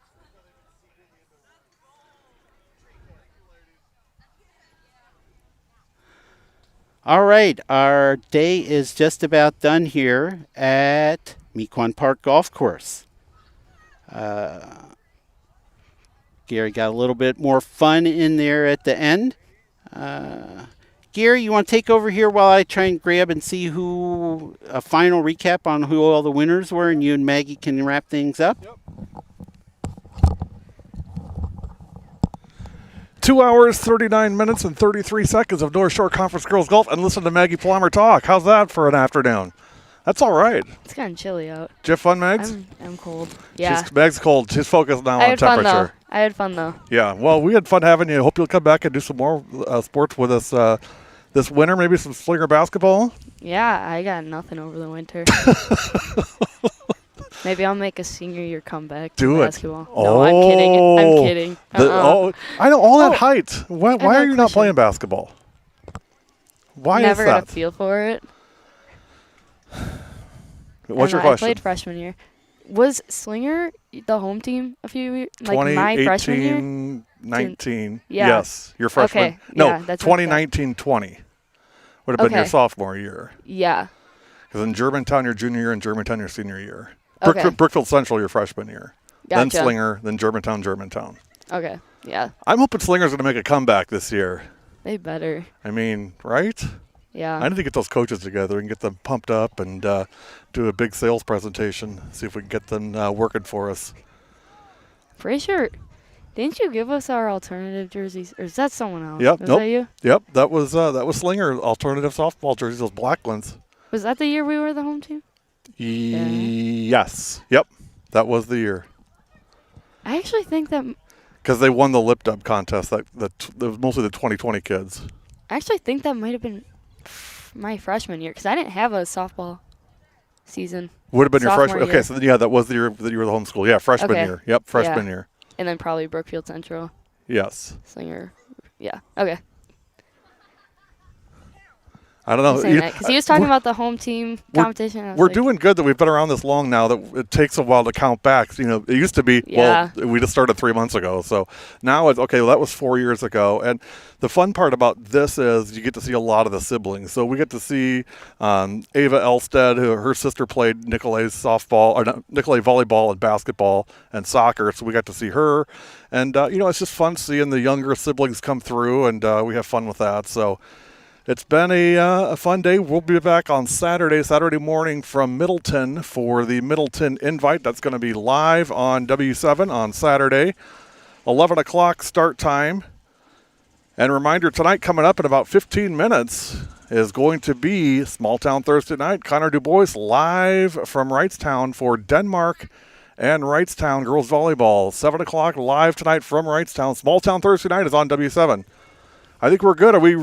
All right, our day is just about done here at Mequon Park Golf Course. Gary got a little bit more fun in there at the end. Gary, you want to take over here while I try and grab and see a final recap on who all the winners were, and you and Maggie can wrap things up? Yep. 2 hours, 39 minutes, and 33 seconds of North Shore Conference Girls Golf, and listen to Maggie Plummer talk. How's that for an afternoon? That's all right. It's kind of chilly out. Did you have fun, Mags? I'm cold. Yeah. Mag's cold. She's focused now I on had fun though. temperature. I had fun though. Yeah, well, we had fun having you. Hope you'll come back and do some more sports with us this winter, maybe some slinger basketball. Yeah, I got nothing over the winter. Maybe I'll make a senior year comeback. Do in it. Basketball. No, I'm kidding. I'm kidding. I know all that Oh. height. Why got are a you not question. playing basketball? Why Never is had a that? feel for it. What's your I question? played freshman year. Was Slinger the home team a few years, like my freshman year? 2018, 19. Yeah. Yes, your freshman. Okay, No, yeah, that's what I thought. 2019-20 would have been your Okay. sophomore year. Yeah. Because in Germantown, your junior year, and Germantown, your senior year. Okay. Brookfield Central, your freshman year. Then Gotcha. Slinger, then Germantown. Okay. Yeah. I'm hoping Slinger's going to make a comeback this year. They better. I mean, right? Yeah. I need to get those coaches together and get them pumped up and do a big sales presentation. See if we can get them working for us. Pretty sure. Didn't you give us our alternative jerseys, or is that someone else? Yep. Was Nope. that you? Yep. That was Slinger alternative softball jerseys, those black ones. Was that the year we were the home team? Yes. Yep. That was the year. I actually think that. Because they won the lip dub contest. That was mostly the 2020 kids. I actually think that might have been my freshman year because I didn't have a softball season. Would have been your Sophomore freshman. year. Okay, so then, yeah, that was the year that you were the homeschool. Yeah, freshman Okay. year. Yep, freshman Yeah. year. And then probably Brookfield Central, Yes. Slinger. Yeah. Okay. I don't know. Because he was talking about the home team competition. I was We're like, doing good that we've been around this long now that it takes a while to count back. You know, it used to be, Yeah. well, we just started 3 months ago. So now it's, okay, well, that was 4 years ago. And the fun part about this is you get to see a lot of the siblings. So we get to see Ava Elstead, who her sister played Nicolet's softball, or Nicolet volleyball and basketball and soccer. So we got to see her. And, it's just fun seeing the younger siblings come through, and we have fun with that. So it's been a fun day. We'll be back on Saturday morning from Middleton for the Middleton Invite. That's going to be live on W7 on Saturday. 11 o'clock start time. And reminder, tonight coming up in about 15 minutes is going to be Small Town Thursday Night. Connor DuBois live from Wrightstown for Denmark and Wrightstown Girls Volleyball. 7 o'clock live tonight from Wrightstown. Small Town Thursday Night is on W7. I think we're good. Are we...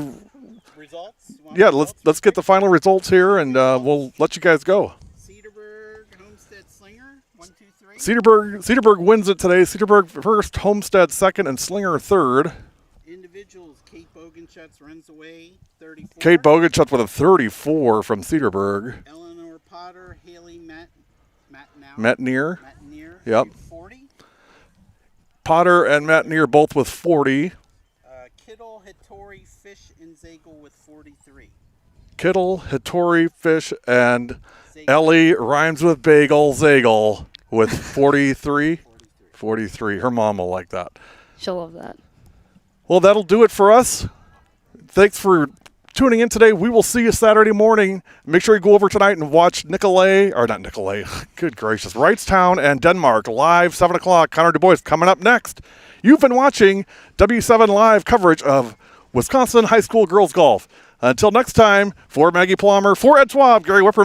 Results? Yeah, let's get the final results here, and we'll let you guys go. Cedarburg, Homestead, Slinger, 1, 2, 3. Cedarburg wins it today. Cedarburg first, Homestead second, and Slinger third. Individuals, Kate Bogenschutz runs away, 34. Kate Bogenschutz with a 34 from Cedarburg. Eleanor Potter, Haley Metnier. Yep. 40. Potter and Metnier both with 40. Kittle, Hattori, Fish, and Zaego with 43. Kittle, Hattori, Fish, and Ellie rhymes with bagel, Zagle with 43. 43. Her mom will like that. She'll love that. Well, that'll do it for us. Thanks for tuning in today. We will see you Saturday morning. Make sure you go over tonight and watch good gracious, Wrightstown and Denmark live, 7 o'clock. Connor DuBois coming up next. You've been watching W7 Live coverage of Wisconsin High School Girls Golf. Until next time, for Maggie Plummer, for Ed Schwab, Gary Whipperman.